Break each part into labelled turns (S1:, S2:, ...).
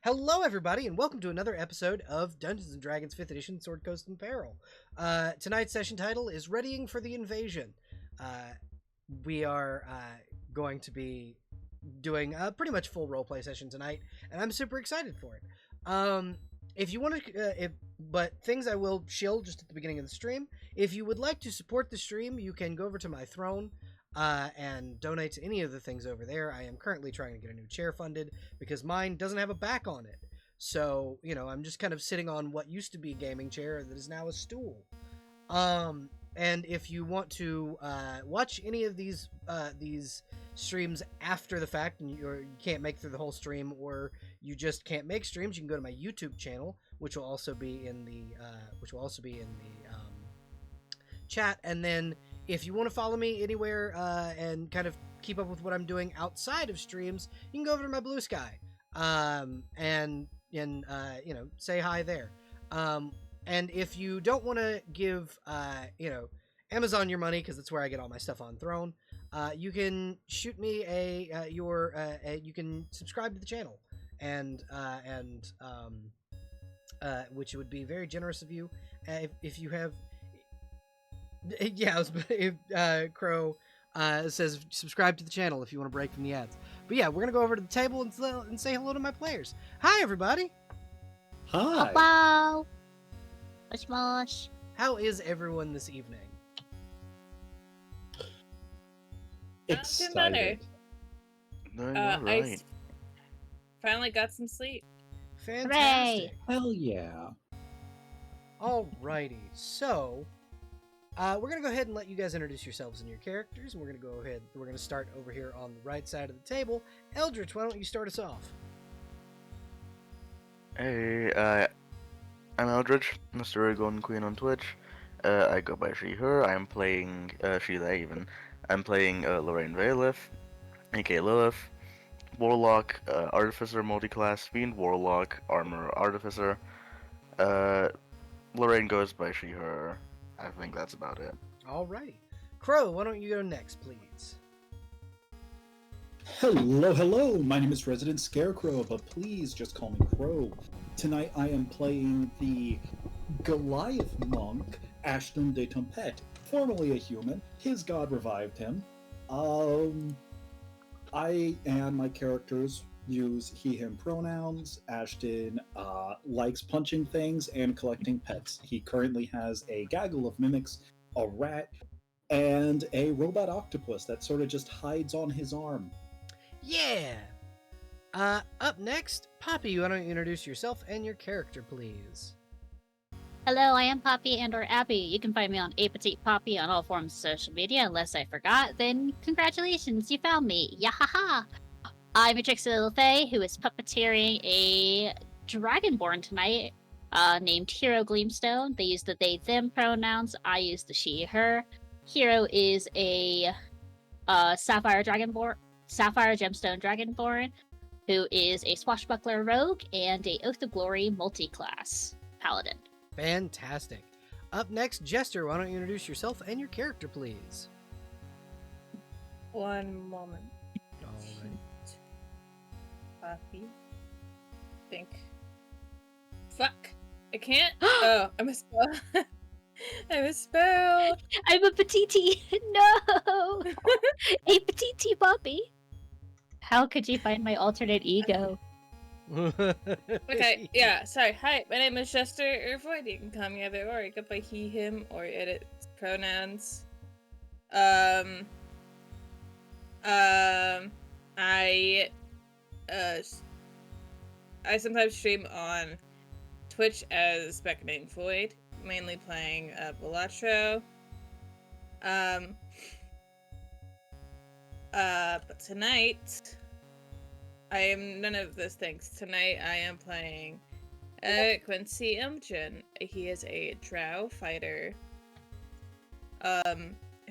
S1: Hello, everybody, and welcome to another episode of Dungeons & Dragons 5th Edition Sword Coast and Peril. Tonight's session title is Readying for the Invasion. We are going to be doing a pretty much full roleplay session tonight, and I'm super excited for it. If you want to, but things I will shield just at the beginning of the stream. If you would like to support the stream, you can go over to my throne and donate to any of the things over there. I am currently trying to get a new chair funded because mine doesn't have a back on it. So, I'm just kind of sitting on what used to be a gaming chair that is now a stool. And if you want to watch any of these streams after the fact and you can't make through the whole stream, or you just can't make streams, you can go to my YouTube channel, which will also be in the chat. And then if you want to follow me anywhere and kind of keep up with what I'm doing outside of streams, you can go over to my Blue Sky and say hi there. And if you don't want to give Amazon your money, because that's where I get all my stuff on Throne, you can shoot me you can subscribe to the channel, and which would be very generous of you if you have. Yeah, Crow says subscribe to the channel if you want to break from the ads. But yeah, we're gonna go over to the table and say hello to my players. Hi, everybody.
S2: Hi.
S3: Hello. Mosh mosh.
S1: How is everyone this evening?
S2: Excited.
S4: Doing all right.
S5: I finally got some sleep.
S1: Fantastic.
S2: Hell yeah.
S1: Alrighty, so we're gonna go ahead and let you guys introduce yourselves and your characters, and we're gonna start over here on the right side of the table. Eldritch, why don't you start us off?
S4: Hey, I'm Eldritch, Mr. Golden Queen on Twitch. I go by she, her. I'm playing, she, they even. I'm playing Lorraine Bailiff, aka Lilith, Warlock, Artificer, Multiclass, Fiend, Warlock, Armor, Artificer. Lorraine goes by she, her. I think that's about it.
S1: Alrighty. Crow, why don't you go next, please?
S2: Hello. My name is Resident Scarecrow, but please just call me Crow. Tonight I am playing the Goliath monk, Ashton de Tempête, formerly a human. His god revived him. I and my characters use he/him pronouns. Ashton likes punching things and collecting pets. He currently has a gaggle of mimics, a rat, and a robot octopus that sort of just hides on his arm.
S1: Yeah! Up next, Poppy, why don't you introduce yourself and your character, please?
S3: Hello, I am Poppy and/or Abby. You can find me on @PetitePoppy on all forms of social media. Unless I forgot, then congratulations, you found me. Yahaha! I'm a tricksy little fae who is puppeteering a dragonborn tonight, named Hero Gleamstone. They use the they/them pronouns. I use the she/her. Hero is a sapphire gemstone dragonborn who is a swashbuckler rogue and a Oath of Glory multi-class paladin.
S1: Fantastic. Up next, Jester, why don't you introduce yourself and your character, please?
S5: One moment.
S1: Alright.
S5: Poppy. Think. Fuck. I can't. Oh, I'm a spell. I'm a spell.
S3: I'm a petite. No, a petite Poppy. How could you find my alternate ego?
S5: Okay, yeah, sorry. Hi, my name is Chester Irvoid. You can call me either or. You go by he, him, or edit pronouns. I sometimes stream on Twitch as Beckoning Void, mainly playing Velatro. But tonight I am none of those things. Tonight I am playing Quincy Imjin. He is a drow fighter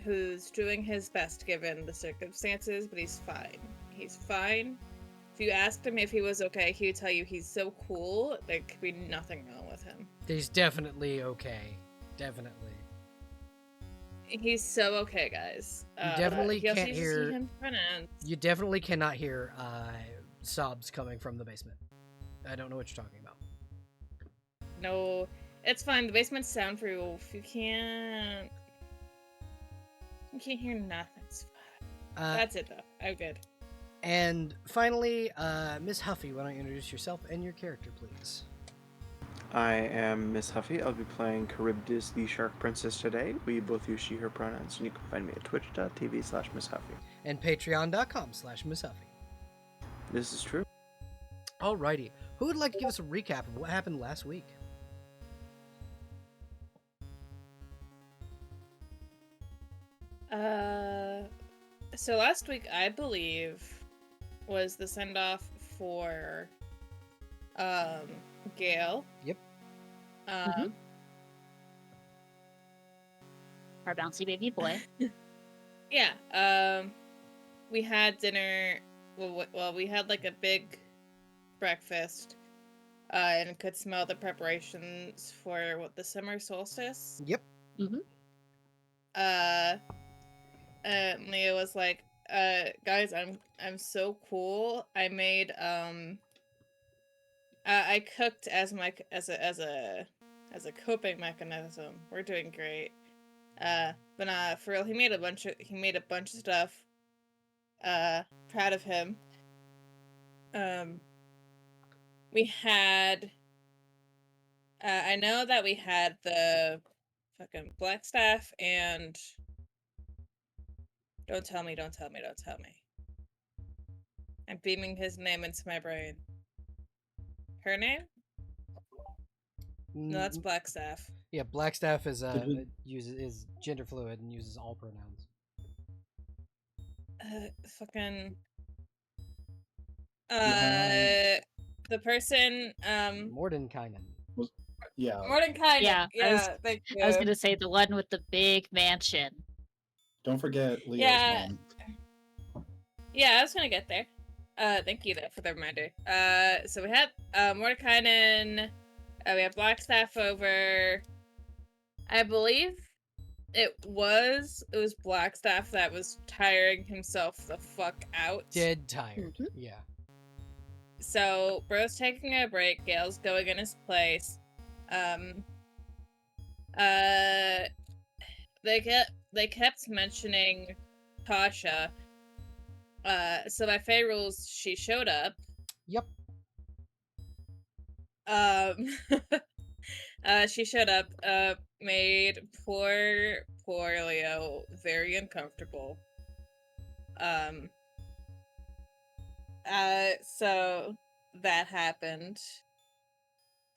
S5: who's doing his best given the circumstances, but he's fine. He's fine. If you asked him if he was okay, he would tell you he's so cool, there could be nothing wrong with him.
S1: He's definitely okay. Definitely.
S5: He's so okay, guys.
S1: You definitely
S5: he also
S1: can't
S5: uses
S1: hear.
S5: he, him pronouns.
S1: You definitely cannot hear sobs coming from the basement. I don't know what you're talking about.
S5: No, it's fine. The basement's soundproof. You can't hear nothing. It's fine. That's it though. I'm good.
S1: And finally, Miss Huffy, why don't you introduce yourself and your character, please?
S6: I am Miss Huffy. I'll be playing Charybdis, the Shark Princess today. We both use she/her pronouns, and you can find me at twitch.tv/Miss Huffy.
S1: And patreon.com/Miss Huffy.
S6: This is true.
S1: Alrighty. Who would like to give us a recap of what happened last week?
S5: So last week, I believe, was the send-off for, Gale.
S1: Yep.
S3: Our bouncy baby boy.
S5: Yeah, we had dinner, well, we had, like, a big breakfast, and could smell the preparations for, the summer solstice?
S1: Yep.
S5: Leah was like, guys, I'm so cool. I made, I cooked as a coping mechanism. We're doing great. But for real, he made a bunch of stuff. Proud of him. We had, I know that we had the fucking Blackstaff and don't tell me. I'm beaming his name into my brain. Her name? No, that's Blackstaff.
S1: Yeah, Blackstaff is
S2: we-
S1: gender fluid and uses all pronouns.
S5: Fucking
S2: Yeah.
S5: the person
S1: Mordenkainen.
S2: Yeah.
S5: Mordenkainen.
S3: Yeah,
S5: Thank you.
S3: I was gonna say the one with the big mansion.
S2: Don't forget Leo's
S5: Yeah.
S2: mom.
S5: Yeah, I was gonna get there. Thank you though for the reminder. So we had Mordenkainen, we had Blackstaff over. I believe it was Blackstaff that was tiring himself the fuck out.
S1: Dead tired. Yeah.
S5: So bro's taking a break, Gale's going in his place. They kept mentioning Tasha. So by Fae rules, she showed up.
S1: Yep.
S5: She showed up, made poor Leo very uncomfortable. So that happened.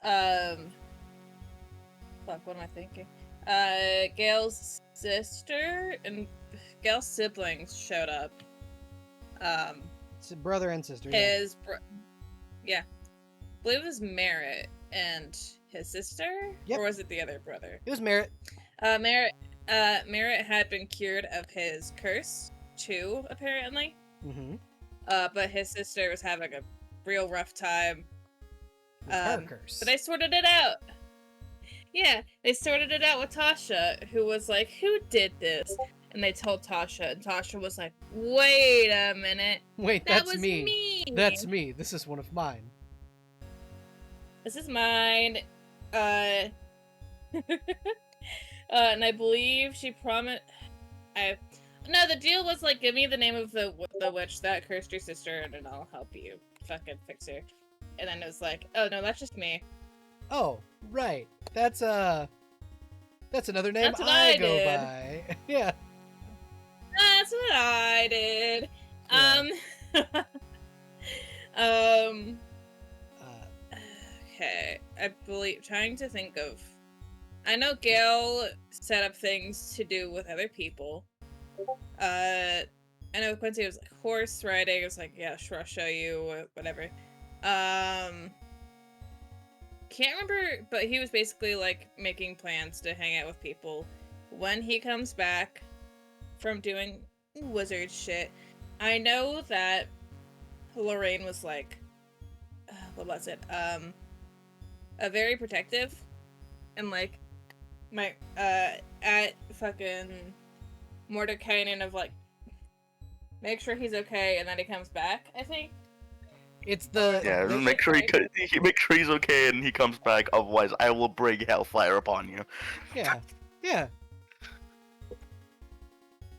S5: Fuck, what am I thinking? Gale's sister and Gale's siblings showed up.
S1: It's a brother and sister.
S5: Yeah. I believe it was Merritt and his sister?
S1: Yep.
S5: Or was it the other brother?
S1: It was Merritt.
S5: Merritt had been cured of his curse, too, apparently.
S1: Mm-hmm.
S5: But his sister was having a real rough time.
S1: Her curse.
S5: But they sorted it out. Yeah, they sorted it out with Tasha, who was like, who did this? And they told Tasha, and Tasha was like, wait a minute.
S1: Wait,
S5: That
S1: that's
S5: was
S1: me.
S5: me.
S1: That's me. This is one of mine.
S5: This is mine. And I believe she promised. No, the deal was like, give me the name of the witch that cursed your sister, and then I'll help you fucking fix her. And then it was like, oh no, that's just me.
S1: Oh, right. That's another name
S5: That's what
S1: I
S5: I
S1: go
S5: did.
S1: by. Yeah.
S5: That's what I did.
S1: Yeah.
S5: Okay, I believe trying to think of. I know Gale set up things to do with other people. I know Quincy was like horse riding. It was like, yeah, sure, I'll show you, whatever. Can't remember, but he was basically like making plans to hang out with people when he comes back from doing wizard shit. I know that Lorraine was like, what was it? A very protective, and like my at fucking Mordekainen of like make sure he's okay and then he comes back, I think.
S1: It's the
S4: Yeah,
S1: the-
S4: make sure he make sure he's okay and he comes back. Otherwise, I will bring hellfire upon you.
S1: yeah, yeah.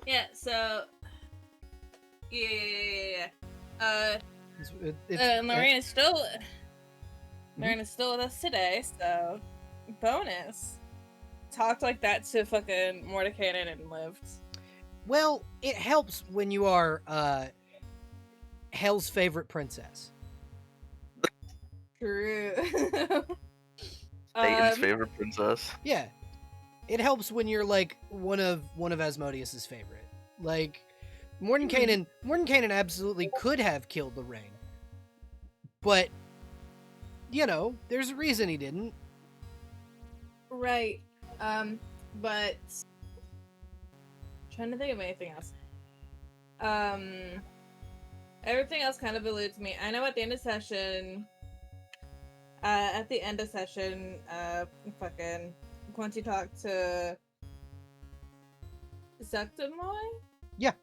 S5: Yeah. So. Yeah.
S1: It's
S5: Lorraine is still.
S1: Mm-hmm.
S5: Lorraine is still with us today, so bonus. Talked like that to fucking Mordecai and lived.
S1: well, it helps when you are Hell's favorite princess.
S5: True.
S4: Satan's favorite princess.
S1: Yeah, it helps when you're like one of Asmodeus's favorite. Like Mordenkainen absolutely could have killed Lorraine, but you know, there's a reason he didn't.
S5: Right. But trying to think of anything else. Everything else kind of eludes me. I know at the end of session, fucking Quincy talked to Septimoy?
S1: Yeah.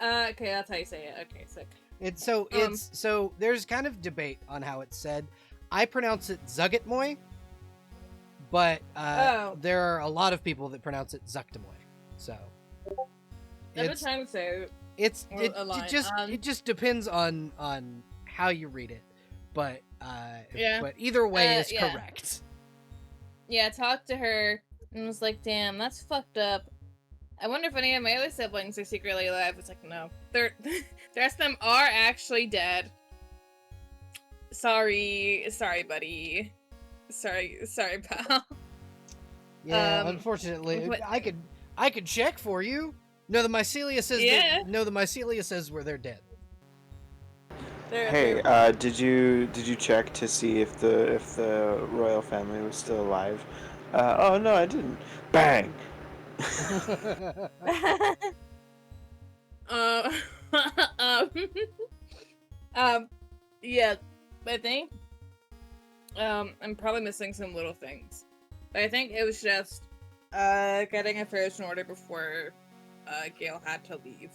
S5: Okay, that's how you say it. Okay, sick.
S1: So there's kind of debate on how it's said. I pronounce it Zuggetmoy, but there are a lot of people that pronounce it Zuctamoy. So
S5: I've been trying to say
S1: it just depends on how you read it, but but either way is correct.
S5: Yeah, I talked to her and was like, "Damn, that's fucked up. I wonder if any of my other siblings are secretly alive." It's like, no, the rest of them are actually dead. Sorry, buddy. Sorry, pal.
S1: Yeah, unfortunately, I could check for you. No, the mycelia says the mycelia says where they're dead.
S6: Hey, did you check to see if the royal family was still alive? Oh no, I didn't. Bang.
S5: Yeah, I think I'm probably missing some little things. But I think it was just getting affairs in order before Gale had to leave.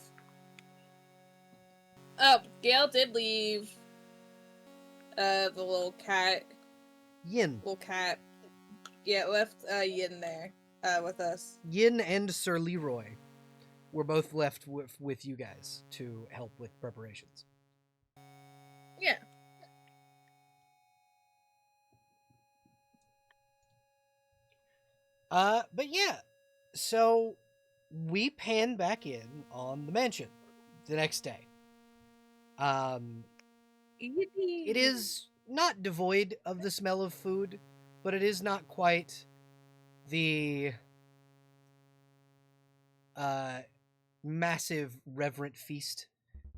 S5: Oh, Gale did leave the little cat.
S1: Yin.
S5: Little cat. Yeah, left Yin there with us.
S1: Yin and Sir Leroy were both left with you guys to help with preparations.
S5: Yeah.
S1: But yeah, so we pan back in on the mansion the next day. It is not devoid of the smell of food, but it is not quite the massive reverent feast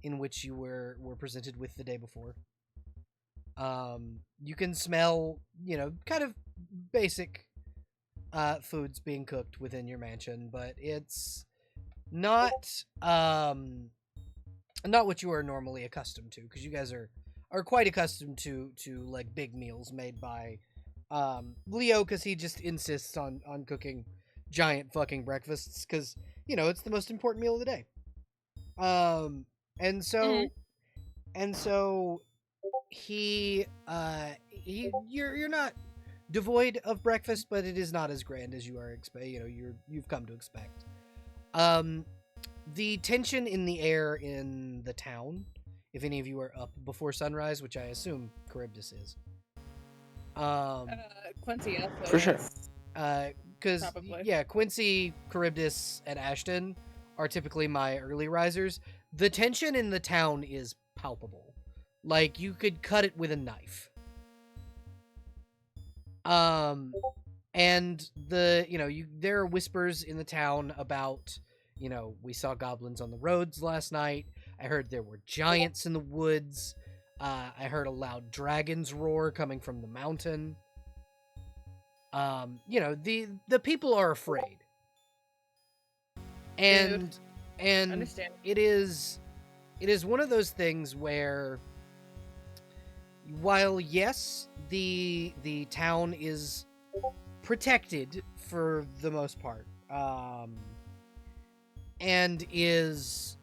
S1: in which you were presented with the day before. You can smell, kind of basic foods being cooked within your mansion, but it's not what you are normally accustomed to, because you guys are quite accustomed to like big meals made by Leo, because he just insists on cooking giant fucking breakfasts, because it's the most important meal of the day. And so you're not devoid of breakfast, but it is not as grand as you are you've come to expect. The tension in the air in the town, if any of you are up before sunrise, which I assume Charybdis is.
S5: Quincy also.
S6: For sure.
S1: Because Quincy, Charybdis, and Ashton are typically my early risers. The tension in the town is palpable. Like, you could cut it with a knife. And there are whispers in the town about, we saw goblins on the roads last night. I heard there were giants in the woods. I heard a loud dragon's roar coming from the mountain. The people are afraid. And
S5: Understand.
S1: it is one of those things where, while yes, the town is protected for the most part, and is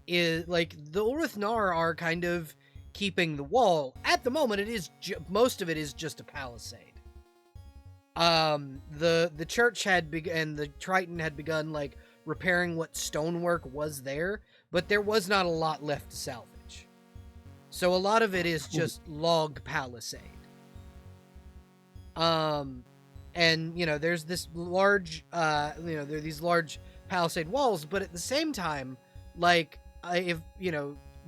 S1: like the Ulrith Nar are kind of keeping the wall. At the moment, it is most of it is just a palisade. The church had begun, the Triton had begun like repairing what stonework was there, but there was not a lot left to salvage. So a lot of it is just log palisade. And there's this large, there are these large palisade walls, but at the same time, like, if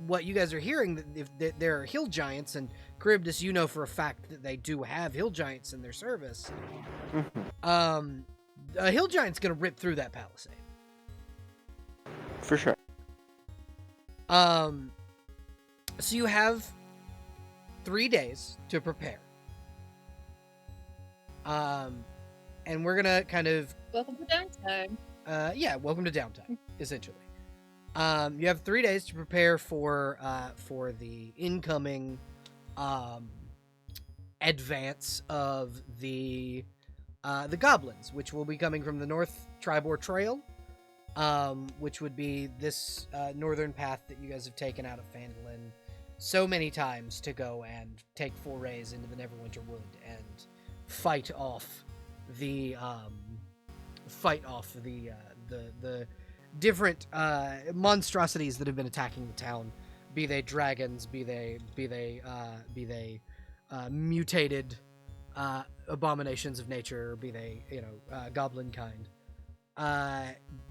S1: what you guys are hearing, if there are hill giants, and Charybdis, for a fact that they do have hill giants in their service. A hill giant's gonna rip through that palisade
S6: For sure.
S1: So you have 3 days to prepare. And we're gonna kind of
S5: Welcome to downtime.
S1: Welcome to downtime, essentially. You have 3 days to prepare for the incoming advance of the goblins, which will be coming from the North Tribor Trail, which would be this northern path that you guys have taken out of Phandalin so many times to go and take forays into the Neverwinter Wood and fight off the different monstrosities that have been attacking the town, be they dragons, be they mutated abominations of nature, or be they goblin kind.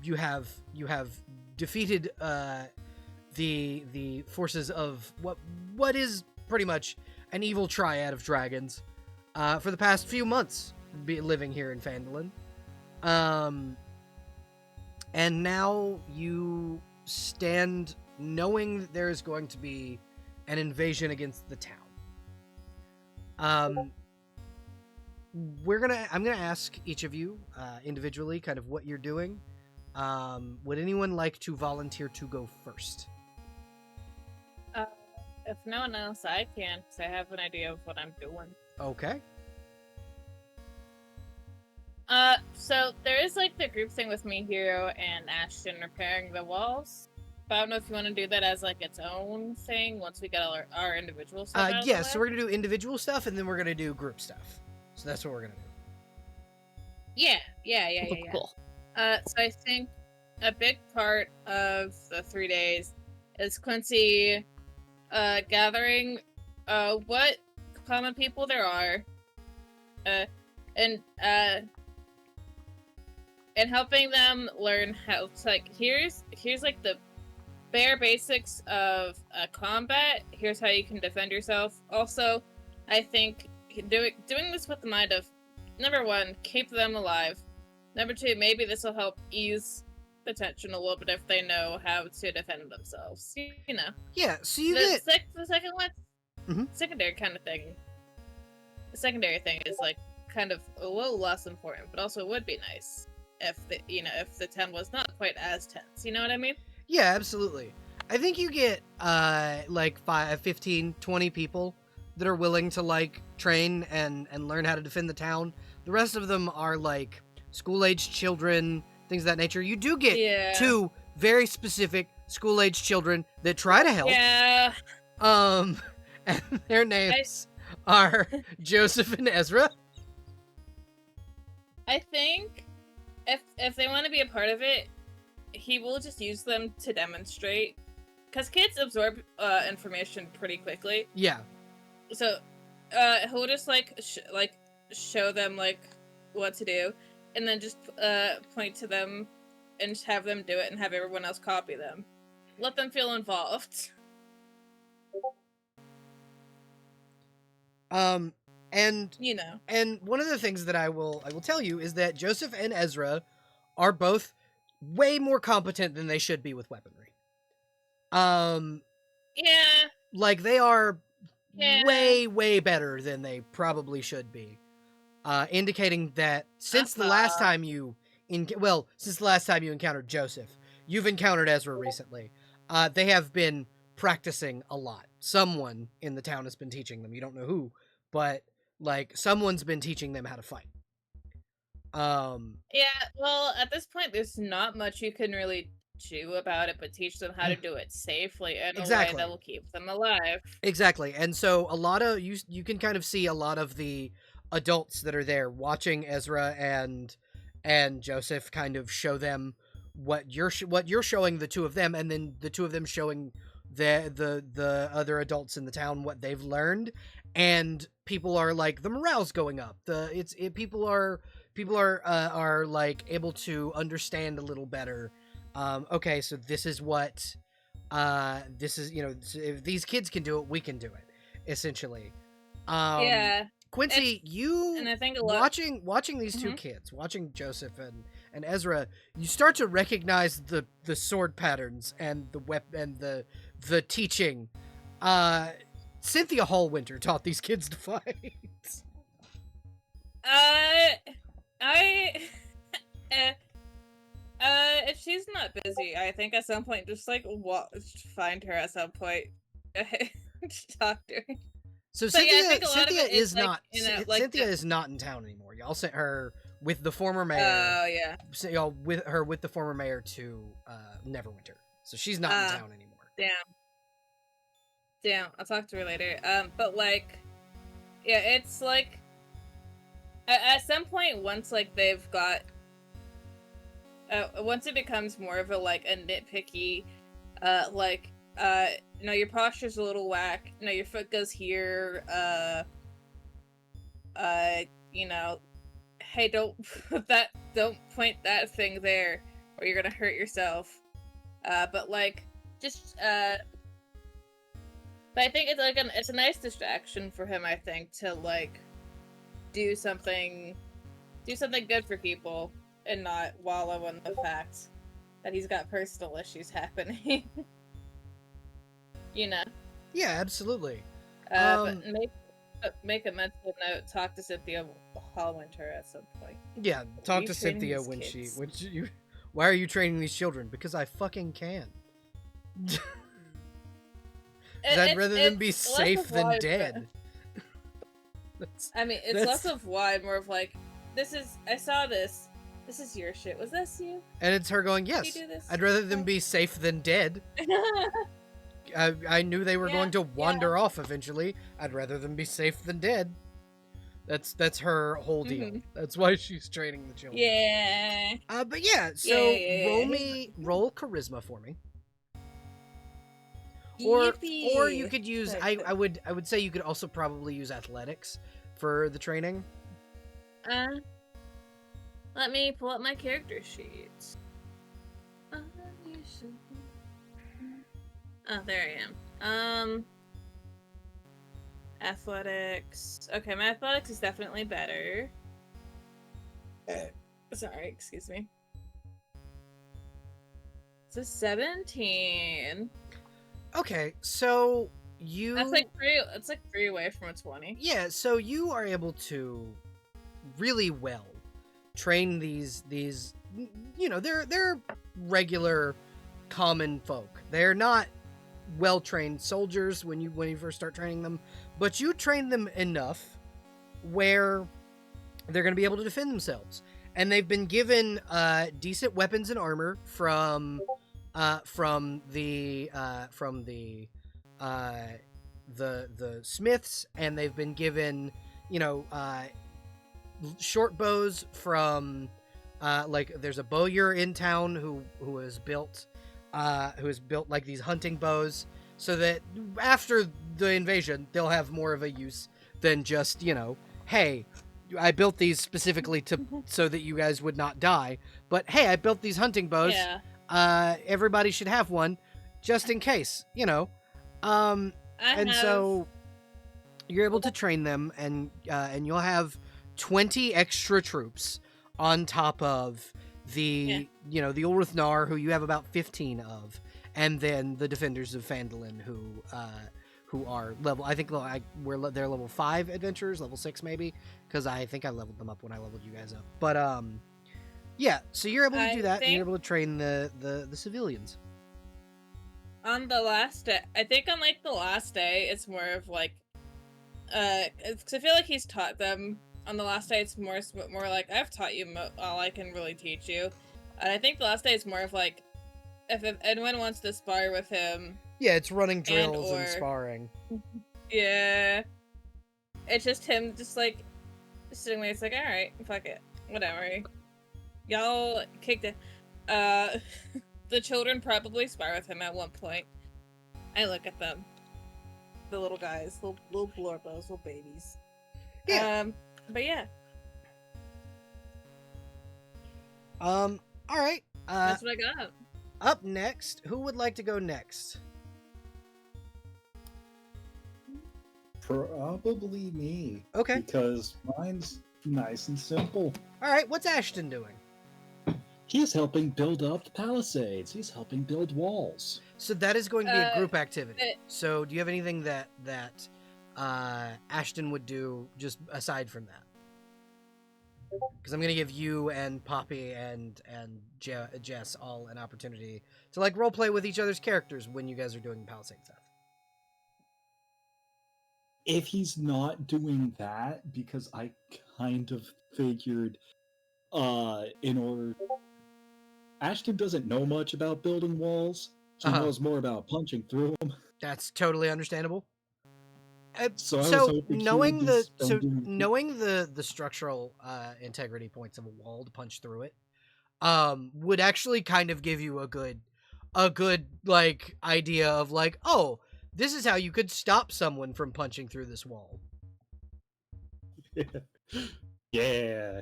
S1: You have defeated the forces of what is pretty much an evil triad of dragons for the past few months living here in Phandalin. And now you stand knowing that there is going to be an invasion against the town. I'm gonna ask each of you individually kind of what you're doing. Would anyone like to volunteer to go first?
S5: If no one else, I can, because I have an idea of what I'm doing.
S1: Okay.
S5: So there is like the group thing with me, Hero, and Ashton repairing the walls. But I don't know if you want to do that as like its own thing once we get all our individual stuff out of the way.
S1: So we're gonna do individual stuff, and then we're gonna do group stuff. So that's what we're gonna do.
S5: Yeah.
S3: Cool.
S5: So I think a big part of the 3 days is Quincy gathering what common people there are, and helping them learn how to, like, here's like the bare basics of combat. Here's how you can defend yourself. Also, I think doing this with the mind of, number one, keep them alive. Number two, maybe this will help ease the tension a little bit if they know how to defend themselves.
S1: Yeah, so you
S5: the
S1: get...
S5: the second one, secondary kind of thing. The secondary thing is like kind of a little less important, but also would be nice if the town was not quite as tense. You know what I mean?
S1: Yeah, absolutely. I think you get like 15, 20 people that are willing to like train and learn how to defend the town. The rest of them are like school-aged children, things of that nature. You do get 2 very specific school-aged children that try to help.
S5: Yeah.
S1: And their names are Joseph and Ezra.
S5: I think if they want to be a part of it, he will just use them to demonstrate, because kids absorb information pretty quickly.
S1: Yeah.
S5: So he'll just show them like what to do, and then just point to them and just have them do it, and have everyone else copy them. Let them feel involved.
S1: And
S5: and
S1: one of the things that I will tell you is that Joseph and Ezra are both way more competent than they should be with weaponry. Like they are way better than they probably should be. Indicating that since the last time you encountered Joseph, you've encountered Ezra recently. They have been practicing a lot. Someone in the town has been teaching them. You don't know who, but like someone's been teaching them how to fight.
S5: Well, at this point, there's not much you can really you about it, but teach them how to do it safely in a way
S1: Exactly.
S5: that will keep them alive.
S1: Exactly. And so a lot of you can kind of see a lot of the adults that are there watching Ezra and Joseph kind of show them what you're showing the two of them, and then the two of them showing the other adults in the town what they've learned, and people are like, the morale's going up. People are like able to understand a little better. Okay, so this is what this is, if these kids can do it, we can do it, essentially.
S5: Yeah.
S1: Quincy,
S5: And I think a lot
S1: watching these two kids, watching Joseph and Ezra, you start to recognize the sword patterns and the teaching. Cynthia Hallwinter taught these kids to fight.
S5: If she's not busy, I think at some point just like find her at some point, talk to her.
S1: So
S5: But yeah, I
S1: Cynthia,
S5: think a lot of
S1: Cynthia
S5: it
S1: is
S5: is, like,
S1: not
S5: in a, like,
S1: Cynthia is not in town anymore. Y'all sent her with the former mayor.
S5: Oh yeah.
S1: So y'all with the former mayor to Neverwinter. So she's not in town anymore.
S5: Damn. I'll talk to her later. But like, yeah, it's like at some point once like they've got once it becomes more of a like a nitpicky, no, your posture's a little whack. No, your foot goes here. Hey, don't point that thing there, or you're gonna hurt yourself. But like, just but I think it's like it's a nice distraction for him. I think to like do something good for people and not wallow in the fact that he's got personal issues happening.
S1: Yeah, absolutely.
S5: But make a mental note. Talk to Cynthia Hallwinter at some point.
S1: Yeah, talk to Cynthia when she. Why are you training these children? Because I fucking can. I'd rather them be safe than dead.
S5: It's less of why, more of like, I saw this. This is your shit. Was this you?
S1: And it's her going, yes.
S5: You do this?
S1: I'd rather them be safe than dead. I knew they were going to wander off eventually. I'd rather them be safe than dead. That's her whole deal. That's why she's training the children.
S5: Yeah.
S1: But yeah, so roll charisma for me. Or you could use I would say you could also probably use athletics for the training.
S5: Let me pull up my character sheets. Oh, there I am. Athletics. Okay, my athletics is definitely better. Sorry, excuse me. It's a 17.
S1: Okay, so you...
S5: It's like 3 away from a 20.
S1: Yeah, so you are able to really well train these they're regular common folk. They're not well-trained soldiers when you first start training them, but you train them enough where they're going to be able to defend themselves. And they've been given decent weapons and armor from the smiths, and they've been given short bows from there's a bowyer in town who has built like these hunting bows, so that after the invasion they'll have more of a use than just hey, I built these specifically so that you guys would not die, but hey, I built these hunting bows. Everybody should have one just in case, so you're able to train them, and you'll have 20 extra troops on top of the the Ulrith Nar, who you have about 15 of, and then the defenders of Phandalin, who are level, I think they're level 5 adventurers, level 6 maybe, because I think I leveled them up when I leveled you guys up. But so you're able to do that, and you're able to train the civilians.
S5: On the last day, I think on like the last day, it's more of like, because I feel like he's taught them. On the last day, it's more like, I've taught you all I can really teach you. And I think the last day is more of like, if anyone wants to spar with him,
S1: Yeah, it's running drills and
S5: or-
S1: sparring.
S5: yeah, it's just him, just like sitting there. It's like, all right, fuck it, whatever. Y'all kicked it. The children probably spar with him at one point. I look at them, the little guys, little blorbos, little babies.
S1: Yeah.
S5: But yeah,
S1: All right.
S5: that's what I got.
S1: Up next, who would like to go next?
S2: Probably me.
S1: Okay.
S2: Because mine's nice and simple.
S1: All right. What's Ashton doing?
S2: He's helping build up the Palisades. He's helping build walls.
S1: So that is going to be a group
S5: Uh,
S1: activity. So do you have anything that Ashton would do just aside from that? Because I'm going to give you and Poppy and Jess all an opportunity to like role play with each other's characters when you guys are doing Palisade stuff.
S2: If he's not doing that, because I kind of figured in order Ashton doesn't know much about building walls. He
S1: Uh-huh.
S2: knows more about punching through them.
S1: That's totally understandable.
S2: So I was hoping he
S1: knowing
S2: would
S1: the
S2: be
S1: so
S2: spending-
S1: knowing the structural integrity points of a wall to punch through it would actually kind of give you a good like idea of like, oh, this is how you could stop someone from punching through this wall.
S2: Yeah.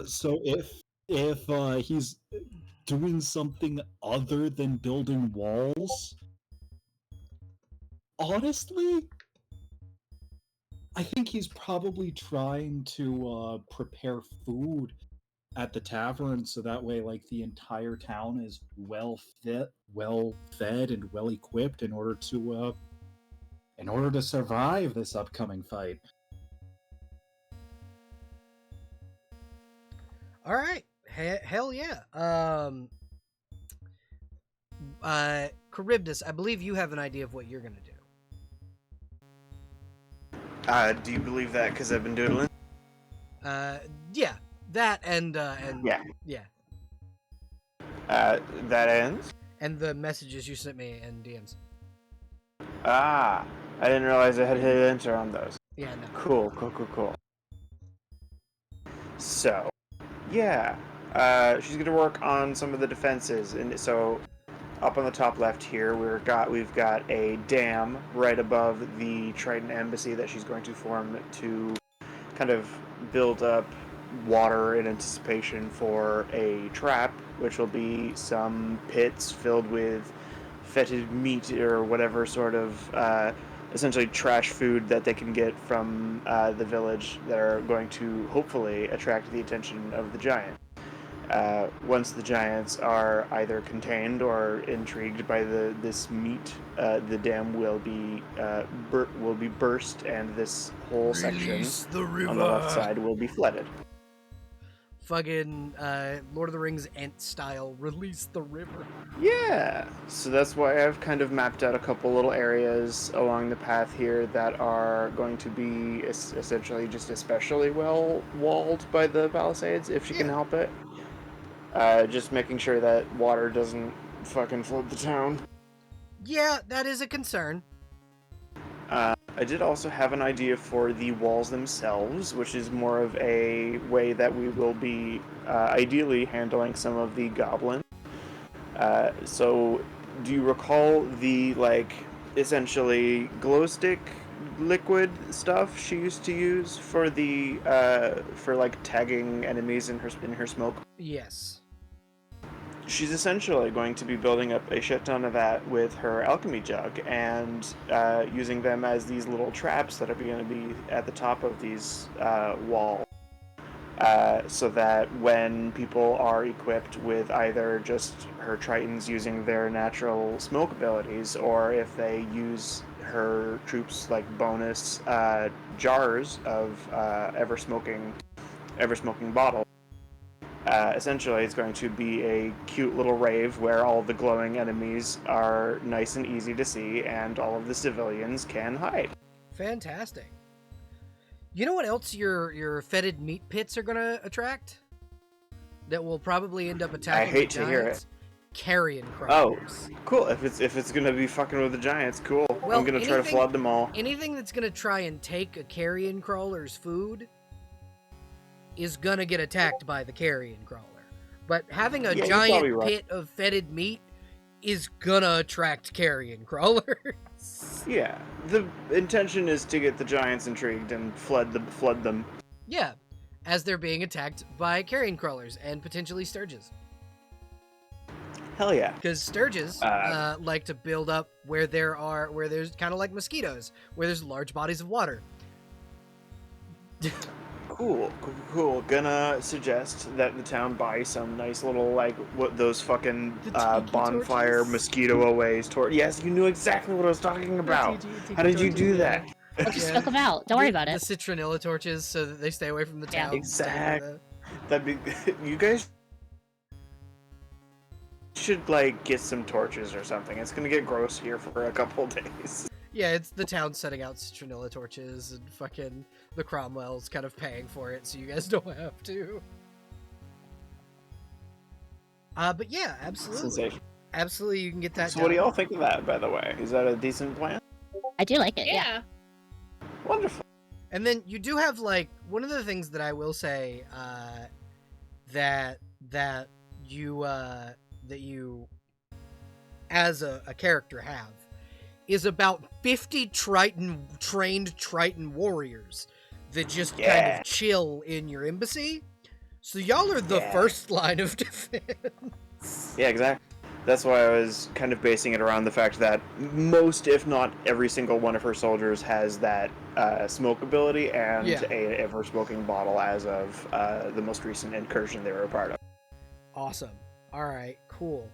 S2: So if he's doing something other than building walls, honestly, I think he's probably trying to prepare food at the tavern so that way like the entire town is well fed and well equipped in order to survive this upcoming fight.
S1: All right. Hell yeah. Charybdis, I believe you have an idea of what you're going to do.
S6: Do you believe that because I've been doodling?
S1: Yeah. That and
S6: Yeah.
S1: Yeah.
S6: That ends?
S1: And the messages you sent me in DMs.
S6: Ah, I didn't realize I had hit enter on those.
S1: Yeah, no.
S6: Cool. So, yeah, she's gonna work on some of the defenses, and so up on the top left here, we've got a dam right above the Triton embassy that she's going to form to kind of build up water in anticipation for a trap, which will be some pits filled with fetid meat or whatever sort of essentially trash food that they can get from the village that are going to hopefully attract the attention of the giant. Once the giants are either contained or intrigued by this meat, the dam will be burst, and this whole section on the left side will be flooded.
S1: Fucking Lord of the Rings Ent style, release the river.
S6: Yeah, so that's why I've kind of mapped out a couple little areas along the path here that are going to be essentially just especially well walled by the Palisades, if she can help it. Just making sure that water doesn't fucking flood the town.
S1: Yeah, that is a concern.
S6: I did also have an idea for the walls themselves, which is more of a way that we will be ideally handling some of the goblins. So, do you recall the, like, essentially glow stick liquid stuff she used to use for the, for, like, tagging enemies in her smoke?
S1: Yes.
S6: She's essentially going to be building up a shit ton of that with her alchemy jug and using them as these little traps that are going to be at the top of these walls. So that when people are equipped with either just her tritons using their natural smoke abilities, or if they use her troops like bonus jars of ever smoking bottle. Essentially, it's going to be a cute little rave where all the glowing enemies are nice and easy to see, and all of the civilians can hide.
S1: Fantastic. You know what else your fetid meat pits are gonna attract? that will probably end up attacking
S6: hate
S1: the
S6: to hear
S1: giants. Carrion
S6: Oh,
S1: crawlers.
S6: cool. If it's gonna be fucking with the giants, cool.
S1: Well,
S6: I'm gonna try to flood them all.
S1: Anything that's gonna try and take a carrion crawler's food is gonna get attacked by the carrion crawler. But having a
S6: Yeah, you're probably
S1: giant
S6: right.
S1: pit of fetid meat is gonna attract carrion crawlers.
S6: Yeah, the intention is to get the giants intrigued and flood them.
S1: Yeah, as they're being attacked by carrion crawlers and potentially sturges.
S6: Hell yeah.
S1: Because sturges like to build up where there's kind of like mosquitoes, where there's large bodies of water.
S6: Cool. Gonna suggest that the town buy some nice little, like, what those fucking
S1: The tiki
S6: bonfire
S1: torches?
S6: mosquito aways. Yes, you knew exactly what I was talking about. How did you do that?
S3: I'll just
S1: Yeah.
S3: smoke them out. Don't worry about
S1: The
S3: it.
S1: citronella torches so that they stay away from the
S3: Yeah.
S1: town.
S6: Exact- That'd be. You guys should, like, get some torches or something. It's gonna get gross here for a couple days.
S1: Yeah, it's the town setting out citronella torches and fucking the Cromwell's kind of paying for it so you guys don't have to. But yeah, absolutely.
S6: Sensation.
S1: Absolutely, you can get that
S6: So what do
S1: done.
S6: y'all think of that, by the way? Is that a decent plan?
S3: I do like it. Yeah.
S5: Yeah.
S6: Wonderful.
S1: And then you do have, like, one of the things that I will say that you as a character have is about 50 trained Triton warriors that just kind
S6: Yeah.
S1: of chill in your embassy. So y'all are the
S6: Yeah.
S1: first line of defense.
S6: Yeah, exactly. That's why I was kind of basing it around the fact that most, if not every single one of her soldiers has that smoke ability and
S1: Yeah.
S6: a ever-smoking bottle as of the most recent incursion they were a part of.
S1: Awesome. All right, cool.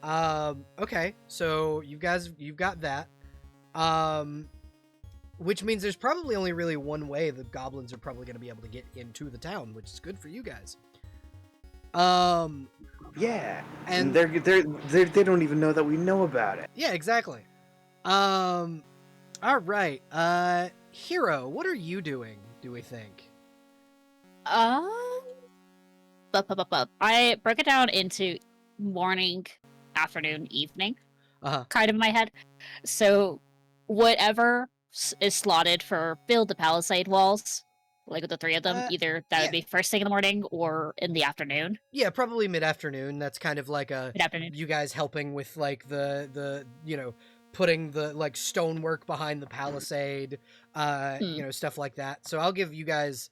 S1: Okay, so you've got that. Which means there's probably only really one way the goblins are probably going to be able to get into the town, which is good for you guys.
S6: Yeah,
S1: And-
S6: and they don't even know that we know about it.
S1: Yeah, exactly. All right. Hero, what are you doing, do we think?
S3: I broke it down into morning, afternoon, evening,
S1: Uh-huh.
S3: kind of in my head. So whatever is slotted for build the palisade walls, like with the three of them, either that
S1: yeah.
S3: would be first thing in the morning or in the afternoon.
S1: Yeah, probably mid-afternoon. That's kind of like a
S3: Mid-afternoon.
S1: you guys helping with like the putting the like stonework behind the palisade, stuff like that. So I'll give you guys,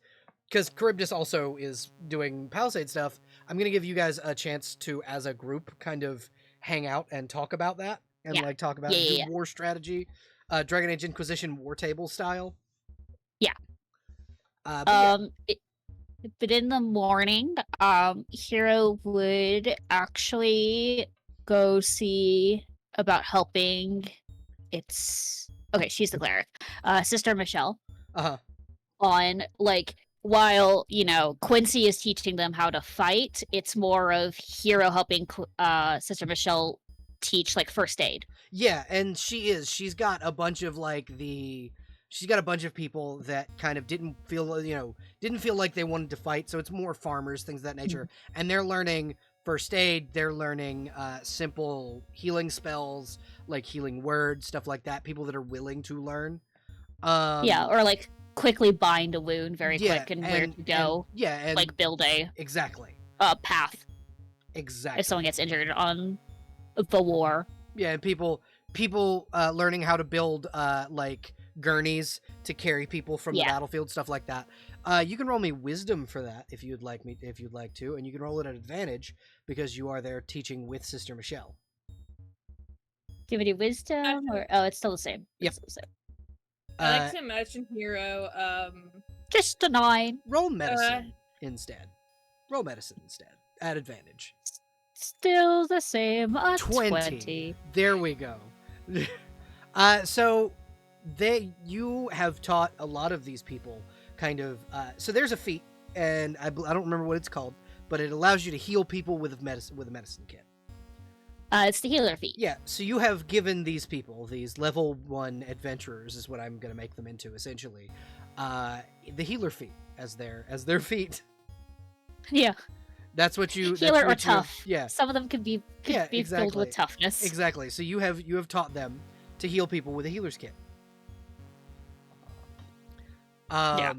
S1: because Charybdis also is doing palisade stuff, I'm gonna give you guys a chance to, as a group, kind of hang out and talk about that and
S3: Yeah.
S1: like talk about
S3: Yeah.
S1: war strategy, Dragon Age Inquisition war table style.
S3: Yeah.
S1: But yeah.
S3: But in the morning, Hero would actually go see about helping. She's the cleric. Sister Michelle.
S1: Uh-huh.
S3: On, like, while Quincy is teaching them how to fight, it's more of Hero helping Sister Michelle teach, like, first aid.
S1: Yeah, and she's got a bunch of people that kind of didn't feel like they wanted to fight, so it's more farmers, things of that nature. And they're learning first aid, they're learning simple healing spells, like healing words, stuff like that, people that are willing to learn.
S3: Or like quickly bind a wound very quick and where to go.
S1: And
S3: like build a
S1: exactly
S3: path
S1: exactly
S3: if someone gets injured on the war.
S1: Yeah, and people learning how to build like gurneys to carry people from the battlefield, stuff like that. You can roll me wisdom for that if you'd like to, and you can roll it at advantage because you are there teaching with Sister Michelle.
S3: Give me wisdom, or it's still the same.
S1: Yep.
S3: It's still the same.
S5: I like to imagine Hero.
S3: Just a 9.
S1: Roll medicine instead. Roll medicine instead at advantage.
S3: Still the same.
S1: 20. There we go. So you have taught a lot of these people kind of. So there's a feat, and I don't remember what it's called, but it allows you to heal people with a medicine kit.
S3: It's the healer feat.
S1: Yeah, so you have given these people, these level 1 adventurers is what I'm going to make them into, essentially, the healer feat as their feat.
S3: Yeah.
S1: That's what you. That's
S3: Healer or
S1: what you have-
S3: tough.
S1: yeah.
S3: Some of them could be
S1: Yeah,
S3: filled
S1: exactly.
S3: with toughness.
S1: Exactly. So you have taught them to heal people with a healer's kit.
S3: Yeah.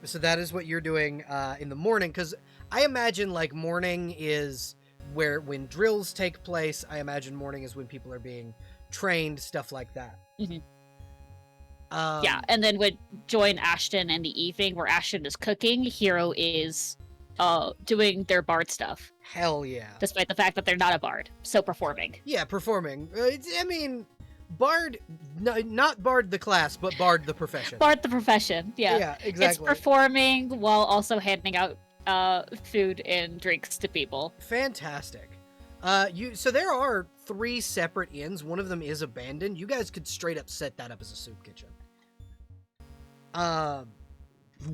S1: So that is what you're doing in the morning, because I imagine like morning is when drills take place. I imagine morning is when people are being trained, stuff like that.
S3: Mhm.
S1: Um,
S3: Yeah, and then would join Ashton in the evening, where Ashton is cooking. Hero is doing their bard stuff,
S1: Hell yeah.
S3: despite the fact that they're not a bard, so performing.
S1: Yeah, performing. I mean, Bard, not Bard the class, but Bard the profession.
S3: Bard the profession, yeah.
S1: Yeah, exactly.
S3: It's performing while also handing out food and drinks to people.
S1: Fantastic. So there are 3 separate inns. One of them is abandoned. You guys could straight up set that up as a soup kitchen.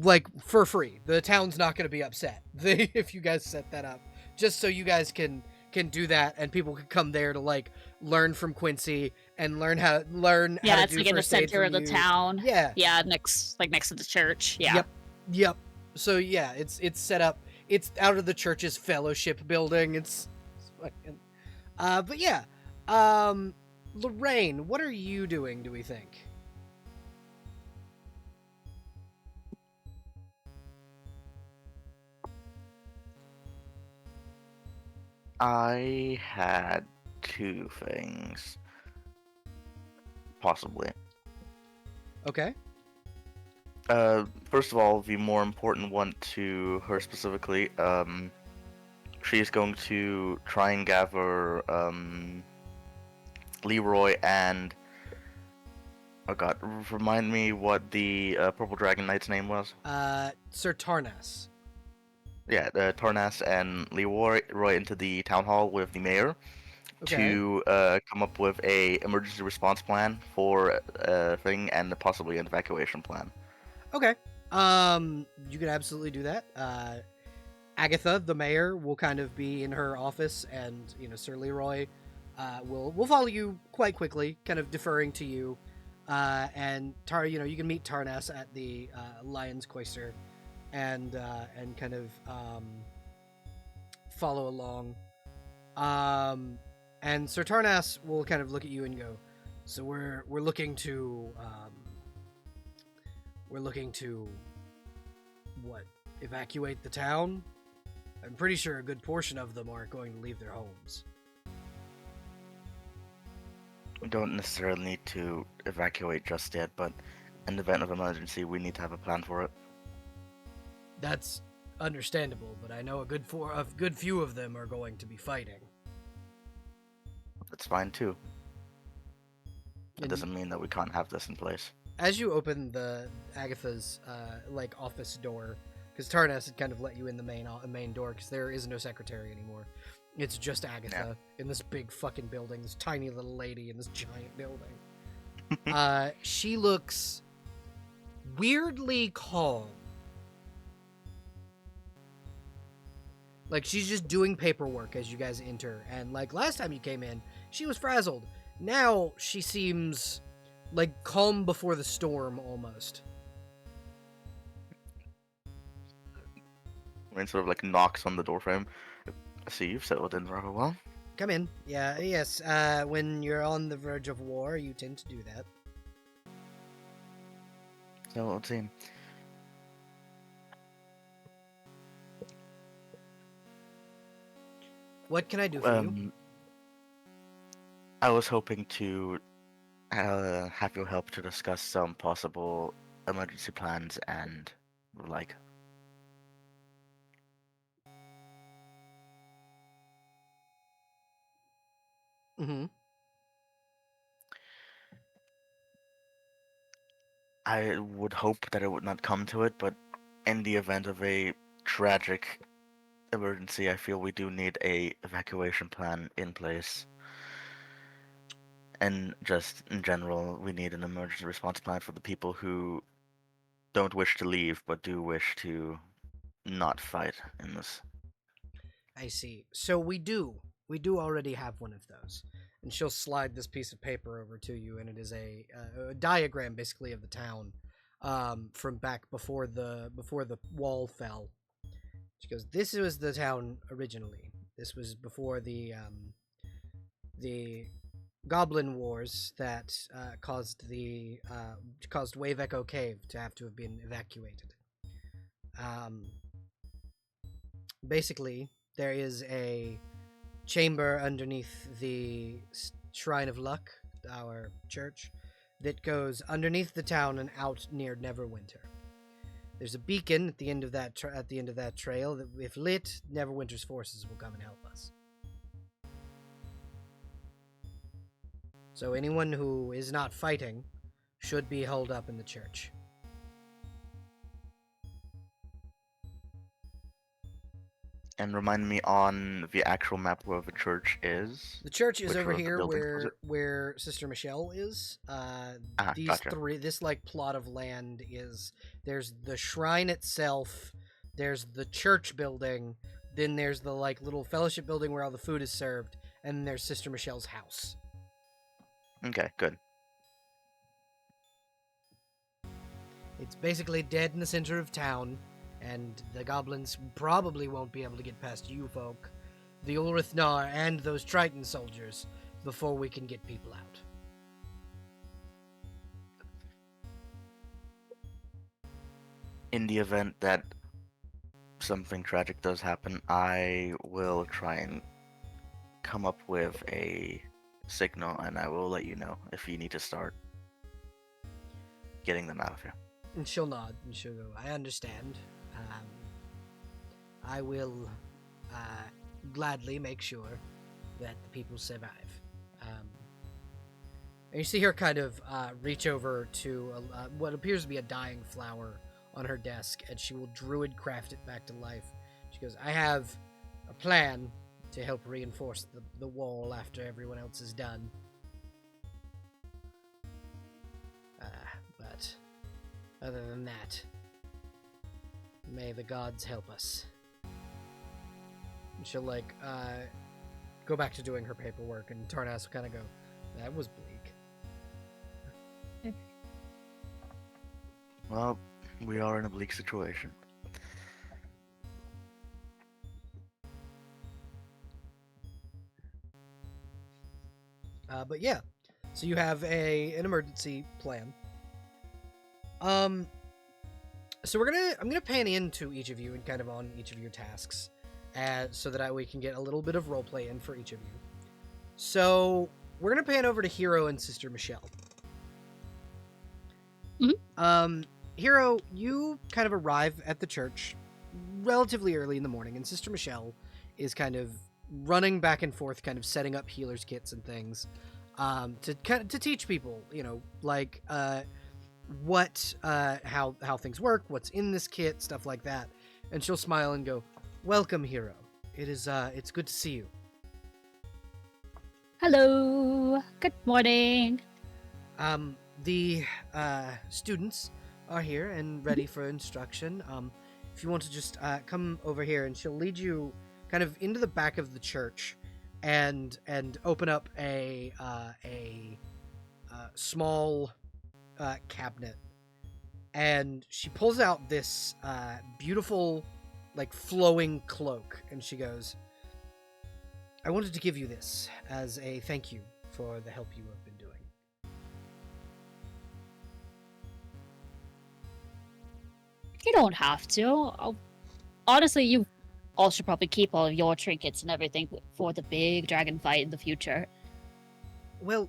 S1: Like for free. The town's not going to be upset if you guys set that up. Just so you guys can do that, and people can come there to like learn from Quincy and learn how to
S3: Yeah, it's
S1: do
S3: like in the
S1: first aid
S3: center of
S1: from
S3: the
S1: you.
S3: town.
S1: Yeah.
S3: Yeah, next to the church. Yeah.
S1: Yep. So yeah, it's set up. It's out of the church's fellowship building. It's fucking. But yeah, Lorraine, what are you doing? Do we think?
S4: I had 2 things, possibly.
S1: Okay.
S4: First of all, the more important one to her specifically, she's going to try and gather, Leroy and... Oh god, remind me what the Purple Dragon Knight's name was?
S1: Sir Tarnas.
S4: Yeah, Tarnas and Leroy into the town hall with the mayor
S1: Okay.
S4: to come up with a emergency response plan for a thing and possibly an evacuation plan.
S1: Okay. You can absolutely do that. Agatha, the mayor, will kind of be in her office, and Sir Leroy will follow you quite quickly, kind of deferring to you. And you can meet Tarnas at the Lion's Cloister, and kind of follow along. And Sir Tarnas will kind of look at you and go, "So we're looking to what? Evacuate the town? I'm pretty sure a good portion of them aren't going to leave their homes."
S4: We don't necessarily need to evacuate just yet, but in the event of emergency, we need to have a plan for it.
S1: That's understandable, but I know a good few of them are going to be fighting.
S4: That's fine too. It
S1: And
S4: doesn't mean that we can't have this in place.
S1: as you open Agatha's office door, because Tarnas had kind of let you in the main door, because there is no secretary anymore. It's just Agatha in this big fucking building, this tiny little lady in this giant building. She looks weirdly calm. Like, she's just doing paperwork as you guys enter. And, like, last time you came in, she was frazzled. Now, she seems, like, calm before the storm, almost.
S4: Rain sort of, like, knocks on the doorframe. I see you've settled in rather well.
S1: Come in. Yes. When you're on the verge of war, you tend to do that.
S4: So, let's see.
S1: What can I do for you?
S4: I was hoping to have your help to discuss some possible emergency plans and the like.
S1: Mm-hmm.
S4: I would hope that it would not come to it, but in the event of a tragic emergency, I feel we do need a evacuation plan in place. And just in general, we need an emergency response plan for the people who don't wish to leave, but do wish to not fight in this.
S1: I see. So we do already have one of those. And she'll slide this piece of paper over to you, and it is a diagram, basically, of the town from back before the wall fell. She goes, "This was the town originally. This was before the Goblin Wars that caused Wave Echo Cave to have been evacuated. Basically, there is a chamber underneath the Shrine of Luck, our church, that goes underneath the town and out near Neverwinter. There's a beacon at the end of that trail that, if lit, Neverwinter's forces will come and help us. So anyone who is not fighting should be holed up in the church."
S4: And remind me on the actual map where the church is.
S1: The church is
S4: Which
S1: over
S4: one of the
S1: here
S4: buildings was
S1: where Sister Michelle is. These
S4: gotcha.
S1: this like plot of land is, there's the shrine itself, there's the church building, then there's the like little fellowship building where all the food is served, and then there's Sister Michelle's house.
S4: Okay, good.
S1: It's basically dead in the center of town, and the goblins probably won't be able to get past you folk, the Ulrithnar, and those Triton soldiers before we can get people out.
S4: In the event that something tragic does happen, I will try and come up with a signal, and I will let you know if you need to start getting them out of here.
S1: And she'll nod, and she'll go, "I understand. I will gladly make sure that the people survive." And you see her kind of reach over to what appears to be a dying flower on her desk, and she will druid craft it back to life. She goes, "I have a plan to help reinforce the wall after everyone else is done. But other than that, may the gods help us." And she'll like go back to doing her paperwork, and Tarnas will kind of go, "That was bleak."
S4: Well, we are in a bleak situation.
S1: But yeah, so you have an emergency plan. So I'm gonna pan into each of you and kind of on each of your tasks, so that we can get a little bit of roleplay in for each of you. So we're gonna pan over to Hero and Sister Michelle.
S3: Mm-hmm.
S1: Hero, you kind of arrive at the church relatively early in the morning, and Sister Michelle is kind of running back and forth, kind of setting up healers kits and things, to teach people, like how things work, what's in this kit, stuff like that. And she'll smile and go, "Welcome, Hero. It's good to see you."
S3: Hello. Good morning.
S1: The students are here and ready for instruction. If you want to just come over here, and she'll lead you kind of into the back of the church, and open up a small cabinet, and she pulls out this beautiful, like, flowing cloak, and she goes, "I wanted to give you this as a thank you for the help you have been doing."
S3: You don't have to. Honestly, you all should probably keep all of your trinkets and everything for the big dragon fight in the future.
S1: Well,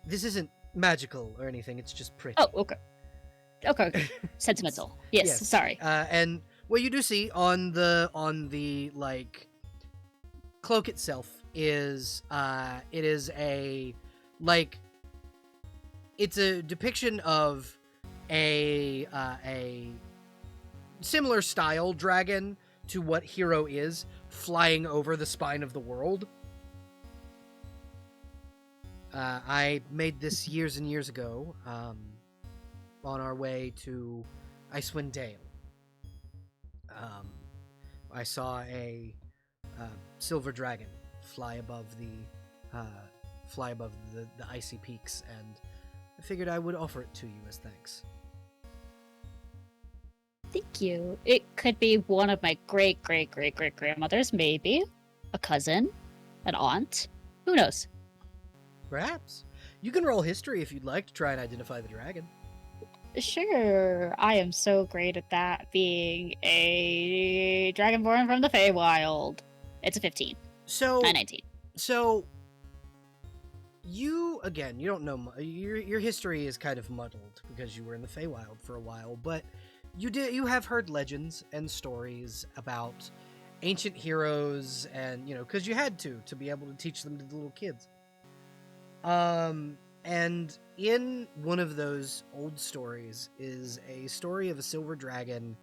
S1: this isn't magical or anything, it's just pretty.
S3: Oh, okay. Okay. Sentimental. Yes, sorry.
S1: And what you do see on the like cloak itself is it is it's a depiction of a similar style dragon to what Hero is, flying over the spine of the world. I made this years and years ago, on our way to Icewind Dale. I saw a silver dragon fly above the icy peaks, and I figured I would offer it to you as thanks.
S3: Thank you. It could be one of my great-great-great-great-grandmothers, maybe. A cousin. An aunt. Who knows?
S1: Perhaps. You can roll history if you'd like to try and identify the dragon.
S3: Sure. I am so great at that, being a dragonborn from the Feywild. It's a 15.
S1: So,
S3: 19.
S1: So, you don't know your history is kind of muddled because you were in the Feywild for a while, but you have heard legends and stories about ancient heroes, and because you had to be able to teach them to the little kids. And in one of those old stories is a story of a silver dragon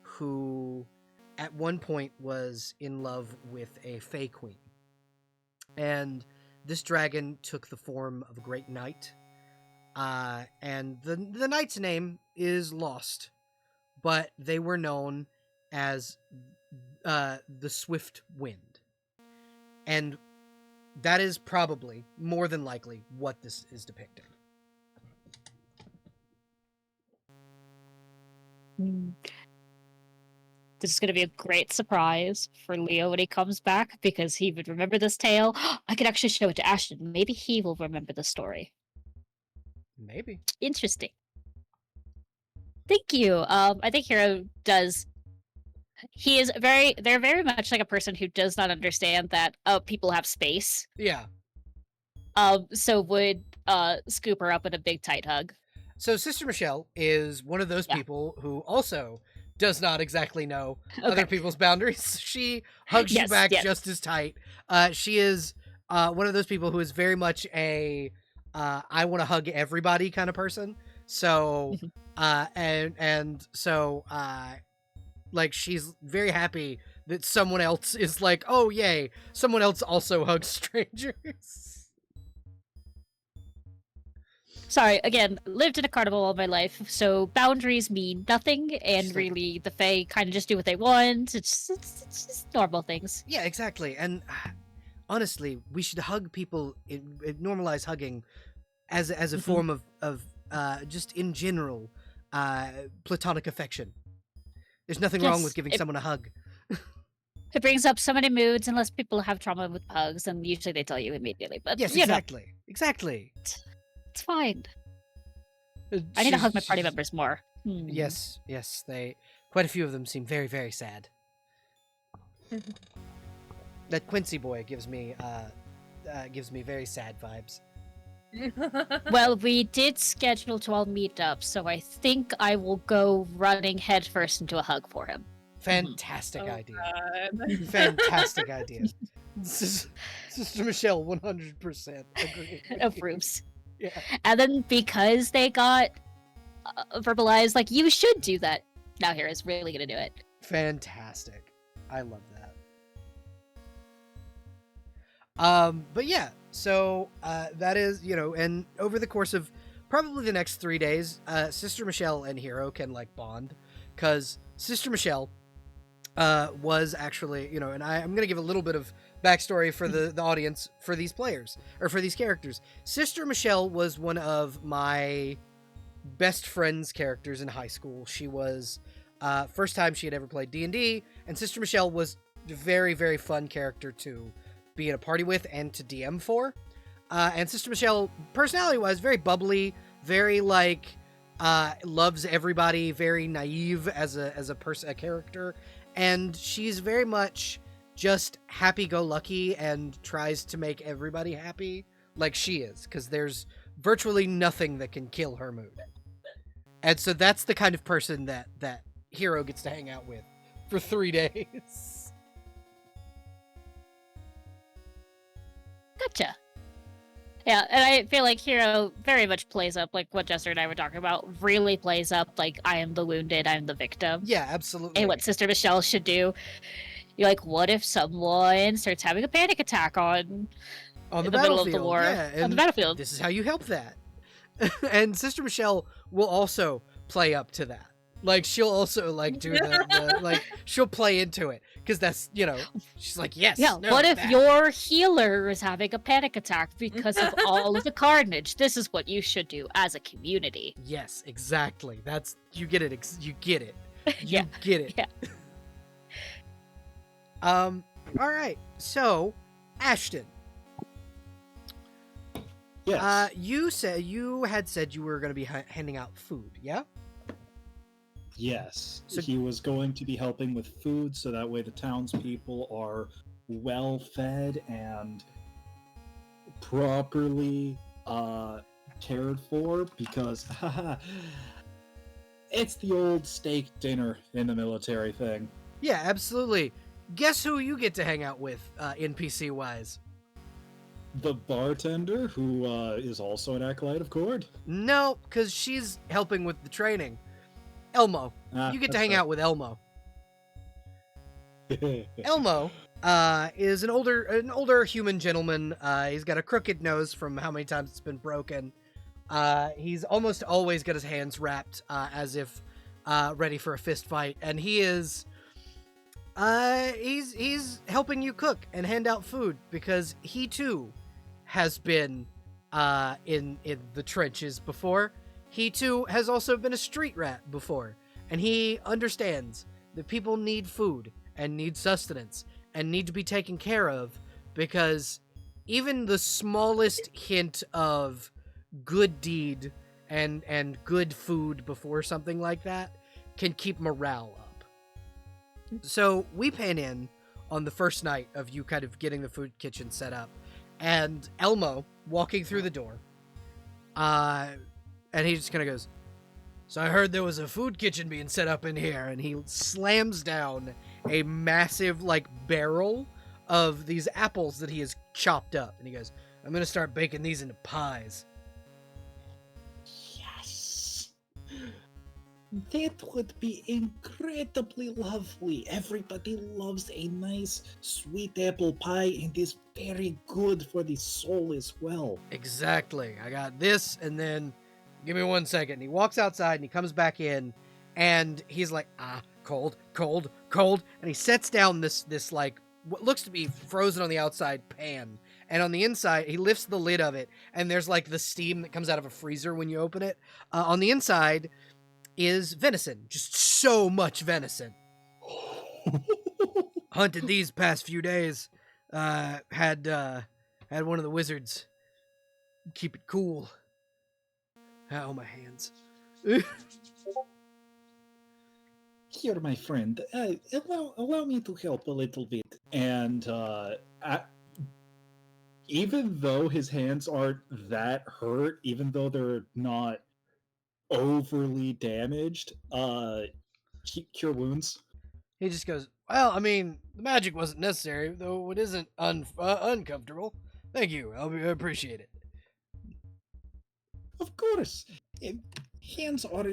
S1: who at one point was in love with a Fey queen. And this dragon took the form of a great knight. And the knight's name is lost, but they were known as the Swift Wind. And that is probably, more than likely, what this is depicting.
S3: This is going to be a great surprise for Leo when he comes back, because he would remember this tale. I could actually show it to Ashton. Maybe he will remember the story.
S1: Maybe.
S3: Interesting. Thank you. I think Hero does. They're very much like a person who does not understand that people have space.
S1: Yeah.
S3: So would scoop her up in a big tight hug.
S1: So Sister Michelle is one of those people who also does not exactly know other people's boundaries. She hugs you back just as tight. She is one of those people who is very much a I want to hug everybody kind of person. So like she's very happy that someone else is like, oh yay, someone else also hugs strangers.
S3: Sorry, again, lived in a carnival all my life, so boundaries mean nothing, and really, the Fae kind of just do what they want. It's just normal things.
S1: Yeah, exactly. And honestly, we should hug people, normalize hugging as a form of just in general platonic affection. There's nothing wrong with giving someone a hug.
S3: It brings up so many moods, unless people have trauma with hugs, and usually they tell you immediately. But
S1: yes, exactly. Exactly.
S3: It's fine. I need to hug my party members more.
S1: Yes, quite a few of them seem very, very sad. That Quincy boy gives me very sad vibes.
S3: Well, we did schedule to all meet up, so I think I will go running headfirst into a hug for him.
S1: Fantastic idea. Fantastic idea. Sister Michelle 100% agrees.
S3: Approves.
S1: Yeah.
S3: And then because they got verbalized, like, you should do that, now Hera's really gonna do it.
S1: Fantastic. I love that. But yeah, so that is, and over the course of probably the next 3 days, Sister Michelle and Hero can like bond, because Sister Michelle was actually, and I'm gonna give a little bit of backstory for the audience, for these players, or for these characters. Sister Michelle was one of my best friend's characters in high school. She was first time she had ever played D&D, and Sister Michelle was a very, very fun character to be in a party with and to DM for. And Sister Michelle, personality-wise, very bubbly, very loves everybody, very naive as a character, and she's very much just happy-go-lucky and tries to make everybody happy, like she is, because there's virtually nothing that can kill her mood. And so that's the kind of person that Hero gets to hang out with for 3 days.
S3: Gotcha. Yeah, and I feel like Hero very much plays up, like what Jester and I were talking about, really plays up, like, I am the wounded, I'm the victim.
S1: Yeah, absolutely.
S3: And what Sister Michelle should do. You're like, what if someone starts having a panic attack on
S1: the
S3: middle of the war?
S1: Yeah,
S3: on the battlefield.
S1: This is how you help that. And Sister Michelle will also play up to that. Like, she'll also, do the she'll play into it. Because that's, she's like, yes.
S3: Yeah,
S1: no,
S3: what if
S1: that.
S3: your healer is having a panic attack because of all of the carnage? This is what you should do as a community.
S1: Yes, exactly. You get it. You get it. You get it.
S3: Yeah.
S1: All right. So, Ashton,
S2: Yes.
S1: you had said you were going to be handing out food, yeah?
S2: Yes.
S1: So-
S2: He was going to be helping with food so that way the townspeople are well fed and properly cared for because it's the old steak dinner in the military thing.
S1: Yeah, absolutely. Guess who you get to hang out with, NPC wise?
S2: The bartender, who is also an acolyte of Cord.
S1: No, because she's helping with the training. Elmo. You get to hang out with Elmo. Elmo is an older human gentleman. He's got a crooked nose from how many times it's been broken. He's almost always got his hands wrapped as if ready for a fist fight, and he's helping you cook and hand out food because he too has been in the trenches before. He too has also been a street rat before, and he understands that people need food and need sustenance and need to be taken care of because even the smallest hint of good deed and good food before something like that can keep morale up. So we pan in on the first night of you kind of getting the food kitchen set up, and Elmo walking through the door, and he just kind of goes, "So I heard there was a food kitchen being set up in here," and he slams down a massive, like, barrel of these apples that he has chopped up, and he goes, "I'm gonna start baking these into pies."
S2: Yes! That would be incredibly lovely. Everybody loves a nice sweet apple pie and is very good for the soul as well.
S1: Exactly. I got this, and then give me 1 second. And he walks outside and he comes back in, and he's like, cold, cold, cold. And he sets down this like what looks to be frozen on the outside pan, and on the inside he lifts the lid of it, and there's like the steam that comes out of a freezer when you open it. On the inside is venison, just so much venison. Hunted these past few days. Had one of the wizards keep it cool. Oh, my hands.
S2: Here, my friend, allow me to help a little bit. And even though his hands aren't that hurt, even though they're not overly damaged, cure wounds.
S1: He just goes, "Well, I mean, the magic wasn't necessary, though it isn't uncomfortable. Thank you. I appreciate it."
S2: Of course, hands are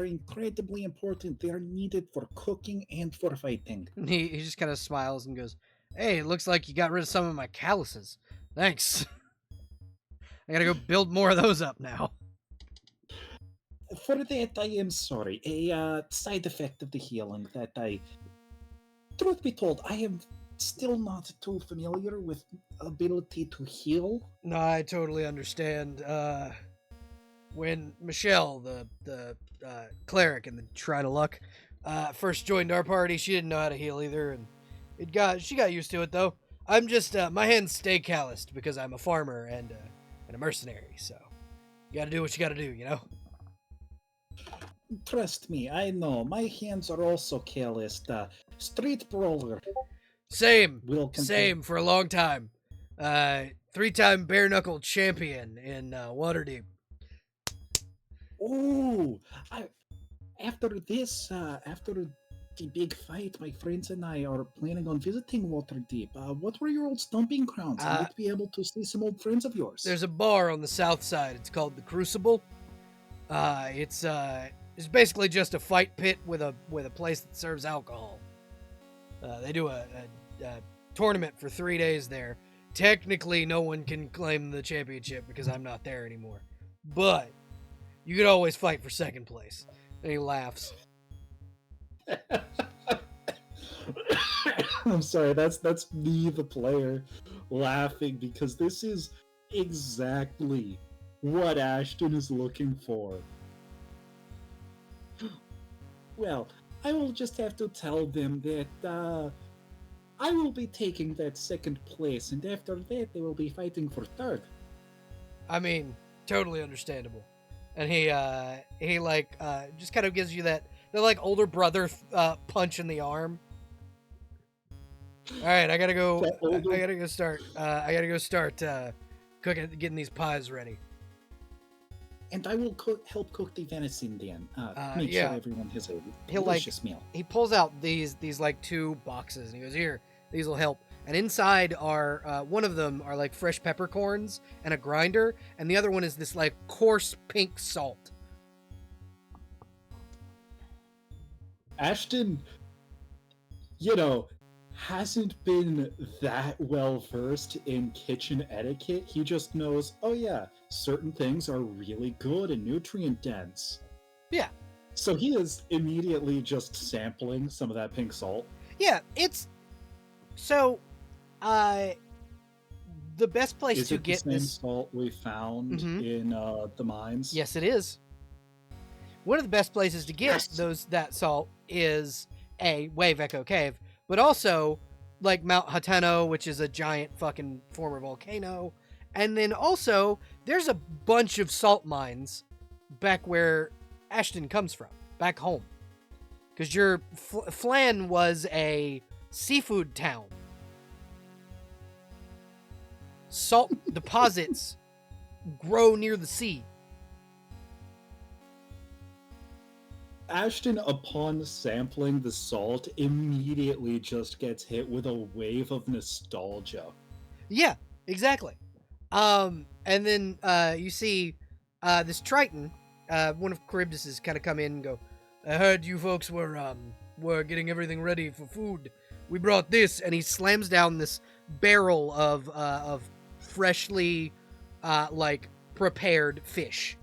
S2: incredibly important. They are needed for cooking and for fighting.
S1: And he just kind of smiles and goes, "Hey, it looks like you got rid of some of my calluses. Thanks. I gotta go build more of those up now."
S2: For that, I am sorry. A side effect of the healing that truth be told, I am still not too familiar with ability to heal.
S1: No, I totally understand. When Michelle, the cleric in the Shrine of Luck, first joined our party, she didn't know how to heal either, and she got used to it though. I'm just my hands stay calloused because I'm a farmer and a mercenary, so you gotta do what you gotta do, you know?
S2: Trust me, I know. My hands are also calloused. Street brawler.
S1: Same
S2: Will
S1: for a long time. 3-time bare knuckle champion in Waterdeep.
S2: Oh, after the big fight, my friends and I are planning on visiting Waterdeep. What were your old stomping grounds? I might be able to see some old friends of yours.
S1: There's a bar on the south side. It's called the Crucible. It's basically just a fight pit with a place that serves alcohol. They do a tournament for 3 days there. Technically, no one can claim the championship because I'm not there anymore. But you could always fight for second place. And he laughs.
S2: I'm sorry, that's me, the player, laughing because this is exactly what Ashton is looking for. Well, I will just have to tell them that I will be taking that second place, and after that, they will be fighting for third.
S1: I mean, totally understandable. And he like just kind of gives you that like older brother punch in the arm. All right, I gotta go.
S2: That older-
S1: I gotta go start. I gotta go start cooking, getting these pies ready.
S2: And I will help cook the venison then. Make
S1: yeah.
S2: sure everyone has a
S1: He'll, like-
S2: delicious meal.
S1: He pulls out these like 2 boxes and he goes, "Here, these will help." And inside are one of them are like fresh peppercorns and a grinder, and the other one is this like coarse pink salt.
S2: Ashton, you know, hasn't been that well versed in kitchen etiquette. He just knows, oh yeah, certain things are really good and nutrient dense.
S1: Yeah.
S2: So he is immediately just sampling some of that pink salt.
S1: Yeah, it's so. The best place
S2: Is
S1: to
S2: it
S1: get
S2: the same
S1: this.
S2: salt we found
S1: Mhm.
S2: in the mines?
S1: Yes, it is. One of the best places to get that salt is Wave Echo Cave, but also like Mount Hateno, which is a giant fucking former volcano, and then also there's a bunch of salt mines back where Ashton comes from, back home, because your Flan was a seafood town. Salt deposits grow near the sea.
S2: Ashton, upon sampling the salt, immediately just gets hit with a wave of nostalgia.
S1: Yeah, exactly. And then you see this Triton, one of Charybdis's, kind of come in and go, "I heard you folks were getting everything ready for food. We brought this," and he slams down this barrel of freshly like prepared fish.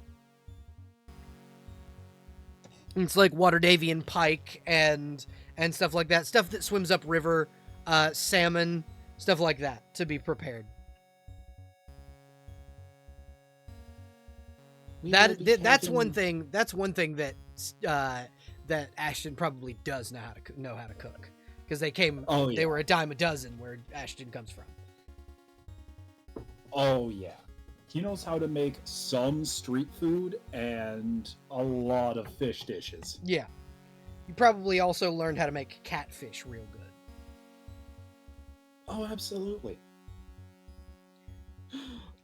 S1: It's like Waterdavian pike and stuff like that, stuff that swims upriver, salmon, stuff like that to be prepared. That's one thing. That's one thing that that Ashton probably does know how to cook, because they came.
S2: Oh, yeah.
S1: They were a dime a dozen where Ashton comes from.
S2: Oh yeah. He knows how to make some street food and a lot of fish dishes.
S1: Yeah, you probably also learned how to make catfish real good.
S2: Oh, absolutely.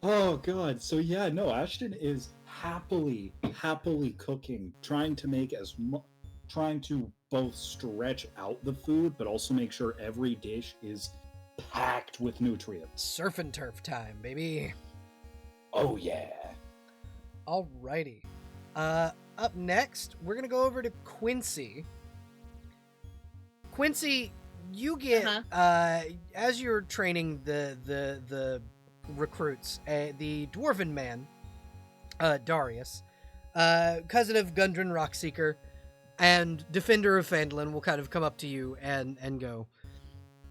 S2: Oh god. So yeah, no, Ashton is happily cooking, trying to both stretch out the food, but also make sure every dish is packed with nutrients.
S1: Surf and turf time, baby.
S2: Oh yeah.
S1: Alrighty. Up next, we're gonna go over to Quincy. Quincy, you get as you're training the recruits, the dwarven man, Darius, cousin of Gundren Rockseeker, and defender of Phandalin, will kind of come up to you and go,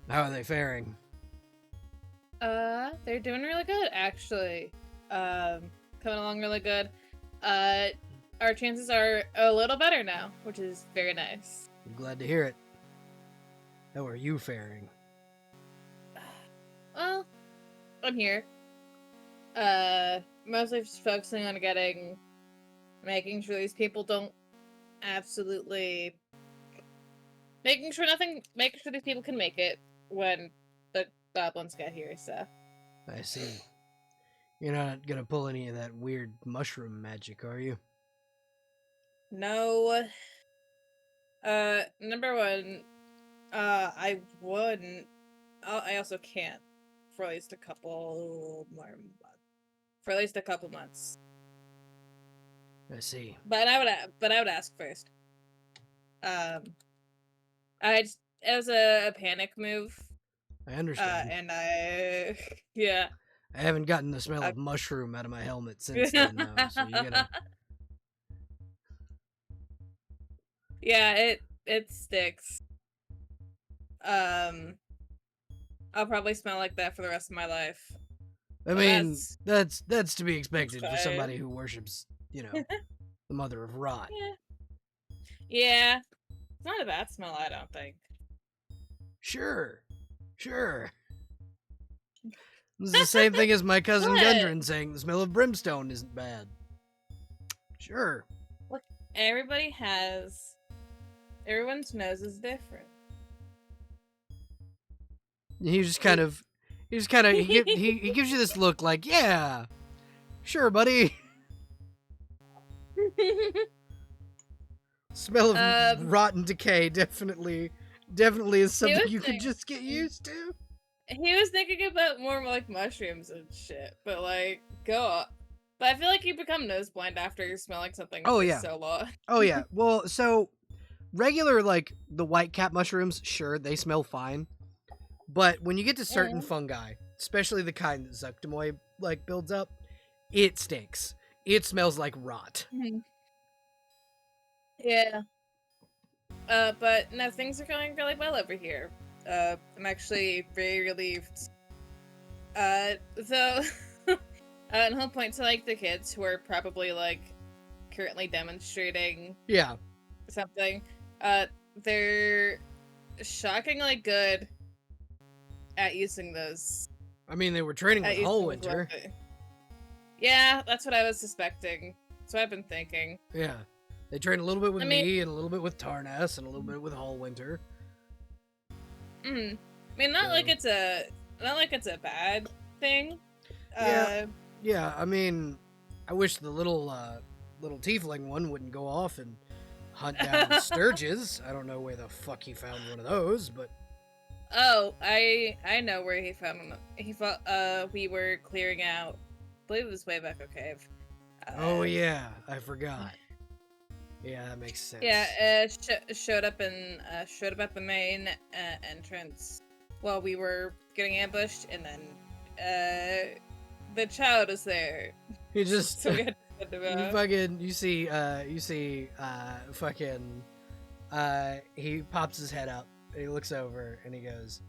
S1: "How are they faring?"
S5: They're doing really good, actually. Coming along really good. Our chances are a little better now, which is very nice.
S1: I'm glad to hear it. How are you faring?
S5: Well, I'm here. Mostly just focusing on making sure these people don't absolutely, making sure these people can make it when the goblins get here, so.
S1: I see. You're not gonna pull any of that weird mushroom magic, are you?
S5: No. Number one, I wouldn't. I also can't for at least a couple more months. For at least a couple months.
S1: I see.
S5: But I would ask first. It was a panic move.
S1: I understand.
S5: And yeah.
S1: I haven't gotten the smell of mushroom out of my helmet since then, though, so you gotta...
S5: Yeah, it sticks. I'll probably smell like that for the rest of my life.
S1: I mean, that's to be expected for somebody who worships, the mother of rot.
S5: Yeah. It's not a bad smell, I don't think.
S1: Sure. This is the same thing as my cousin
S5: What?
S1: Gundren saying the smell of brimstone isn't bad. Sure.
S5: Look, everyone's nose is different.
S1: He gives you this look like, yeah, sure, buddy. Smell of rotten decay definitely is something you could just get used to.
S5: He was thinking about more like mushrooms and shit, but like, go up. But I feel like you become nose blind after you smell like something
S1: Oh,
S5: for
S1: yeah.
S5: so long.
S1: Oh yeah. Well, so regular like the white cap mushrooms, sure, they smell fine. But when you get to certain fungi, especially the kind that Zuctomoy like builds up, it stinks. It smells like rot.
S5: Yeah. But no, things are going really well over here. I'm actually very relieved. So, and he'll point to like the kids who are probably like currently demonstrating something. They're shockingly good at using those.
S1: I mean, they were training with Hallwinter.
S5: Yeah, that's what I was suspecting. That's what I've been thinking.
S1: Yeah. They trained a little bit with me and a little bit with Tarnas and a little bit with Hallwinter.
S5: I mean, not like it's a bad thing.
S1: Yeah, I mean, I wish the little tiefling one wouldn't go off and hunt down the sturges. I don't know where the fuck he found one of those, but
S5: oh, I know where he found one. He thought we were clearing out. I believe it was way back a cave.
S1: Oh yeah, I forgot. Yeah, that makes sense.
S5: Yeah, showed up at the main entrance while we were getting ambushed, and then the child is there.
S1: He just
S5: so we had to send him out.
S1: He pops his head up and he looks over and he goes,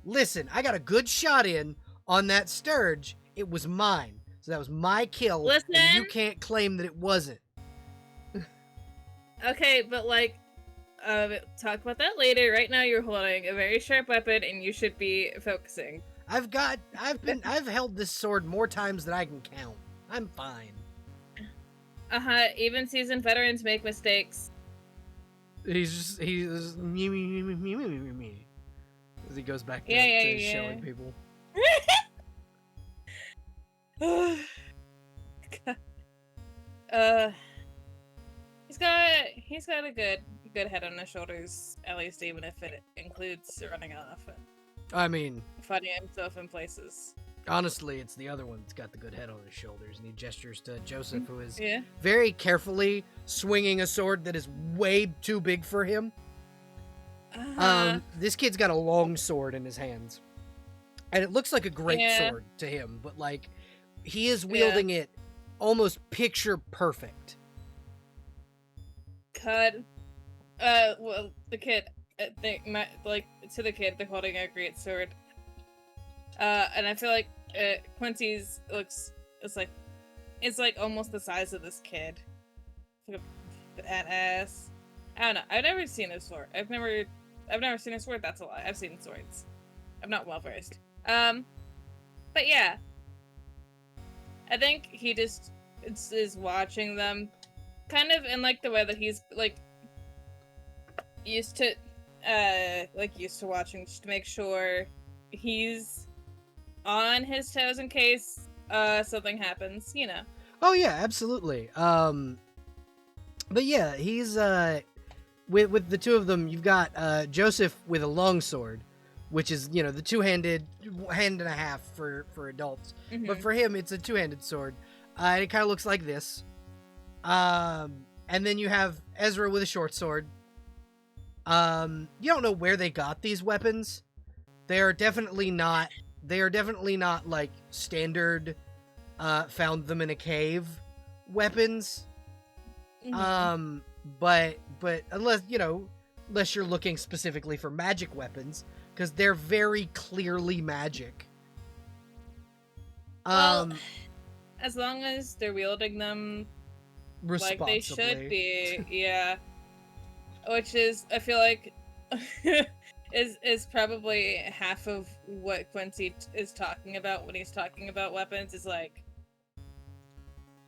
S1: "Listen, I got a good shot in on that sturge. It was mine, so that was my kill.
S5: Listen,
S1: and you can't claim that it wasn't."
S5: Okay, but like, talk about that later. Right now, you're holding a very sharp weapon, and you should be focusing.
S1: I've held this sword more times than I can count. I'm fine.
S5: Even seasoned veterans make mistakes.
S1: He's me as he goes back to showing people.
S5: He's got a good head on his shoulders, at least even if it includes running off and
S1: I mean,
S5: finding himself in places.
S1: Honestly, it's the other one that's got the good head on his shoulders, and he gestures to Joseph, who is
S5: very
S1: carefully swinging a sword that is way too big for him. This kid's got a long sword in his hands, and it looks like a great sword to him, but like he is wielding it almost picture perfect.
S5: Well, the kid, to the kid, they're holding a great sword. And I feel like Quincy's it's like almost the size of this kid. It's like a badass. I don't know. I've never seen a sword. I've never seen a sword. That's a lie. I've seen swords. I'm not well versed. But yeah, I think he just is watching them, kind of in like the way that he's like used to watching, just to make sure he's on his toes in case something happens, you know.
S1: Oh yeah, absolutely. But yeah, he's with the two of them. You've got Joseph with a long sword, which is, you know, the two-handed hand and a half for adults. But for him, it's a two-handed sword, and it kind of looks like this. And then you have Ezra with a short sword. You don't know where they got these weapons. They are definitely not like standard found them in a cave weapons. But unless you're looking specifically for magic weapons, because they're very clearly magic.
S5: Well, as long as they're wielding them like they should be, yeah. which is, I feel like, is probably half of what Quincy is talking about when he's talking about weapons. Is like,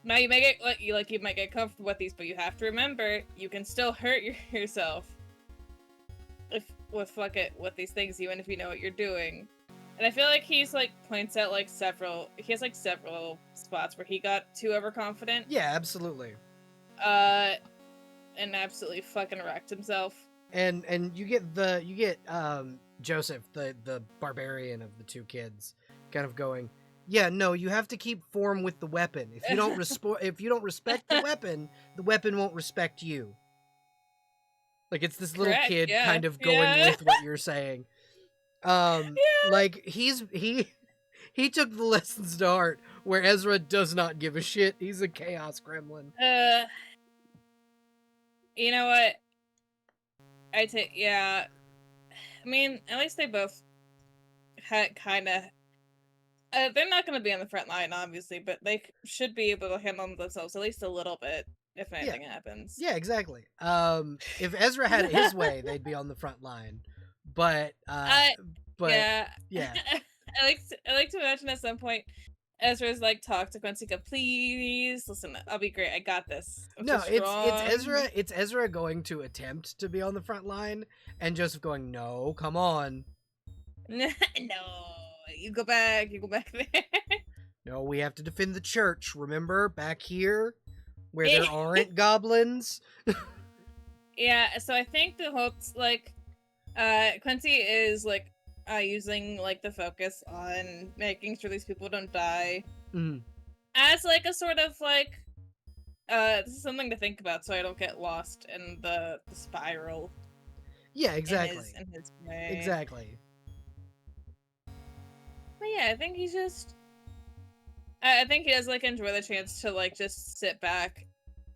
S5: now you may get you might get comfortable with these, but you have to remember you can still hurt yourself with these things, even if you know what you're doing. And I feel like he's like points out like several spots where he got too overconfident.
S1: Yeah, absolutely.
S5: And absolutely fucking wrecked himself.
S1: And you get Joseph, the barbarian of the two kids, kind of going, yeah, no, you have to keep form with the weapon. If you don't respect the weapon won't respect you. Like, it's this little kid kind of going with what you're saying. Like he took the lessons to heart, where Ezra does not give a shit. He's a chaos gremlin.
S5: You know what? I mean, at least they both had kind of. They're not going to be on the front line, obviously, but they should be able to handle themselves at least a little bit if anything happens.
S1: Yeah, exactly. If Ezra had it his way, they'd be on the front line. But yeah.
S5: I like to imagine at some point Ezra's like, talk to Quincy, go, please listen, I'll be great, I got this.
S1: It's Ezra going to attempt to be on the front line, and Joseph going, no, come on.
S5: No, you go back there.
S1: No, we have to defend the church, remember? Back here, where there aren't goblins.
S5: Yeah, so I think the whole, like, Quincy is, like, using, like, the focus on making sure these people don't die.
S1: Mm.
S5: As, like, a sort of, like, this is something to think about so I don't get lost in the spiral.
S1: Yeah, exactly.
S5: In his way.
S1: Exactly.
S5: But yeah, I think he's just... I think he does, like, enjoy the chance to, like, just sit back.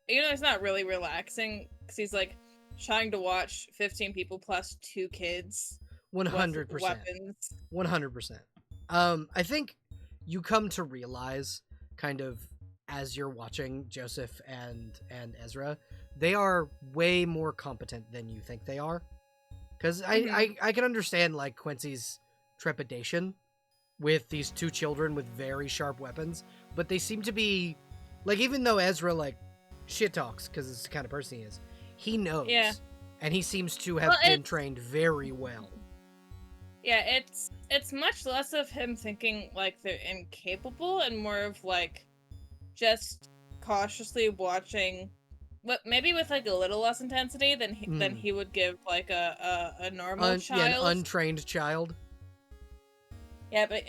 S5: You know, it's not really relaxing, because he's, like, trying to watch 15 people plus 2 kids
S1: 100%.
S5: with weapons.
S1: 100%. I think you come to realize, kind of, as you're watching Joseph and Ezra, they are way more competent than you think they are. Because I can understand, like, Quincy's trepidation with these 2 children with very sharp weapons, but they seem to be, like, even though Ezra, like, shit talks, because it's the kind of person he is, he knows. Yeah. And he seems to have been trained very well.
S5: Yeah, it's much less of him thinking, like, they're incapable, and more of, like, just cautiously watching, maybe with, like, a little less intensity than he would give, like, a normal child.
S1: Yeah, an untrained child.
S5: Yeah, but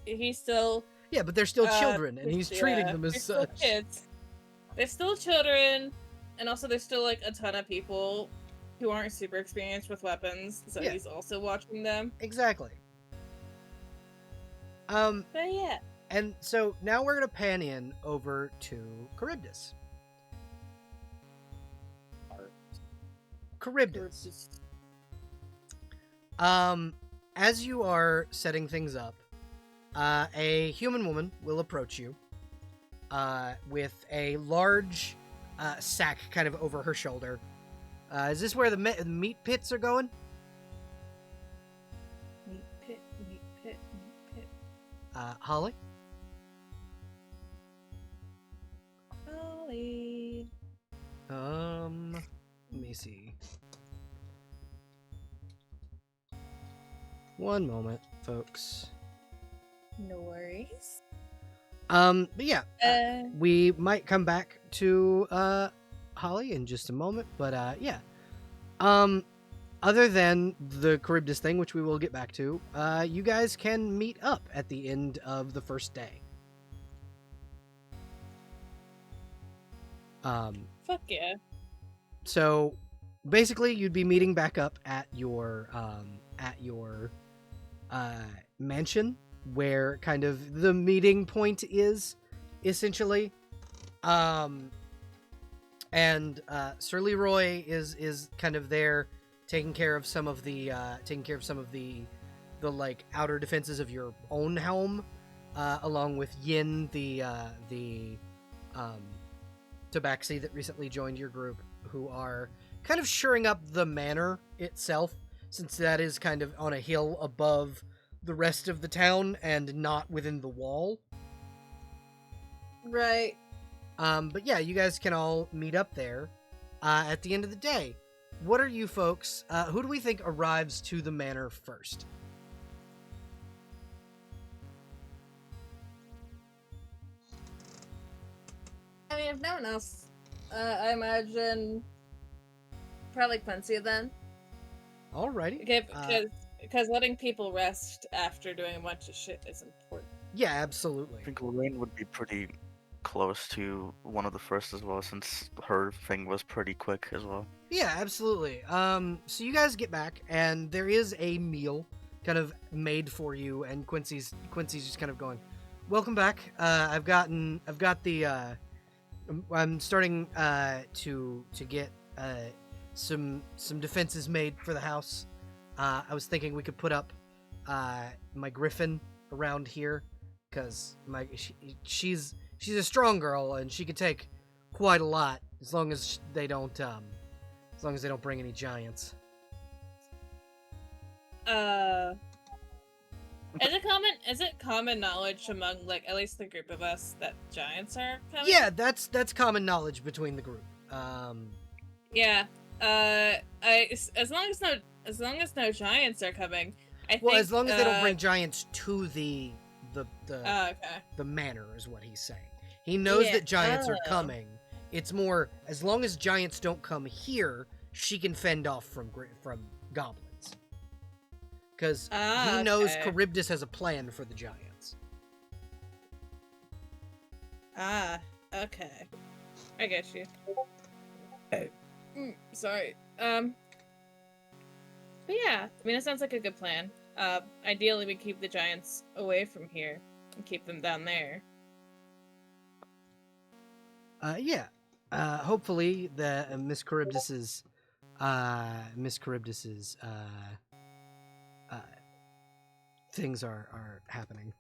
S5: he's still...
S1: Yeah, but they're still children, and he's treating them as such.
S5: Still kids. They're still children, and also there's still, like, a ton of people who aren't super experienced with weapons, so he's also watching them.
S1: Exactly.
S5: But yeah.
S1: And so now we're gonna pan in over to Charybdis. Charybdis. As you are setting things up, a human woman will approach you with a large sack kind of over her shoulder. Is this where the meat pits are going?
S5: Meat pit.
S1: Holly?
S5: Holly.
S1: Let me see. One moment, folks.
S5: No worries.
S1: But yeah, we might come back to Holly in just a moment, but yeah. Other than the Charybdis thing, which we will get back to, you guys can meet up at the end of the first day.
S5: Fuck yeah.
S1: So basically, you'd be meeting back up at your mansion, where kind of the meeting point is, essentially. And Sir Leroy is kind of there, taking care of some of the like outer defenses of your own home, along with Yin, the tabaxi that recently joined your group, who are kind of shoring up the manor itself, since that is kind of on a hill above the rest of the town and not within the wall.
S5: Right.
S1: But yeah, you guys can all meet up there at the end of the day. What are you folks? Who do we think arrives to the manor first?
S5: I mean, if no one else, I imagine probably Quincy then.
S1: Alrighty.
S5: Okay, because letting people rest after doing a bunch of shit is important.
S1: Yeah, absolutely.
S4: I think Lorraine would be pretty close to one of the first as well, since her thing was pretty quick as well.
S1: Yeah, absolutely. So you guys get back, and there is a meal kind of made for you, and Quincy's just kind of going, "Welcome back. I've got the I'm starting to get some defenses made for the house. I was thinking we could put up my griffin around here, because she's a strong girl and she could take quite a lot as long as they don't bring any giants."
S5: Is it common knowledge among, like, at least the group of us that giants are coming?
S1: Yeah, that's common knowledge between the group.
S5: Yeah. As long as no giants are coming, I think.
S1: Well, as long as they don't bring giants to the
S5: okay.
S1: manor is what he's saying. He knows that giants are
S5: Oh.
S1: coming. It's more, as long as giants don't come here, she can fend off from goblins. Because he knows
S5: okay.
S1: Charybdis has a plan for the giants.
S5: Okay. I get you.
S2: Hey.
S5: Sorry. But yeah, I mean, it sounds like a good plan. Ideally, we keep the giants away from here and keep them down there.
S1: Yeah. Hopefully the Miss Charybdis's things are happening.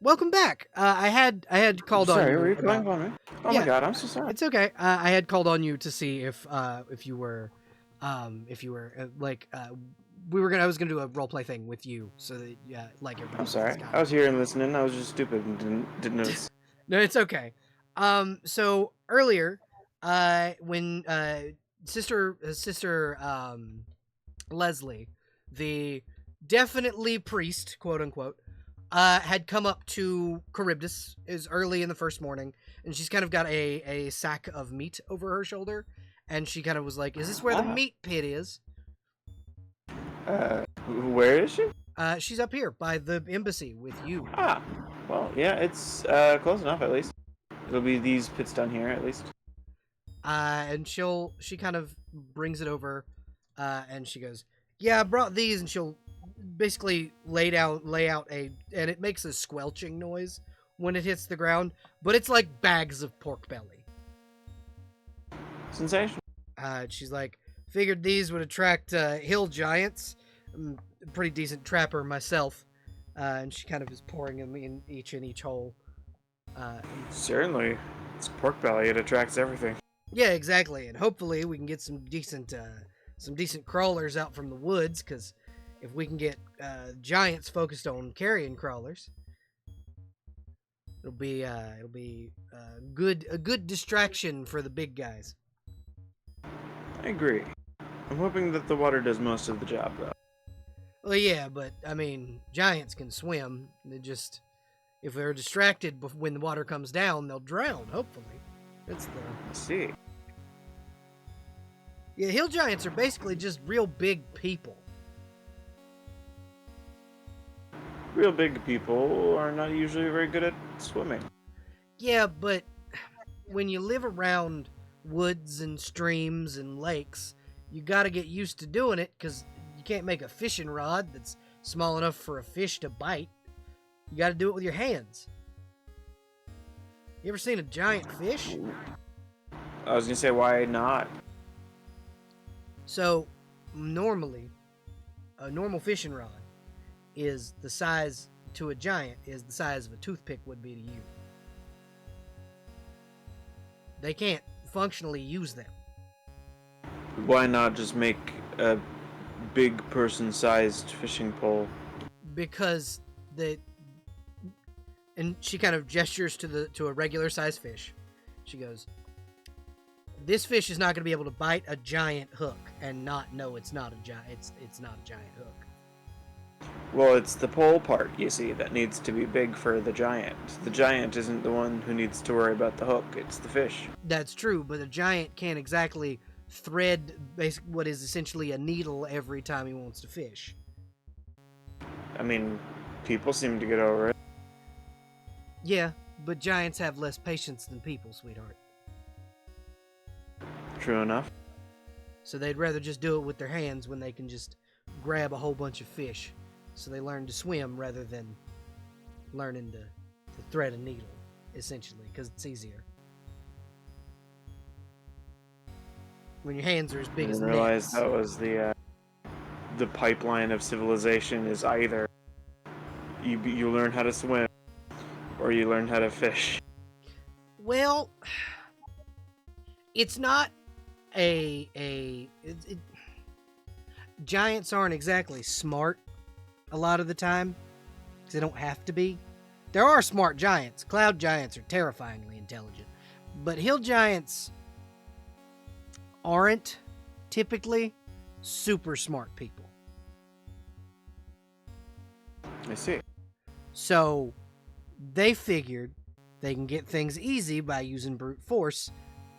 S1: Welcome back. I had called on you.
S6: Sorry, were you
S1: about-
S6: calling on me? Oh
S1: Yeah.
S6: my god, I'm so sorry.
S1: It's okay. I had called on you to see if you were I was gonna do a role play thing with you, so that like everybody
S6: I'm
S1: else
S6: sorry.
S1: got
S6: I
S1: it.
S6: was here and listening. I was just stupid and didn't notice.
S1: No, it's okay. So earlier, when sister Leslie, the definitely priest, quote unquote, had come up to Charybdis is early in the first morning, and she's kind of got a sack of meat over her shoulder, and she kind of was like, "Is this where the
S6: Wow.
S1: meat pit is?"
S6: Where is she?
S1: She's up here by the embassy with you.
S6: Ah, well, yeah, it's close enough at least. It'll be these pits down here at least.
S1: And she kind of brings it over, and she goes, "Yeah, I brought these," and she'll basically lay out and it makes a squelching noise when it hits the ground, but it's like bags of pork belly.
S6: Sensational.
S1: She's like, "Figured these would attract hill giants. I'm a pretty decent trapper myself." And she kind of is pouring them in each hole.
S6: Certainly. It's pork belly. It attracts everything.
S1: Yeah, exactly. And hopefully we can get some decent crawlers out from the woods, because if we can get giants focused on carrion crawlers, it'll be a good distraction for the big guys.
S6: I agree. I'm hoping that the water does most of the job, though.
S1: Well, yeah, but I mean, giants can swim. They just, if they're distracted when the water comes down, they'll drown. Hopefully, that's the.
S6: Let's see.
S1: Yeah, hill giants are basically just real big people.
S6: Real big people are not usually very good at swimming.
S1: Yeah, but when you live around woods and streams and lakes, you got to get used to doing it, because you can't make a fishing rod that's small enough for a fish to bite. You got to do it with your hands. You ever seen a giant fish?
S6: I was gonna say, why not?
S1: So, normally, a normal fishing rod is the size to a giant is the size of a toothpick would be to you. They can't functionally use them.
S6: Why not just make a big person-sized fishing pole?
S1: Because and she kind of gestures to a regular sized fish. She goes, "This fish is not going to be able to bite a giant hook and not know it's not a giant. It's not a giant hook."
S6: Well, it's the pole part, you see, that needs to be big for the giant. The giant isn't the one who needs to worry about the hook, it's the fish.
S1: That's true, but a giant can't exactly thread what is essentially a needle every time he wants to fish.
S6: I mean, people seem to get over it.
S1: Yeah, but giants have less patience than people, sweetheart.
S6: True enough.
S1: So they'd rather just do it with their hands when they can just grab a whole bunch of fish. So they learn to swim rather than learning to thread a needle, essentially, because it's easier. When your hands are as big
S6: I
S1: as
S6: didn't realize
S1: nets.
S6: that was the pipeline of civilization is either you learn how to swim or you learn how to fish.
S1: Well, it's not giants aren't exactly smart a lot of the time, because they don't have to be. There are smart giants. Cloud giants are terrifyingly intelligent. But hill giants aren't typically super smart people.
S6: I see.
S1: So they figured they can get things easy by using brute force.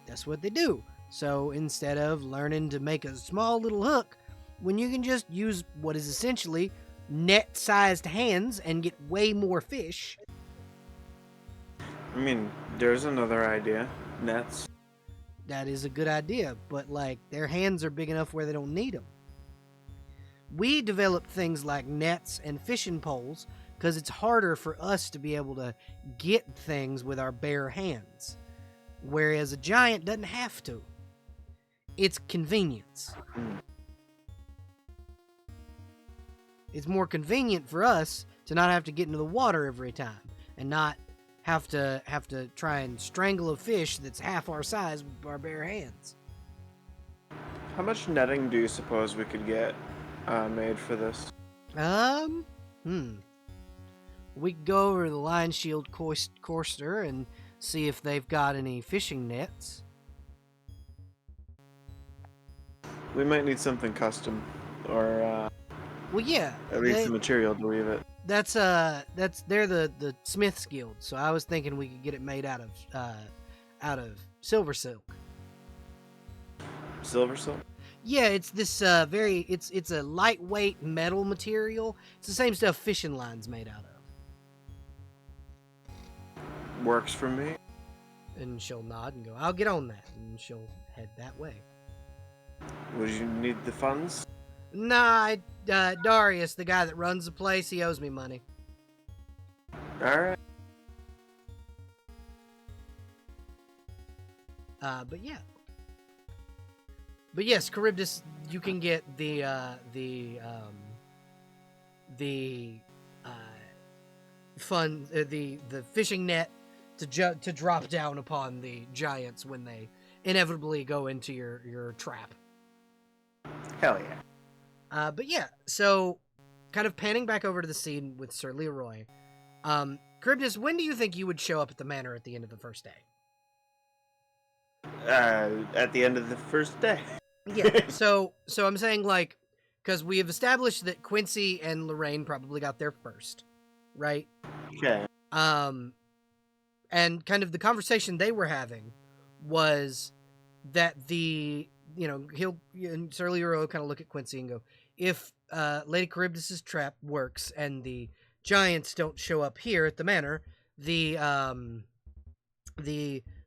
S1: That's what they do. So instead of learning to make a small little hook, when you can just use what is essentially net-sized hands and get way more fish.
S6: I mean, there's another idea. Nets.
S1: That is a good idea, but like their hands are big enough where they don't need them. We developed things like nets and fishing poles because it's harder for us to be able to get things with our bare hands, whereas a giant doesn't have to. It's convenience. It's more convenient for us to not have to get into the water every time and not have to try and strangle a fish that's half our size with our bare hands.
S6: How much netting do you suppose we could get made for this?
S1: We could go over to the Lion Shield Coaster and see if they've got any fishing nets.
S6: We might need something custom, or
S1: Well, yeah,
S6: at least the material to weave it.
S1: they're the Smith's Guild, so I was thinking we could get it made out of silver silk.
S6: Silver silk?
S1: Yeah, it's this it's a lightweight metal material. It's the same stuff fishing line's made out of.
S6: Works for me.
S1: And she'll nod and go, "I'll get on that," and she'll head that way.
S6: Would you need the funds?
S1: Nah, Darius, the guy that runs the place, he owes me money.
S6: Alright.
S1: But yeah. But yes, Charybdis, you can get the fishing net to drop down upon the giants when they inevitably go into your trap.
S6: Hell yeah.
S1: But yeah, so kind of panning back over to the scene with Sir Leroy. Charybdis, when do you think you would show up at the manor at the end of the first day?
S6: At the end of the first day.
S1: Yeah, so I'm saying, like, because we have established that Quincy and Lorraine probably got there first, right?
S6: Okay.
S1: And kind of the conversation they were having was that Sir Leroy kind of look at Quincy and go, if Lady Charybdis's trap works and the giants don't show up here at the manor,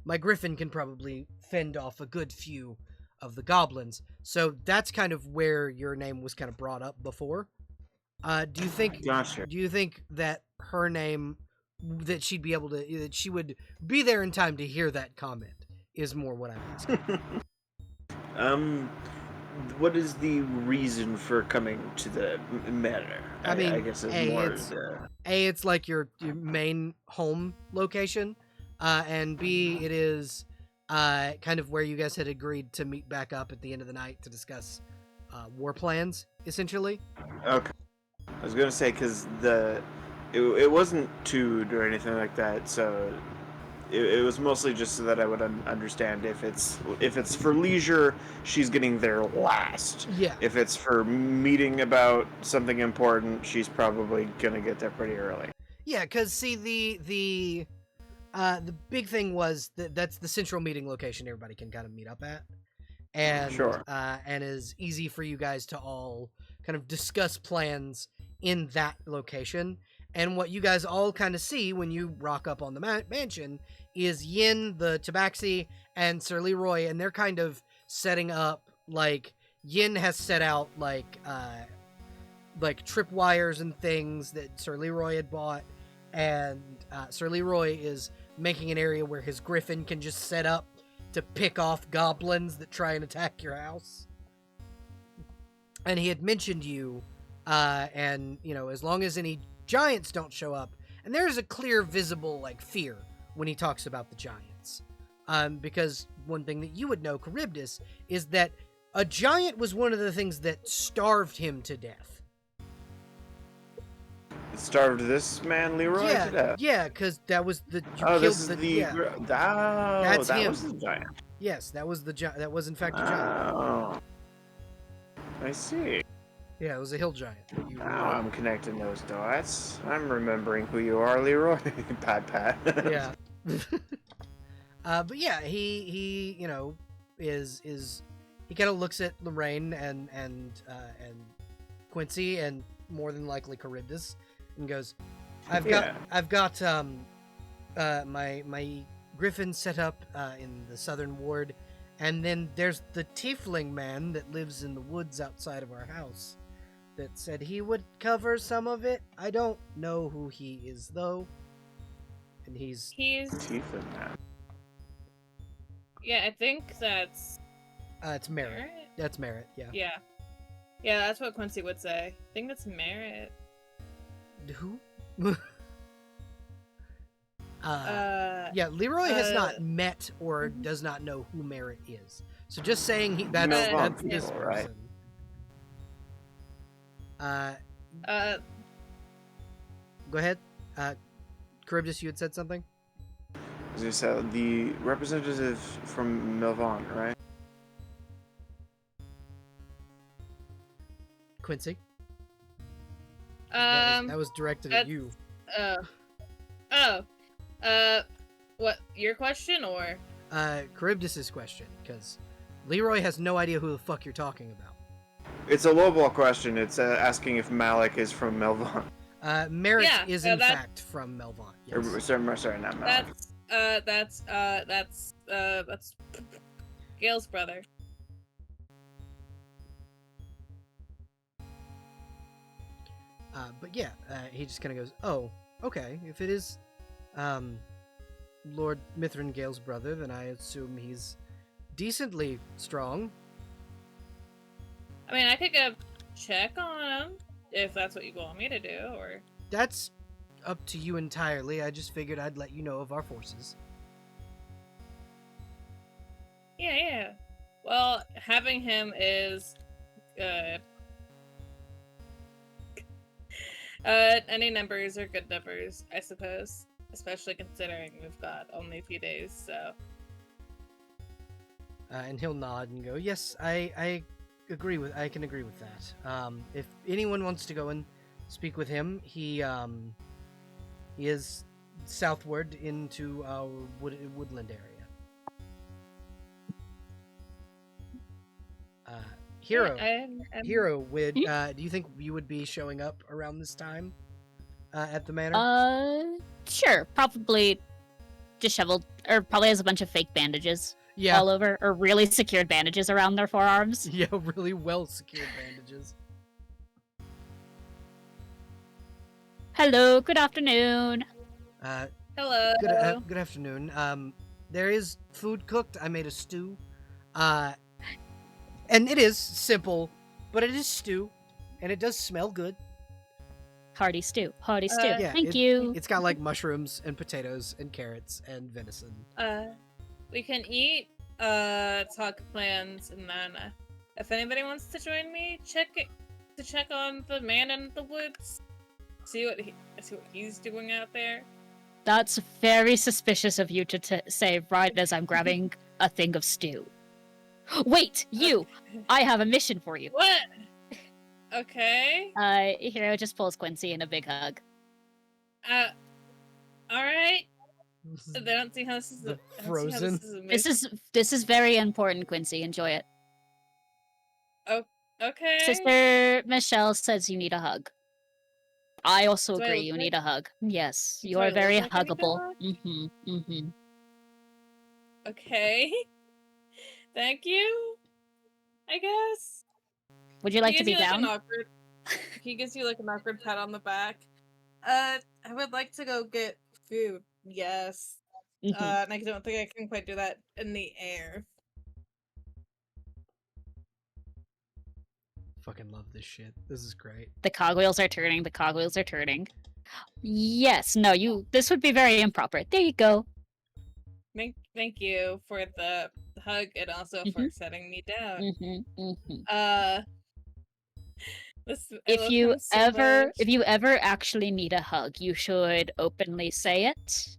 S1: my griffin can probably fend off a good few of the goblins. So that's kind of where your name was kind of brought up before. Do you think
S6: Gotcha.
S1: Do you think that her name, that she would be there in time to hear that comment, is more what I'm asking?
S6: What is the reason for coming to the manor?
S1: I mean,
S6: I guess
S1: it's like your main home location, and B, it is kind of where you guys had agreed to meet back up at the end of the night to discuss war plans, essentially.
S6: Okay. I was gonna say because it wasn't toed or anything like that, so it was mostly just so that I would understand if it's for leisure, she's getting there last.
S1: Yeah.
S6: If it's for meeting about something important, she's probably gonna get there pretty early.
S1: Yeah, because see the big thing was that's the central meeting location everybody can kind of meet up at, and
S6: Sure.
S1: And is easy for you guys to all kind of discuss plans in that location. And what you guys all kind of see when you rock up on the mansion is Yin, the Tabaxi, and Sir Leroy, and they're kind of setting up, like, Yin has set out, like tripwires and things that Sir Leroy had bought, and Sir Leroy is making an area where his griffin can just set up to pick off goblins that try and attack your house. And he had mentioned you, and, you know, as long as any giants don't show up, and there's a clear visible like fear when he talks about the giants, because one thing that you would know, Charybdis, is that a giant was one of the things that starved him to death.
S6: It starved this man Leroy to death.
S1: Yeah, because that was the
S6: this is
S1: that's
S6: that
S1: him.
S6: was the giant.
S1: Yes, that was the that was in fact a giant.
S6: Oh, I see.
S1: Yeah, it was a hill giant.
S6: Now I'm connecting those dots. I'm remembering who you are, Leroy. Pat.
S1: Yeah. But yeah, he you know is he kind of looks at Lorraine and Quincy and more than likely Charybdis and goes, I've got my griffin set up in the southern ward, and then there's the tiefling man that lives in the woods outside of our house that said he would cover some of it. I don't know who he is though. And he's
S6: Tiefling man.
S5: Yeah, I think that's
S1: it's Merritt. That's Merritt, yeah.
S5: Yeah, that's what Quincy would say. I think that's Merritt.
S1: Who? Yeah, Leroy has not met or does not know who Merritt is. So just saying that's this person. Go ahead. Charybdis, you had said something?
S6: As you said, the representative from Melvon, right?
S1: Quincy?
S5: That
S1: was directed at you.
S5: What, your question or?
S1: Charybdis' question, because Leroy has no idea who the fuck you're talking about.
S6: It's a lowball question. It's asking if Malik is from Melvon.
S1: Merritt is in fact from Melvon. Yes.
S6: Sorry, not Malik.
S5: That's Gail's brother.
S1: But yeah, he just kind of goes, oh, okay, if it is Lord Mithrin Gale's brother, then I assume he's decently strong.
S5: I mean, I could go check on him, if that's what you want me to do, or...
S1: That's up to you entirely. I just figured I'd let you know of our forces.
S5: Yeah. Well, having him is good. Any numbers are good numbers, I suppose. Especially considering we've got only a few days, so...
S1: And he'll nod and go, yes, I can agree with that. If anyone wants to go and speak with him, he is southward into our woodland area. Hero, would do you think you would be showing up around this time at the manor?
S3: Sure. Probably disheveled, or probably has a bunch of fake bandages.
S1: Yeah.
S3: All over, or really secured bandages around their forearms.
S1: Yeah, really well secured bandages.
S3: Hello, good afternoon.
S5: Hello.
S1: Good afternoon. There is food cooked. I made a stew. And it is simple, but it is stew, and it does smell good.
S3: Hearty stew.
S1: Yeah,
S3: Thank you.
S1: It's got like mushrooms and potatoes and carrots and venison.
S5: we can eat, talk plans, and then if anybody wants to join me, check on the man in the woods. See what he's doing out there.
S3: That's very suspicious of you to say right as I'm grabbing a thing of stew. Wait, you! I have a mission for you.
S5: What? Okay.
S3: Hero just pulls Quincy in a big hug.
S5: Alright. I don't see how this is
S1: The Frozen.
S3: This is very important, Quincy. Enjoy it.
S5: Okay.
S3: Sister Michelle says you need a hug. I also
S5: Do I
S3: agree
S5: look
S3: you
S5: like-
S3: need a hug. Yes, you
S5: Do I
S3: are
S5: look
S3: very
S5: like I need a
S3: huggable.
S5: hug?
S3: Mm-hmm.
S5: Okay. Thank you. I guess.
S3: Would you like to be down?
S5: He gives you like an awkward pat on the back. I would like to go get food. Yes.
S3: Mhm.
S5: And I don't think I can quite do that in the air.
S1: Fucking love this shit. This is great.
S3: The cogwheels are turning. The cogwheels are turning. Yes. No. This would be very improper. There you go.
S5: Thank you for the hug and also for setting me down.
S3: If you ever actually need a hug, you should openly say it.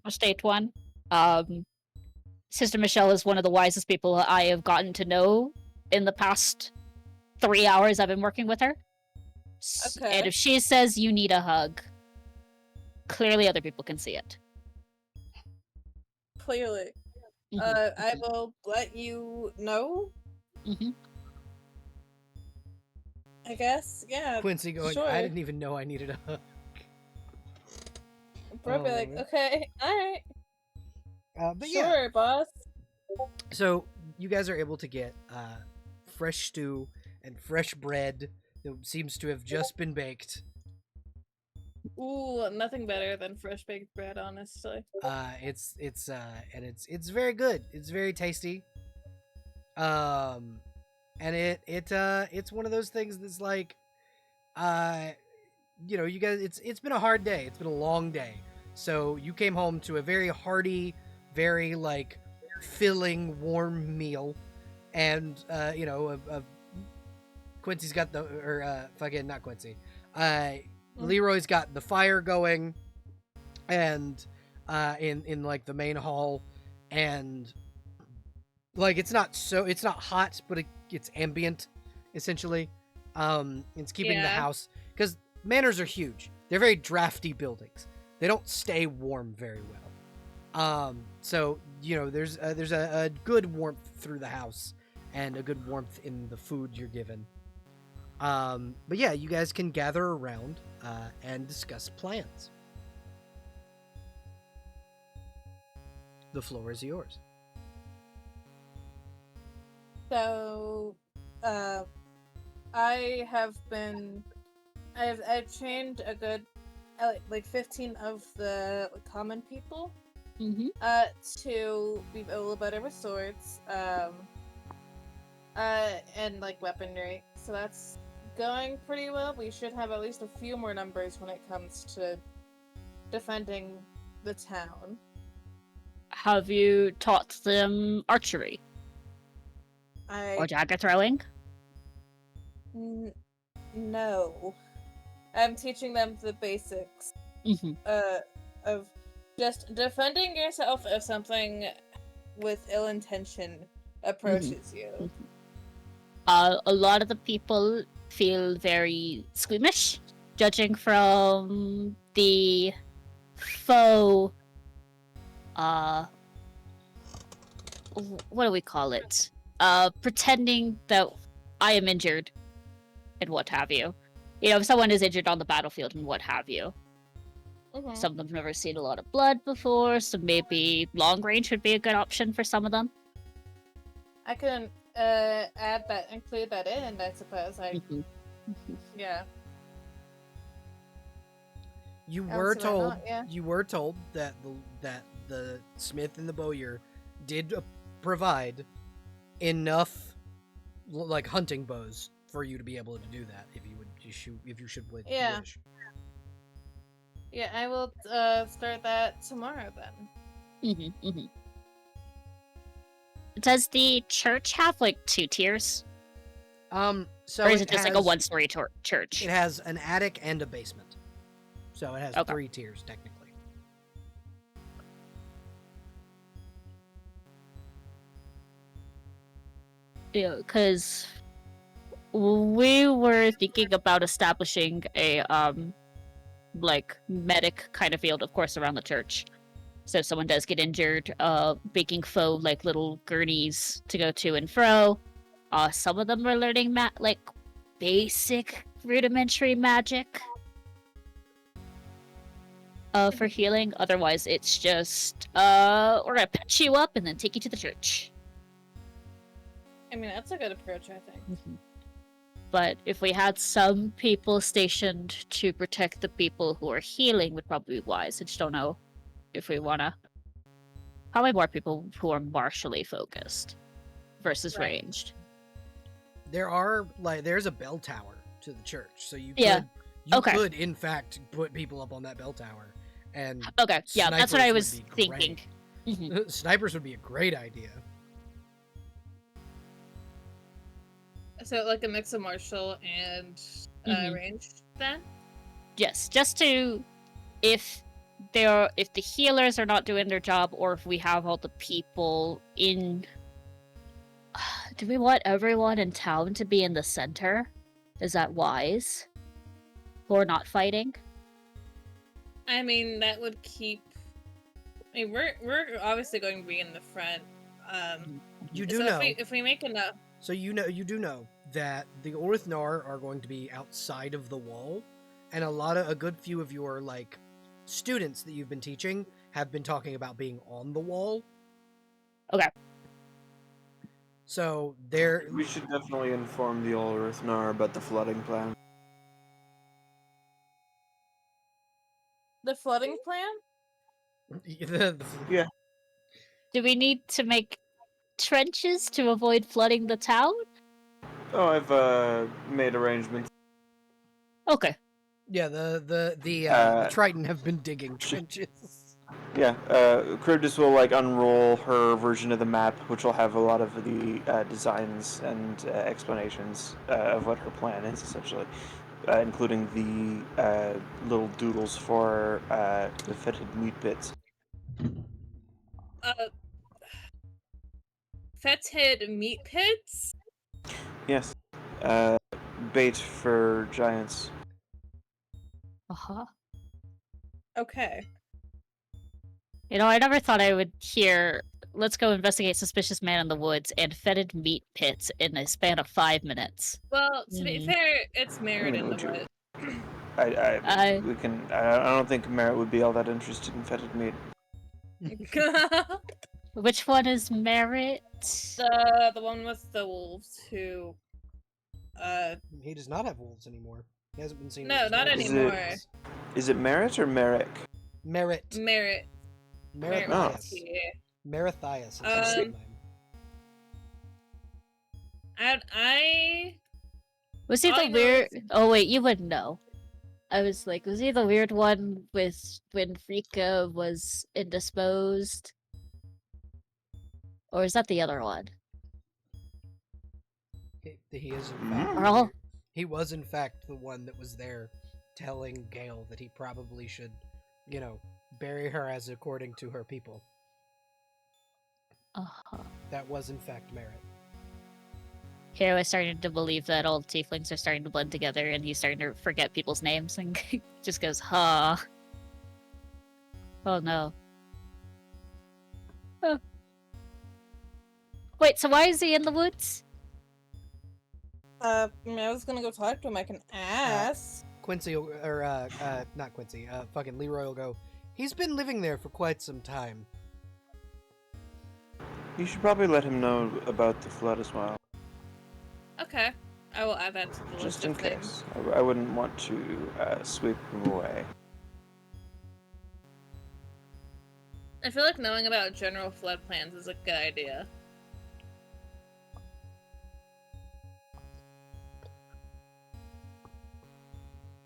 S3: State one. Sister Michelle is one of the wisest people I have gotten to know in the past 3 hours I've been working with her.
S5: Okay.
S3: And if she says you need a hug, clearly other people can see it.
S5: Clearly. I will let you know. I guess, yeah.
S1: Quincy going,
S5: sure.
S1: I didn't even know I needed a hug.
S5: Probably like, okay, alright.
S1: But
S5: sure,
S1: yeah.
S5: boss.
S1: So you guys are able to get fresh stew and fresh bread that seems to have just been baked.
S5: Ooh, nothing better than fresh baked bread, honestly.
S1: It's very good. It's very tasty. And it's one of those things that's like, you guys, it's been a hard day. It's been a long day. So you came home to a very hearty, very like filling, warm meal, and Quincy's got not Quincy. Leroy's got the fire going, and in like the main hall, and like it's not hot, but it's ambient, essentially. It's keeping the house, because manors are huge. They're very drafty buildings. They don't stay warm very well. So there's a good warmth through the house and a good warmth in the food you're given. But yeah, you guys can gather around and discuss plans. The floor is yours.
S5: So, I've trained a good, like 15 of the common people, to be a little better with swords, and like weaponry. So that's going pretty well. We should have at least a few more numbers when it comes to defending the town.
S3: Have you taught them archery? Or dagger throwing?
S5: No. I'm teaching them the basics of just defending yourself if something with ill intention approaches you.
S3: A lot of the people feel very squeamish, judging from the faux, what do we call it? Pretending that I am injured and what have you. If someone is injured on the battlefield and what have you. Some of them have never seen a lot of blood before, so maybe long range would be a good option for some of them.
S5: I can include that in, I suppose. Yeah.
S1: You were told that the smith and the bowyer did provide enough like hunting bows for you to be able to do that if you should wish.
S5: Yeah, I will start that tomorrow then.
S3: Does the church have like 2 tiers?
S1: So
S3: Or is it just like a
S1: has-
S3: one-story church?
S1: It has an attic and a basement, so it has
S3: Okay.
S1: 3 tiers technically.
S3: Yeah, because we were thinking about establishing a like medic kind of field, of course, around the church. So if someone does get injured, making faux like little gurneys to go to and fro. Some of them are learning like basic rudimentary magic. For healing. Otherwise, it's just we're gonna patch you up and then take you to the church.
S5: I mean, that's a good approach, I think.
S3: But if we had some people stationed to protect the people who are healing, would probably be wise. I just don't know if we wanna. Probably more people who are martially focused versus
S5: Right.
S3: ranged.
S1: There's a bell tower to the church, so you
S3: Yeah. Okay.
S1: could in fact put people up on that bell tower, and
S3: Okay, yeah, that's what I
S1: snipers
S3: was
S1: would be great.
S3: thinking. Mhm.
S1: Snipers would be a great idea.
S5: So, like a mix of martial and
S3: Mhm.
S5: ranged, then?
S3: Yes, just to if the healers are not doing their job, or if we have all the people in. Do we want everyone in town to be in the center? Is that wise? Or not fighting?
S5: I mean, that would keep. I mean, we're obviously going to be in the front.
S1: You do
S5: so
S1: know.
S5: if we make enough.
S1: So you do know that the Orithnar are going to be outside of the wall, and a good few of your like students that you've been teaching have been talking about being on the wall.
S3: Okay.
S1: So they're
S6: We should definitely inform the old Earthnar about the flooding plan.
S5: The flooding plan?
S6: Yeah.
S3: Do we need to make trenches to avoid flooding the town?
S6: Oh, I've made arrangements.
S3: Okay.
S1: Yeah, the Triton have been digging trenches.
S6: Yeah, Charybdis will like unroll her version of the map, which will have a lot of the designs and explanations of what her plan is, essentially, including the little doodles for the fetid meat bits.
S5: Fetid meat pits?
S6: Yes, bait for giants.
S3: Uh-huh.
S5: Okay.
S3: You know, I never thought I would hear let's go investigate suspicious man in the woods and fetid meat pits in a span of 5 minutes.
S5: Well, to be fair, it's Merritt in the
S6: Would you-
S5: woods.
S3: I-
S6: We can. I don't think Merritt would be all that interested in fetid meat.
S3: Which one is Merritt?
S5: The one with the wolves who
S1: He does not have wolves anymore. He hasn't been seen.
S5: No,
S1: with his
S5: not
S1: wolves.
S5: anymore.
S6: Is it Merritt or Merrick?
S1: Merit.
S5: Merritt.
S1: Merithias.
S5: Yeah.
S1: Merithias is his name.
S5: I
S3: Was he
S5: all I
S3: the
S5: know
S3: weird?
S5: is-
S3: Oh wait, you wouldn't know. I was like, was he the weird one with when Frika was indisposed? Or is that the other one?
S1: He is in fact.
S3: Are all-
S1: He was in fact the one that was there, telling Gale that he probably should, bury her as according to her people.
S3: Uh-huh.
S1: That was in fact Merit.
S3: Here I was starting to believe that all tieflings are starting to blend together and he's starting to forget people's names and just goes, huh. Oh no. Oh. Wait, so why is he in the woods?
S5: I was gonna go talk to him. I can ask.
S1: Quincy not Quincy. Fucking Leroy will go. He's been living there for quite some time.
S6: You should probably let him know about the flood as well,
S5: Okay, I will add that to the
S6: just
S5: list
S6: in
S5: of things.
S6: case. I wouldn't want to sweep him away.
S5: I feel like knowing about general flood plans is a good idea.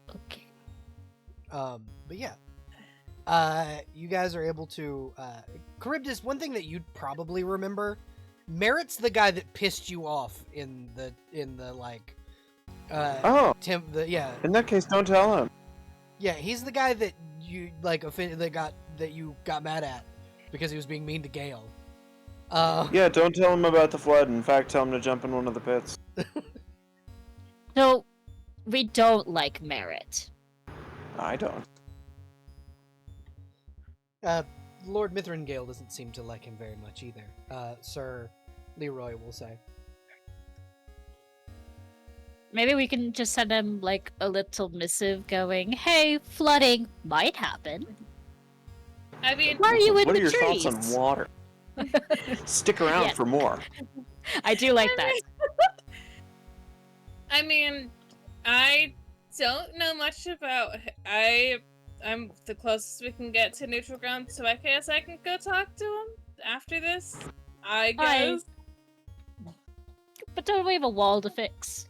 S3: Okay.
S1: But yeah. You guys are able to Charybdis, one thing that you'd probably remember Merritt's the guy that pissed you off in the like.
S6: Oh,
S1: Yeah.
S6: in that case, don't tell him.
S1: Yeah, he's the guy that you like that you got mad at because he was being mean to Gale.
S6: Yeah, don't tell him about the flood. In fact, tell him to jump in one of the pits.
S3: So, we don't like Merritt.
S6: I don't.
S1: Lord Mithrangale doesn't seem to like him very much either. Sir Leroy will say.
S3: Maybe we can just send him like a little missive going, "Hey, flooding might happen.
S5: I mean,
S3: Why are you in
S6: What
S3: the
S6: are your
S3: trees?"
S6: thoughts on water? Stick around
S3: Yes.
S6: for more.
S3: I do like that.
S5: I mean, I don't know much about. I'm the closest we can get to neutral ground, so I guess I can go talk to him after this. I guess.
S3: But don't we have a wall to fix?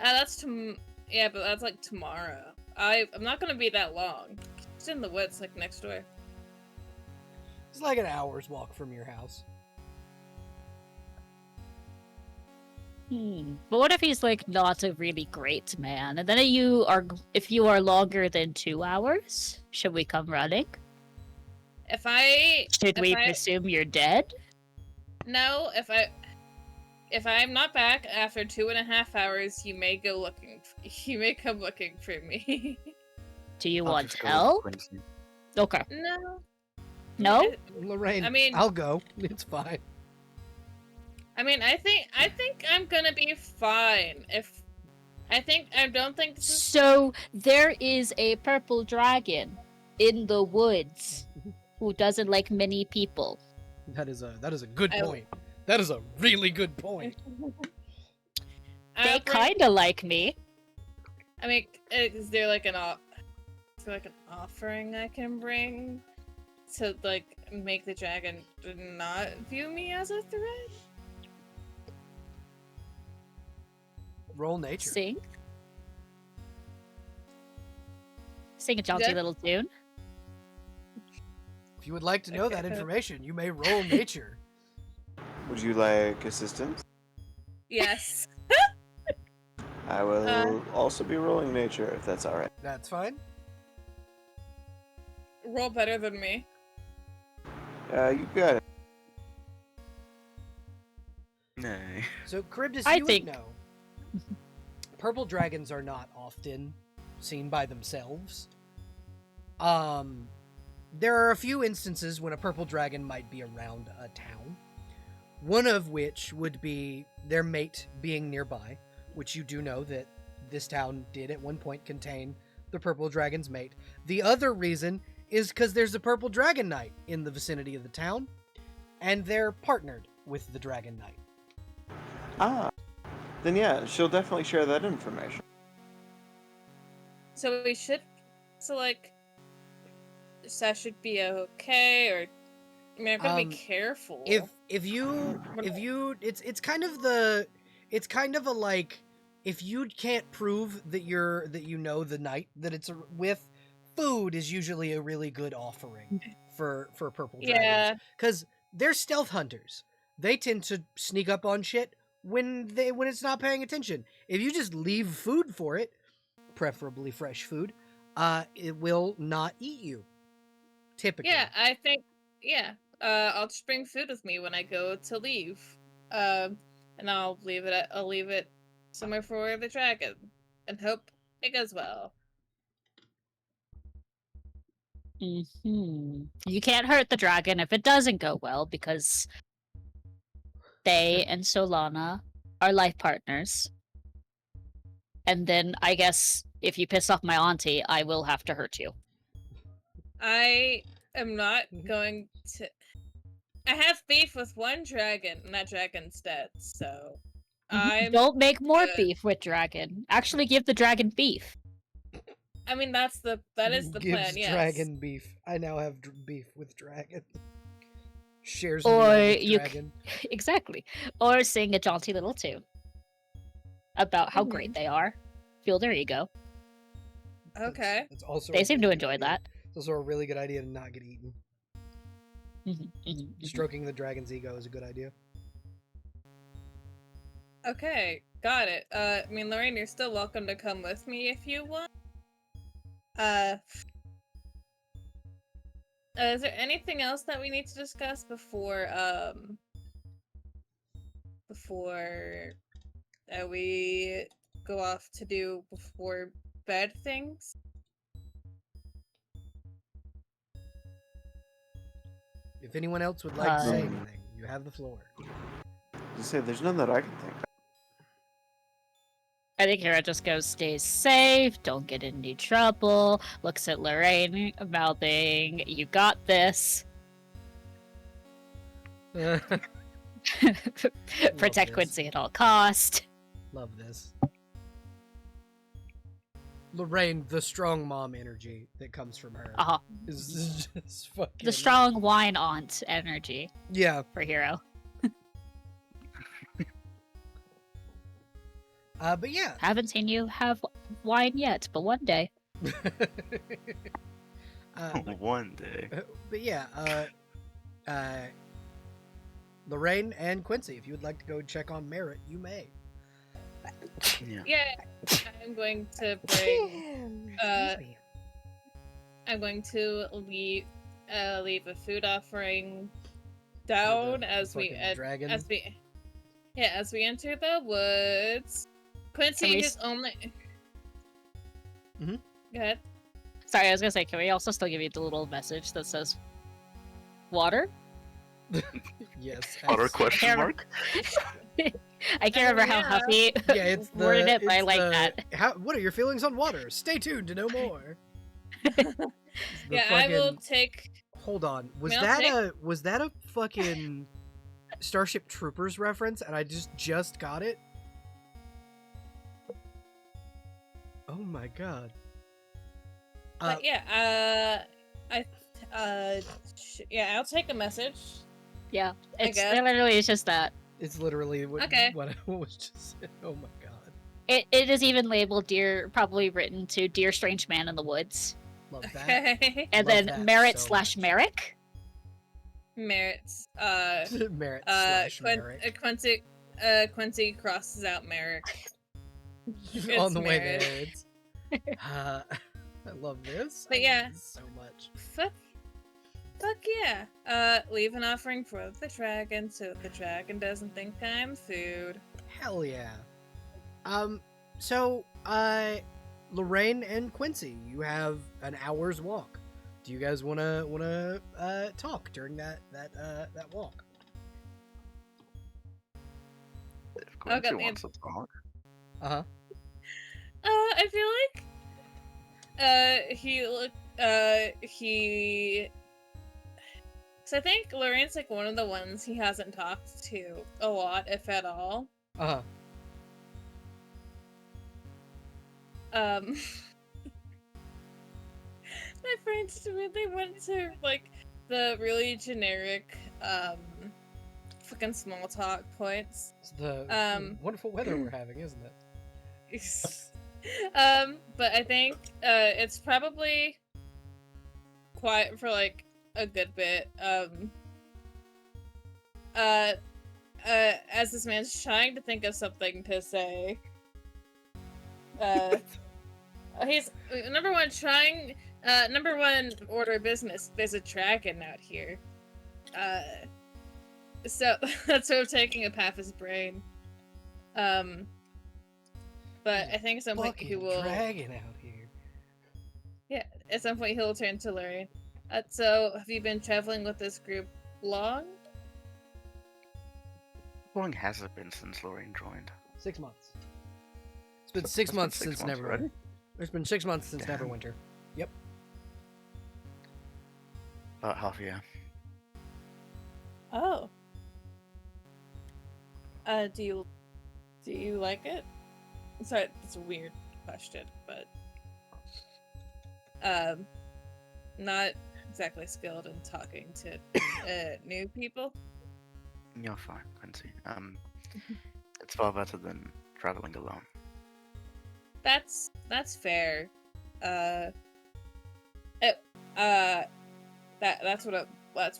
S5: Yeah, but that's like tomorrow. I'm not gonna be that long. It's in the woods, like next door.
S1: It's like an hour's walk from your house.
S3: But what if he's like not a really great man? And then if you are longer than 2 hours, should we come running? Should we presume you're dead?
S5: No, if I'm not back after 2.5 hours, you may come looking for me.
S3: Do you
S4: I'll
S3: want
S4: just go with
S3: help?
S4: Quincy.
S3: Okay.
S5: No.
S3: No?
S1: Lorraine,
S5: I mean-
S1: I'll go. It's fine.
S5: I mean, I think I'm gonna be fine. I don't think this is.
S3: So there is a purple dragon in the woods who doesn't like many people.
S1: That is a good
S5: I-
S1: point. That is a really good point.
S3: They kind of like me.
S5: I mean, is there like an offering I can bring to like make the dragon not view me as a threat?
S1: Roll nature.
S3: Sing a jaunty
S5: Yeah.
S3: little tune.
S1: If you would like to know that information, you may roll nature.
S6: Would you like assistance?
S5: Yes.
S6: I will also be rolling nature, if that's alright.
S1: That's fine.
S5: Roll better than me.
S6: You got it.
S4: Nay.
S1: So, Charybdis,
S3: I
S1: you
S3: think-
S1: would know. Purple dragons are not often seen by themselves. There are a few instances when a purple dragon might be around a town. One of which would be their mate being nearby, which you do know that this town did at one point contain the purple dragon's mate. The other reason is because there's a purple dragon knight in the vicinity of the town, and they're partnered with the dragon knight.
S6: Ah. Then yeah, she'll definitely share that information.
S5: So that should be okay, or I mean, I'm gonna be careful.
S1: If you it's kind of a like, if you can't prove that you know the knight that it's with, food is usually a really good offering for purple dragons.
S5: Yeah.
S1: Because they're stealth hunters. They tend to sneak up on shit when it's not paying attention. If you just leave food for it, preferably fresh food, it will not eat you. Typically.
S5: Yeah, I think. Yeah. I'll just bring food with me when I go to leave. And I'll leave it somewhere for the dragon, and hope it goes well.
S3: You can't hurt the dragon if it doesn't go well, because they and Solana are life partners. And then I guess if you piss off my auntie, I will have to hurt you.
S5: I am not going to. I have beef with one dragon, and that dragon's dead. So,
S3: Don't make more
S5: good.
S3: beef with dragon. Actually, give the dragon beef.
S5: I mean, that is the
S1: Gives
S5: plan. Yes.
S1: dragon beef. I now have beef with dragon. Shares
S3: Or
S1: meal with
S3: you
S1: dragon.
S3: Exactly. Or sing a jaunty little tune about how great they are. Fuel their ego.
S5: Okay.
S1: That's also
S3: They
S1: a
S3: seem to
S1: really
S3: enjoy
S1: good idea.
S3: that.
S1: It's also a really good idea to not get eaten. Stroking the dragon's ego is a good idea.
S5: Okay, got it. I mean, Lorraine, you're still welcome to come with me if you want. Is there anything else that we need to discuss before we go off to do before bed things?
S1: If anyone else would like to say
S3: Uh,
S1: anything, you have the floor.
S6: As I say, there's none that I can think of.
S3: I think Hera just goes, stays safe, don't get in any trouble, looks at Lorraine, mouthing, you got this. Protect
S1: this.
S3: Quincy at all cost.
S1: Love this. Lorraine, the strong mom energy that comes from her is just fucking...
S3: The strong wine aunt energy
S1: Yeah.
S3: for Hero.
S1: But yeah.
S3: Haven't seen you have wine yet, but one day.
S4: One day.
S1: But yeah, Lorraine and Quincy, if you would like to go check on Merritt, you may.
S4: Yeah.
S5: Yeah, I'm going to bring. I'm going to leave a food offering down as we
S1: dragon.
S5: as we enter the woods. Quincy is only.
S1: Mm-hmm.
S5: Go ahead.
S3: Sorry, I was gonna say, can we also still give you the little message that says water?
S1: Yes.
S4: Water question
S3: Camera.
S4: mark?
S3: I can't remember how Huffy
S1: Yeah, it's the,
S3: worded it, but I
S1: it's
S3: like
S1: the-
S3: that.
S1: What are your feelings on water? Stay tuned to know more.
S5: Yeah, I will take.
S1: Hold on. Was
S5: I'll
S1: that a fucking Starship Troopers reference and I just got it? Oh my god.
S5: But I'll take a message.
S3: Yeah, it's
S5: guess.
S3: literally it's just that.
S1: It's literally what
S5: Okay.
S1: what I was just said. Oh my god.
S3: It is even labeled dear, probably written to Dear Strange Man in the Woods,
S1: Love that.
S5: Okay.
S3: and
S1: Love
S3: then
S1: that
S3: Merritt
S1: so
S3: /
S1: much.
S3: Merrick.
S5: Merritt's.
S1: Merritt / Merrick.
S5: Quincy crosses out Merrick.
S1: On the way
S5: Merritt.
S1: there. I love this.
S5: But
S1: I love
S5: yeah.
S1: this so much.
S5: Fuck yeah. Leave an offering for the dragon so the dragon doesn't think I'm food.
S1: Hell yeah. So, Lorraine and Quincy, you have an hour's walk. Do you guys wanna talk during that walk?
S4: If Quincy
S5: Okay,
S4: wants to talk.
S1: Uh-huh.
S5: I feel like so I think Lorraine's like one of the ones he hasn't talked to a lot, if at all.
S1: Uh-huh.
S5: My friends really went to like the really generic fucking small talk points.
S1: It's the wonderful weather we're having, isn't it?
S5: But I think it's probably quiet for like a good bit. As this man's trying to think of something to say. He's number one order of business. There's a dragon out here. So that's sort of taking up half his brain. But I think at some point he will.
S1: Dragon out here.
S5: Yeah, at some point he'll turn to Lorraine. So have you been traveling with this group long?
S4: How long has it been since Lorraine joined?
S1: 6 months. It's been 6 months since Neverwinter.
S4: already?
S1: It's been 6 months since
S4: Damn.
S1: Neverwinter. Yep.
S4: About half a year.
S5: Oh. Do you like it? Sorry, that's a weird question, but not exactly skilled in talking to new people.
S4: You're fine, Quincy. It's far better than traveling alone.
S5: That's fair. That's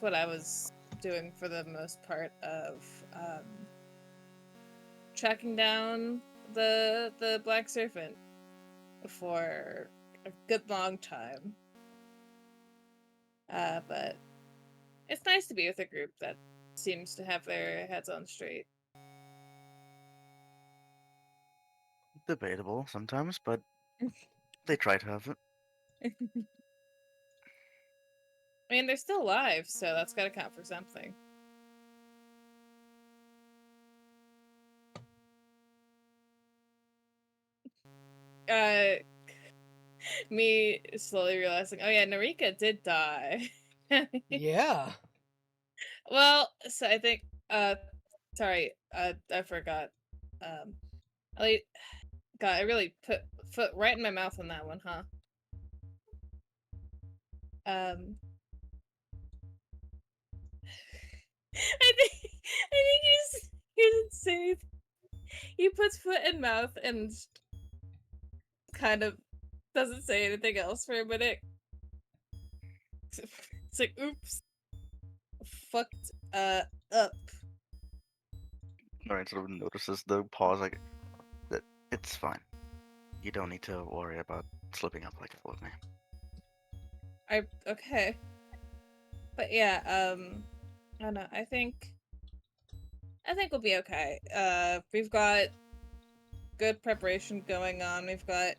S5: what I was doing for the most part of tracking down the Black Serpent for a good long time. But it's nice to be with a group that seems to have their heads on straight.
S4: Debatable sometimes, but they try to have it.
S5: I mean, they're still alive, so that's gotta count for something. Me slowly realizing, oh yeah, Narika did die.
S1: Yeah.
S5: Well, so I think, sorry, I forgot. I God, I really put foot right in my mouth on that one, huh? I think he's insane. He puts foot in mouth and kind of doesn't say anything else for a minute. It's like, oops, fucked up.
S4: Lorraine sort of notices the pause, like, that it's fine. You don't need to worry about slipping up like that with me.
S5: Okay. But yeah, I don't know, I think we'll be okay. We've got good preparation going on. We've got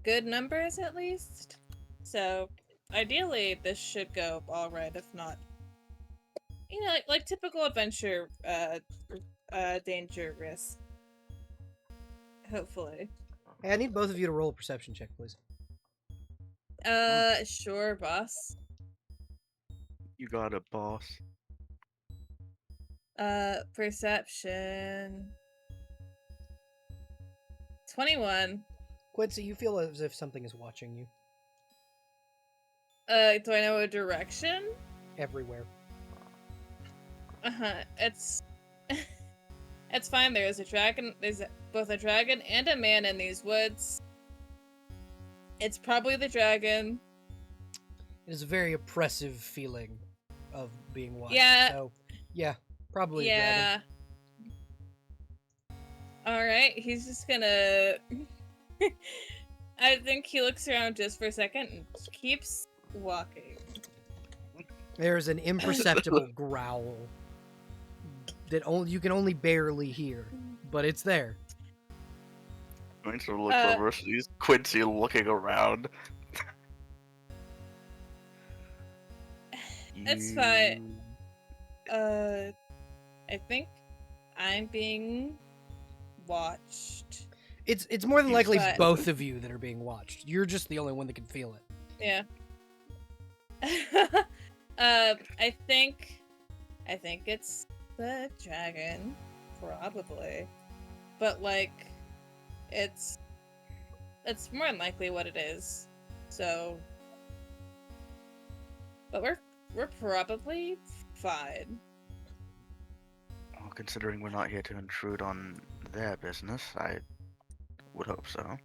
S5: good numbers at least. So ideally this should go alright, if not, you know, like typical adventure danger risk. Hopefully.
S1: Hey, I need both of you to roll a perception check, please.
S5: Sure, boss.
S4: You got it, boss.
S5: Perception 21.
S1: Quincy, you feel as if something is watching you
S5: Do I know a direction?
S1: everywhere.
S5: It's it's fine. There is a dragon. There's both a dragon and a man in these woods. It's probably the dragon.
S1: It is a very oppressive feeling of being watched.
S5: Yeah.
S1: So, yeah, probably a
S5: Yeah. Alright, he's just gonna... I think he looks around just for a second and keeps walking.
S1: dragon. There's an imperceptible growl that you can only barely hear, but it's there.
S4: Lorraine sort of looks over, sees Quincy looking around.
S5: It's fine. I think I'm being watched.
S1: It's more than likely
S5: But-
S1: both of you that are being watched. You're just the only one that can feel it.
S5: Yeah. I think it's the dragon, probably. But like, it's more than likely what it is. So, but we're probably fine.
S4: Well, considering we're not here to intrude on their business, I would hope so.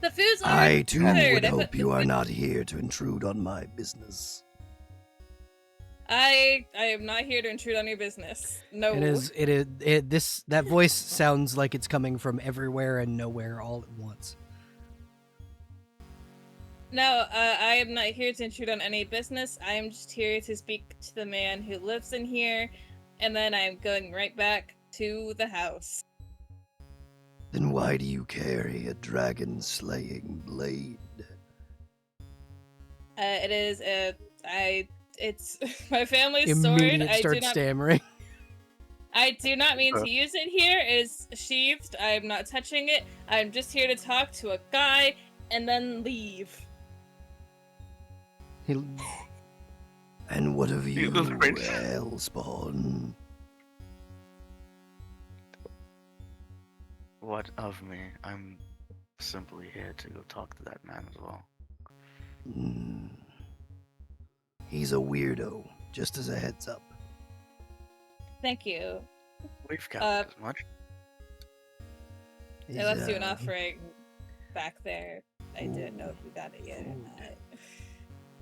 S5: The food's
S7: I
S5: already
S7: too
S5: prepared.
S7: would
S5: I put
S7: hope
S5: the
S7: you are
S5: food-
S7: not here to intrude on my business.
S5: I am not here to intrude on your business. No.
S1: That voice sounds like it's coming from everywhere and nowhere all at once.
S5: No, I am not here to intrude on any business. I am just here to speak to the man who lives in here, and then I'm going right back to the house.
S7: Then why do you carry a dragon-slaying blade?
S5: It is it's my family's sword.
S1: Immediate start stammering.
S5: I do not mean to use it here. It is sheathed. I am not touching it. I'm just here to talk to a guy and then leave.
S7: And what of you,
S4: was right.
S7: Hellspawn?
S4: What of me? I'm simply here to go talk to that man as well.
S7: He's a weirdo, just as a heads up.
S5: Thank you.
S4: We've got as much.
S7: He's,
S5: I left you an offering back there. I didn't know if you got it yet or not.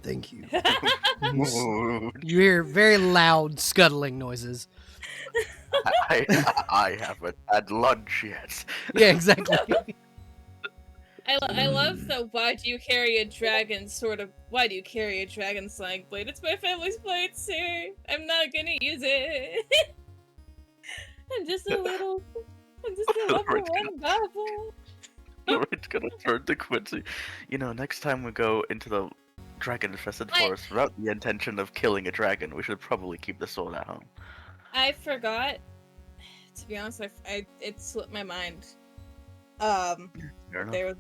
S7: Thank you.
S1: You hear very loud scuttling noises.
S4: I haven't had lunch yet.
S1: Yeah, exactly.
S5: I love the why do you carry a dragon sort of why do you carry a dragon slang blade? It's my family's blade, sir. I'm not gonna use it. I'm just a little
S4: Lorraine
S5: one bubble.
S4: Lorraine's gonna turn to Quincy. You know, next time we go into the dragon-infested forest without the intention of killing a dragon, we should probably keep the sword at home.
S5: I forgot. To be honest, it slipped my mind.
S4: Fair enough.
S5: There was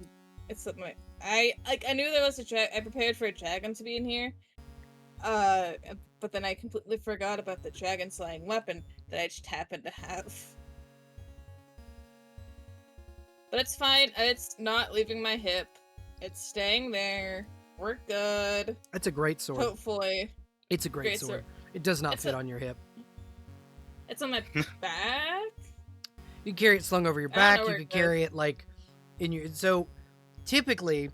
S5: it slipped my. I knew there was I prepared for a dragon to be in here. But then I completely forgot about the dragon slaying weapon that I just happened to have. But it's fine. It's not leaving my hip. It's staying there. We're good.
S1: That's a great sword.
S5: Hopefully.
S1: It's a great sword. It does not fit on your hip.
S5: It's on my back?
S1: You can carry it slung over your back. You can carry it like in your. So typically,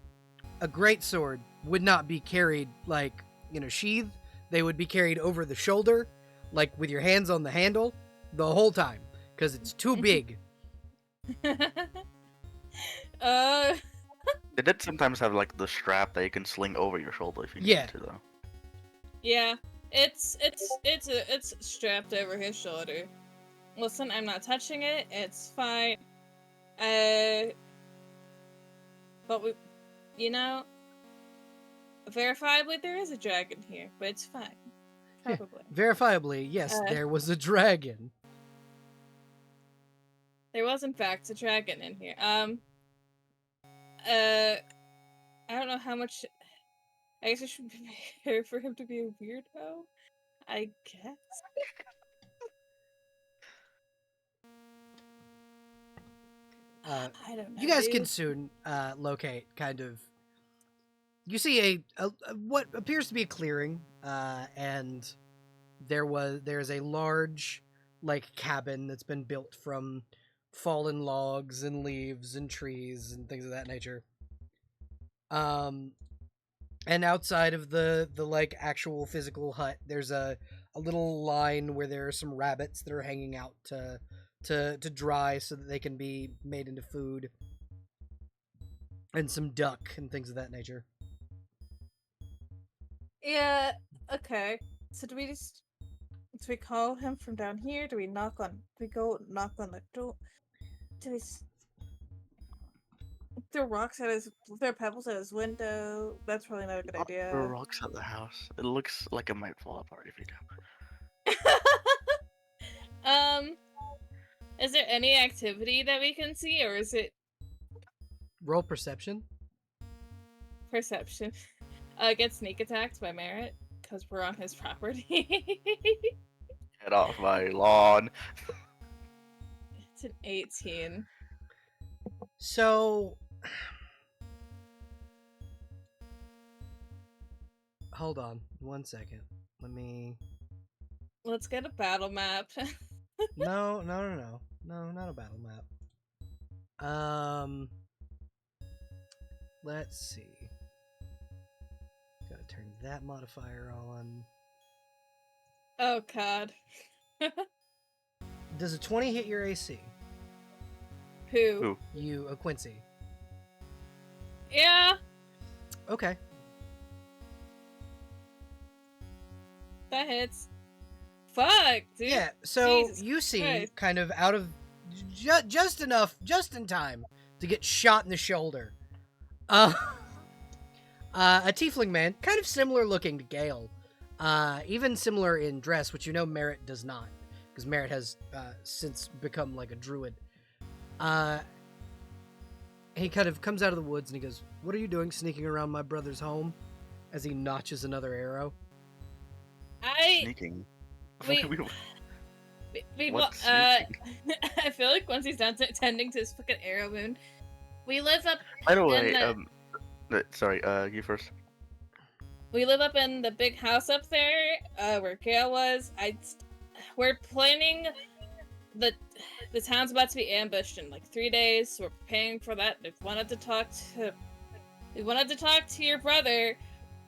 S1: a great sword would not be carried like in a sheath. They would be carried over the shoulder, like with your hands on the handle, the whole time, because it's too big.
S4: They did sometimes have like the strap that you can sling over your shoulder if you need to, though.
S5: Yeah, it's strapped over his shoulder. Listen, I'm not touching it. It's fine. But we, verifiably there is a dragon here, but it's fine. Probably.
S1: Yeah, verifiably, yes, there was a dragon.
S5: There was in fact a dragon in here. I don't know how much. I guess I should prepare for him to be a weirdo. I guess. I don't know.
S1: You guys can soon locate kind of. You see a what appears to be a clearing, and there's a large like cabin that's been built from fallen logs and leaves and trees and things of that nature. And outside of the like actual physical hut, there's a little line where there are some rabbits that are hanging out to dry so that they can be made into food, and some duck and things of that nature.
S5: Yeah. Okay. So do we call him from down here? Do we go knock on the door? Do we throw pebbles at his window? That's probably not a good idea.
S4: Throw rocks at the house. It looks like it might fall apart if you do.
S5: Is there any activity that we can see, or is it
S1: Roll perception.
S5: perception? Get sneak attacked by Merritt because we're on his property.
S4: Get off my lawn.
S5: It's an 18.
S1: So, hold on 1 second.
S5: Let's get a battle map.
S1: No, not a battle map. Let's see. Gotta turn that modifier on.
S5: Oh god.
S1: Does a 20 hit your AC?
S5: Who?
S1: You, Quincy.
S5: Yeah.
S1: Okay.
S5: That hits. Fuck, dude.
S1: Yeah, so
S5: Jesus
S1: you see,
S5: Christ.
S1: kind of out of just in time to get shot in the shoulder. A tiefling man, kind of similar looking to Gale, even similar in dress, which you know Merritt does not, because Merritt has since become like a druid. He kind of comes out of the woods and he goes, "What are you doing sneaking around my brother's home?" As he notches another arrow.
S4: Sneaking.
S5: What's I feel like once he's done tending to his fucking arrow wound, we live up.
S4: By the way, sorry, you first.
S5: We live up in the big house up there, where Gale was. We're planning the town's about to be ambushed in like 3 days, so we're preparing for that. We wanted to talk to your brother,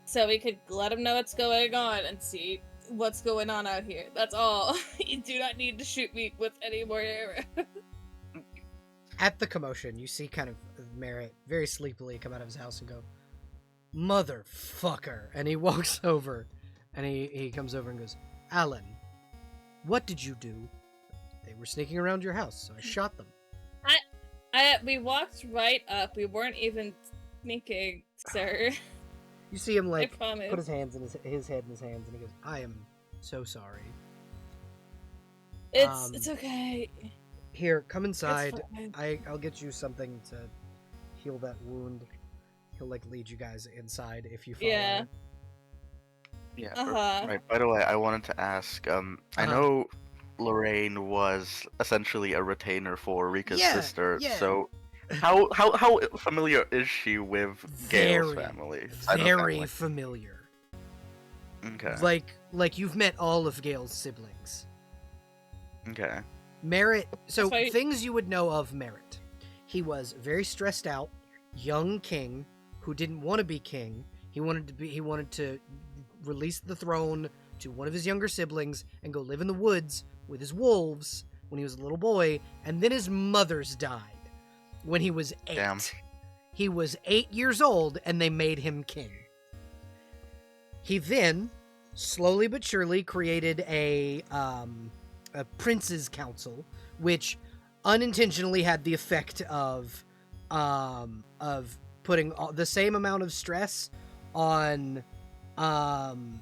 S5: so we could let him know what's going on and see what's going on out here. That's all. You do not need to shoot me with any more arrows.
S1: At the commotion, you see kind of Merritt very sleepily come out of his house and go, "Motherfucker!" And he walks over, and he comes over and goes, "Alan, what did you do?" "They were sneaking around your house, so I shot them."
S5: We walked right up. We weren't even sneaking, sir.
S1: You see him
S5: I promise.
S1: put his hands in his head in his hands, and he goes, "I am so sorry.
S5: It's okay.
S1: Here, come inside.
S5: It's fine.
S1: I'll get you something to heal that wound." He'll lead you guys inside if you follow.
S5: Yeah.
S4: Yeah.
S5: Uh-huh.
S4: Right. By the way, I wanted to ask. I know Lorraine was essentially a retainer for Rika's sister.
S1: Yeah.
S4: So, how familiar is she with Gale's family?
S1: Very familiar.
S4: Okay.
S1: Like you've met all of Gale's siblings.
S4: Okay.
S1: Merritt. So
S5: That's why-
S1: things you would know of Merritt. He was very stressed out, young king who didn't want to be king. He wanted to release the throne to one of his younger siblings and go live in the woods with his wolves when he was a little boy, and then his mother's died when he was 8.
S4: Damn.
S1: He was 8 years old and they made him king. He then slowly but surely created a prince's council, which unintentionally had the effect of putting the same amount of stress on the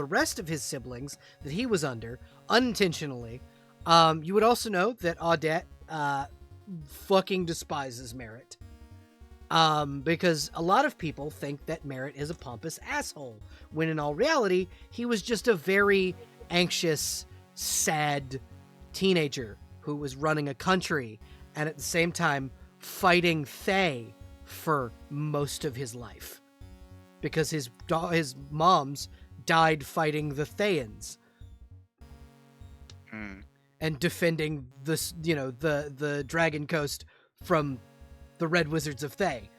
S1: rest of his siblings that he was under unintentionally. You would also know that Audette fucking despises Merritt. Because a lot of people think that Merritt is a pompous asshole, when in all reality, he was just a very anxious, sad teenager who was running a country and at the same time fighting Thay for most of his life. Because his moms died fighting the Thayans. And defending the Dragon Coast from the Red Wizards of Thay.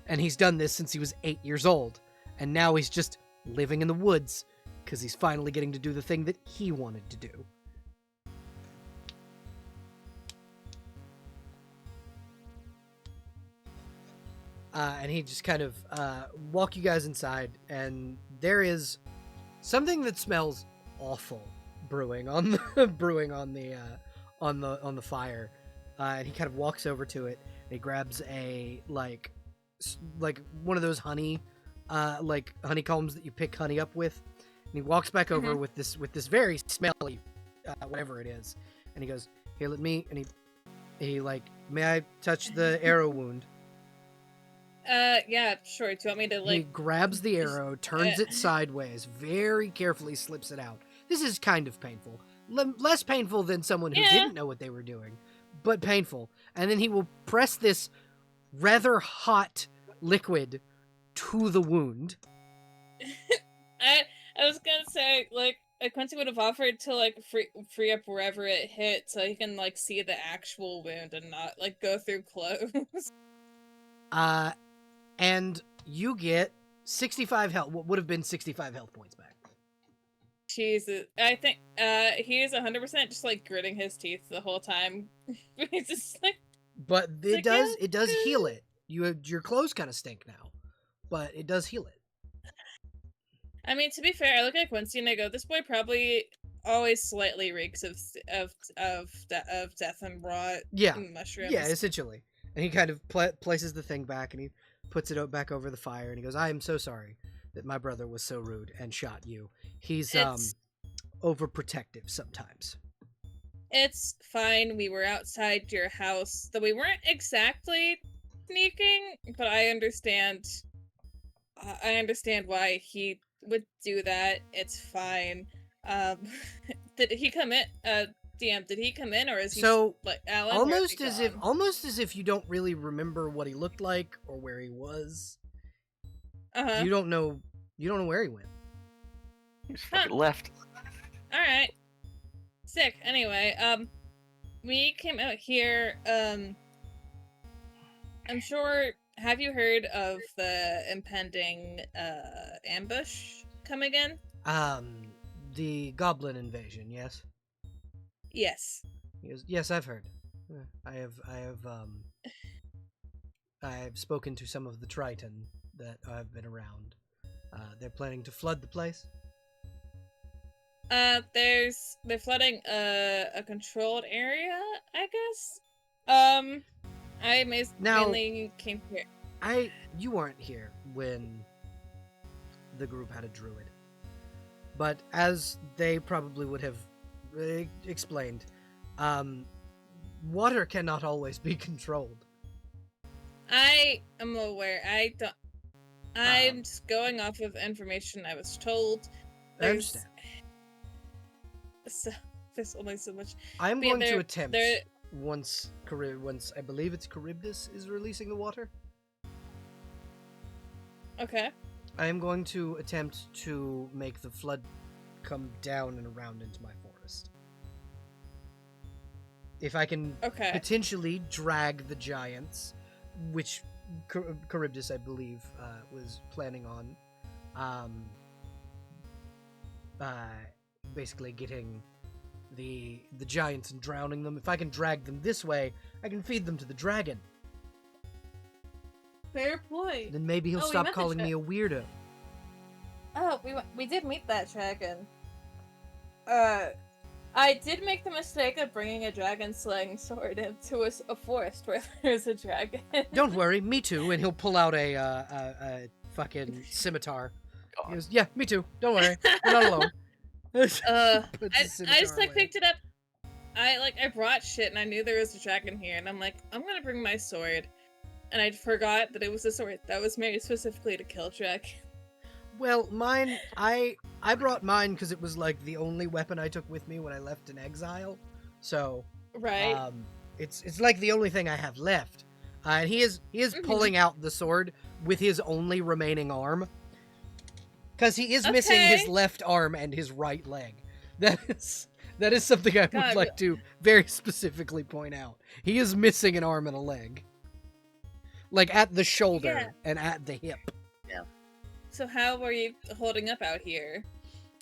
S1: And he's done this since he was 8 years old. And now he's just living in the woods because he's finally getting to do the thing that he wanted to do. And he just kind of walk you guys inside, and there is something that smells awful brewing on the fire. And he kind of walks over to it. And he grabs a like one of those honeycombs that you pick honey up with, and he walks back over with this very smelly whatever it is, and he goes, "Here, let me," and he "May I touch the arrow wound?"
S5: Yeah, sure. Do you want me to
S1: He grabs the arrow, turns it sideways, very carefully slips it out. This is kind of painful. Less painful than someone who didn't know what they were doing, but painful. And then he will press this rather hot liquid to the wound.
S5: I was gonna say, Quincy would have offered to free up wherever it hit so he can see the actual wound and not go through clothes.
S1: And you get 65 health. What would have been 65 health points back.
S5: Jesus, I think he is 100% just gritting his teeth the whole time. He's just
S1: But it does heal it. Your clothes kind of stink now, but it does heal it.
S5: I mean, to be fair, I look at Quincy and I go, this boy probably always slightly reeks of death and rot. Mushrooms.
S1: Yeah, essentially. And he kind of places the thing back, and he puts it back over the fire, and he goes, "I am so sorry that my brother was so rude and shot you. He's overprotective sometimes."
S5: It's fine. We were outside your house, though we weren't exactly sneaking, but I understand why he would do that. It's fine. Did he come in? DM, did he come in, or is he Alan?
S1: Almost as if you don't really remember what he looked like or where he was. You don't know where he went.
S4: He's fucking left.
S5: All right. Sick. Anyway, we came out here. I'm sure have you heard of the impending ambush coming in?
S1: The Goblin invasion, yes?
S5: Yes.
S1: Yes, I've heard. I've spoken to some of the Triton that have been around. They're planning to flood the place.
S5: They're flooding a controlled area, I guess. I
S1: Now-
S5: mainly came here.
S1: You weren't here when the group had a druid. But as they probably would have explained, water cannot always be controlled.
S5: I am aware. I'm just going off of information I was told.
S1: I understand.
S5: So, there's only so much.
S1: I'm
S5: But
S1: going to
S5: they're-
S1: attempt
S5: they're-
S1: once I believe it's Charybdis is releasing the water.
S5: Okay.
S1: I am going to attempt to make the flood come down and around into my forest. If I can
S5: Okay.
S1: potentially drag the giants, which Charybdis, I believe, was planning on, basically getting the giants and drowning them. If I can drag them this way, I can feed them to the dragon.
S5: Fair point.
S1: Then maybe he'll
S5: Oh, we
S1: stop
S5: met the
S1: calling me a weirdo.
S5: Oh, we did meet that dragon. I did make the mistake of bringing a dragon slaying sword into a forest where there's a dragon.
S1: Don't worry, me too. And he'll pull out a fucking scimitar. He goes, yeah, me too. Don't worry, we're not alone. Puts
S5: I
S1: the
S5: just
S1: scimitar away.
S5: picked it up. I brought shit and I knew there was a dragon here and I'm like, I'm gonna bring my sword. And I forgot that it was a sword that was made specifically to kill dragon.
S1: Well, mine, I brought mine because it was like the only weapon I took with me when I left in exile. So,
S5: Right.
S1: it's like the only thing I have left. And he is pulling out the sword with his only remaining arm, because he is missing his
S5: Okay.
S1: left arm and his right leg. That is something I would
S5: God,
S1: like to very specifically point out. He is missing an arm and a leg, like at the shoulder
S5: Yeah.
S1: and at the hip.
S5: So how were you holding up out here?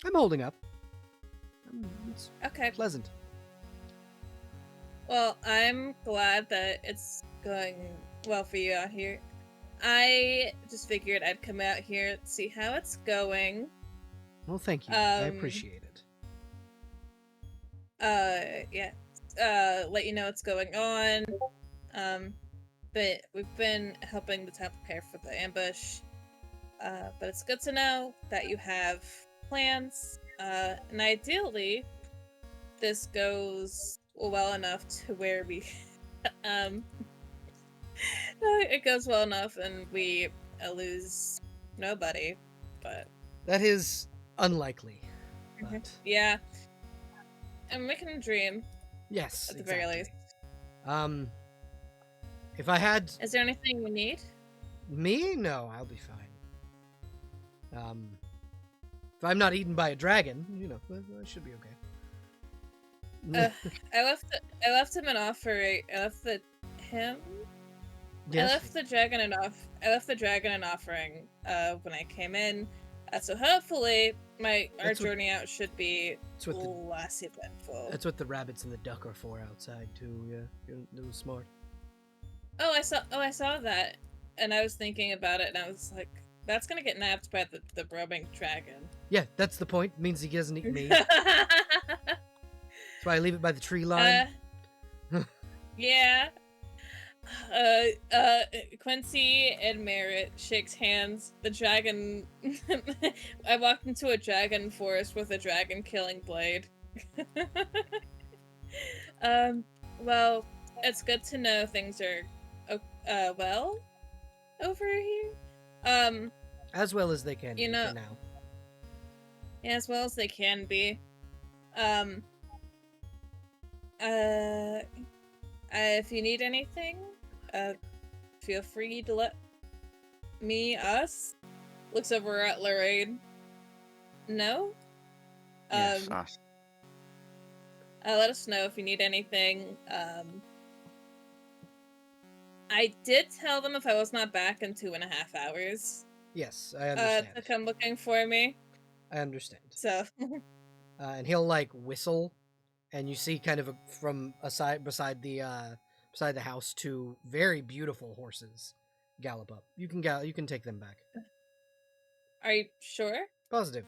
S1: I'm holding up. It's
S5: Okay.
S1: pleasant.
S5: Well, I'm glad that it's going well for you out here. I just figured I'd come out here, see how it's going.
S1: Well, thank you. I
S5: Um,
S1: appreciate it.
S5: Yeah. Let you know what's going on. But we've been helping the town prepare for the ambush. But it's good to know that you have plans. And ideally, this goes well enough to where we, it goes well enough and we lose nobody. But
S1: That is unlikely. But
S5: yeah, and we can dream
S1: yes,
S5: at the very
S1: exactly.
S5: least.
S1: If I had
S5: Is there anything we need?
S1: me, no, I'll be fine. If I'm not eaten by a dragon, I should be okay.
S5: I left him an offer. I left the dragon an offering when I came in. So hopefully our
S1: That's what-
S5: journey out should be
S1: That's what the
S5: less eventful.
S1: That's what the rabbits and the duck are for outside too. Yeah, it was smart.
S5: Oh, I saw that, and I was thinking about it, and I was like, that's gonna get napped by the roaming dragon.
S1: Yeah, that's the point. Means he doesn't eat me. That's why I leave it by the tree line.
S5: Yeah. Quincy and Merritt shakes hands. The dragon. I walked into a dragon forest with a dragon killing blade. Well, it's good to know things are well over here.
S1: As well as they can
S5: you
S1: be
S5: know-
S1: for now.
S5: Yeah, as well as they can be. If you need anything, feel free to let us. Looks over at Lorraine. No?
S4: Yes.
S5: Let us know if you need anything. I did tell them if I was not back in 2.5 hours,
S1: Yes, I understand.
S5: to come looking for me.
S1: I understand.
S5: So,
S1: And he'll like whistle, and you see kind of from aside beside the house, two very beautiful horses gallop up. You can take them back.
S5: are you sure?
S1: Positive.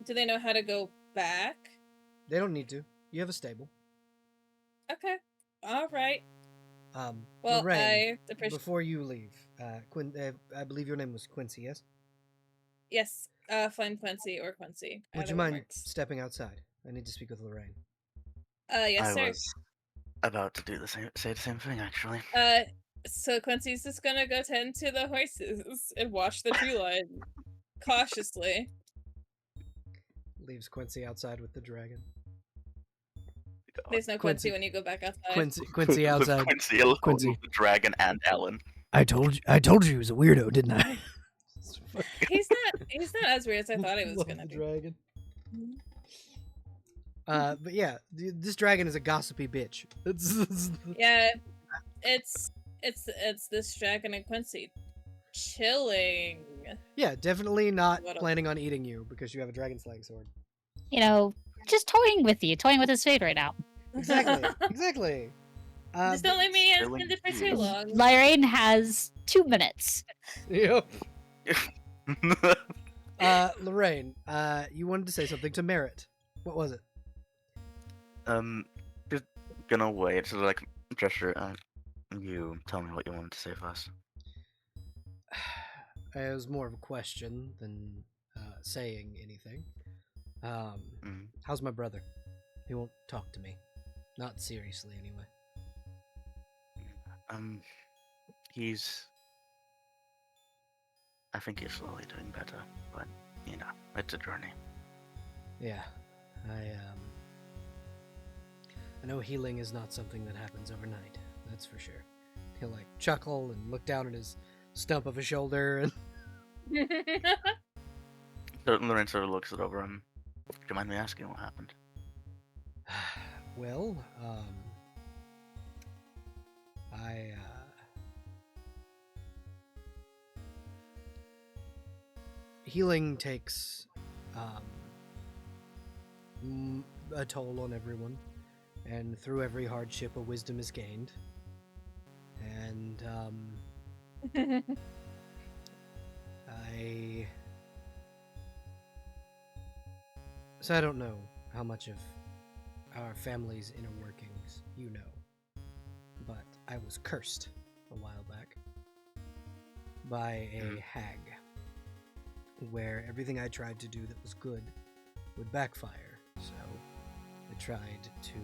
S5: Do they know how to go back?
S1: They don't need to. You have a stable.
S5: Okay. All right. Well,
S1: Lorraine,
S5: I appreciate.
S1: before you leave, I believe your name was Quincy, yes?
S5: Yes. Find Quincy or Quincy.
S1: Would
S5: Either
S1: you
S5: one
S1: mind
S5: works.
S1: stepping outside? I need to speak with Lorraine.
S5: Yes,
S4: I
S5: sir.
S4: was about to say the same thing, actually.
S5: So Quincy's just gonna go tend to the horses and watch the tree line cautiously.
S1: Leaves Quincy outside with the dragon.
S5: There's no
S1: Quincy.
S5: Quincy when you go back outside.
S1: Quincy outside.
S4: Quincy alone
S1: Quincy.
S4: with the dragon and Ellen.
S1: I told you he was a weirdo, didn't I?
S5: He's not as weird as I thought he was
S1: Love
S5: gonna
S1: the
S5: be.
S1: dragon. But yeah, this dragon is a gossipy bitch.
S5: Yeah, it's this dragon and Quincy chilling.
S1: Yeah, definitely not
S5: What a-
S1: planning on eating you because you have a dragon slaying sword.
S3: You know, just toying with you, toying with his fate right now.
S1: Exactly. Exactly.
S5: Just don't let me
S4: Chilling
S5: end it for too
S4: is-
S5: long.
S3: Lyrene has 2 minutes.
S1: Yep. Lorraine, you wanted to say something to Merritt. What was it?
S4: Just gonna wait. So like, gesture. You tell me what you wanted to say first.
S1: It was more of a question than saying anything. How's my brother? He won't talk to me. Not seriously, anyway.
S4: He's. I think he's slowly doing better, but you know, it's a journey.
S1: Yeah, I know healing is not something that happens overnight. That's for sure. He'll like chuckle and look down at his stump of a shoulder and.
S4: Lorraine sort of looks it over and. Do you mind me asking what happened?
S1: Well, healing takes a toll on everyone, and through every hardship, a wisdom is gained. And I don't know how much of our family's inner workings you know, but I was cursed a while back by a hag, where everything I tried to do that was good would backfire. So I tried to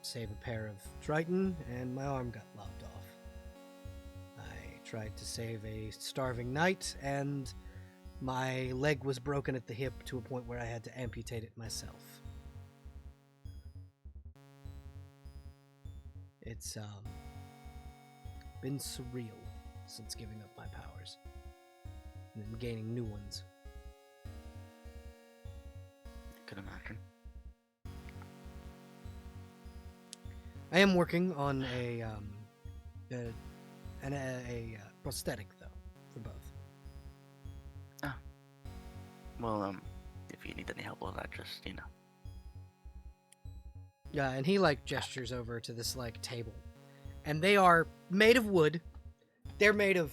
S1: save a pair of Triton, and my arm got lopped off. I tried to save a starving knight, and my leg was broken at the hip to a point where I had to amputate it myself. It's been surreal since giving up my powers and then gaining new ones.
S4: I could imagine.
S1: I am working on a prosthetic though for both.
S4: Well, if you need any help with that, just you know.
S1: Yeah, and he like gestures over to this like table, and they are made of wood. They're made of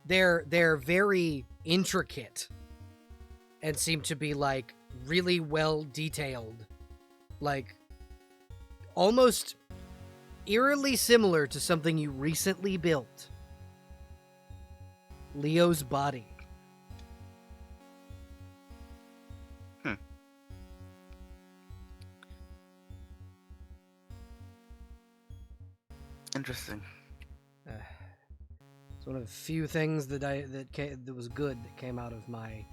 S1: They're very intricate, and seem to be like really well detailed, like almost eerily similar to something you recently built. Leo's body.
S4: Interesting.
S1: It's one of the few things that was good that came out of my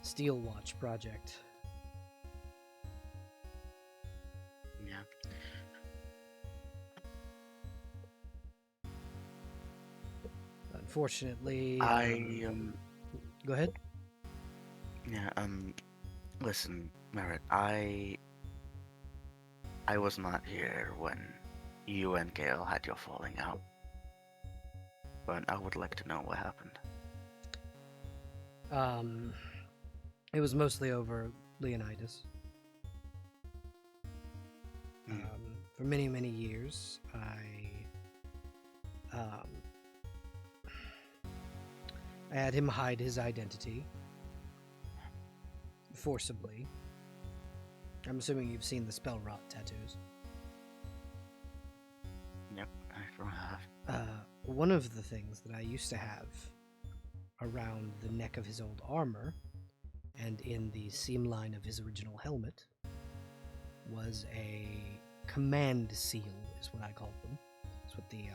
S1: Steel Watch project.
S4: Yeah.
S1: Unfortunately, Go ahead.
S4: Yeah. Listen, Merritt. I was not here when you and Gale had your falling out. But I would like to know what happened.
S1: It was mostly over Leonidas.
S4: Hmm.
S1: For many, many years, I had him hide his identity forcibly. I'm assuming you've seen the spell rot tattoos.
S4: Yep, I sure have.
S1: One of the things that I used to have around the neck of his old armor and in the seam line of his original helmet was a command seal, is what I called them. That's what the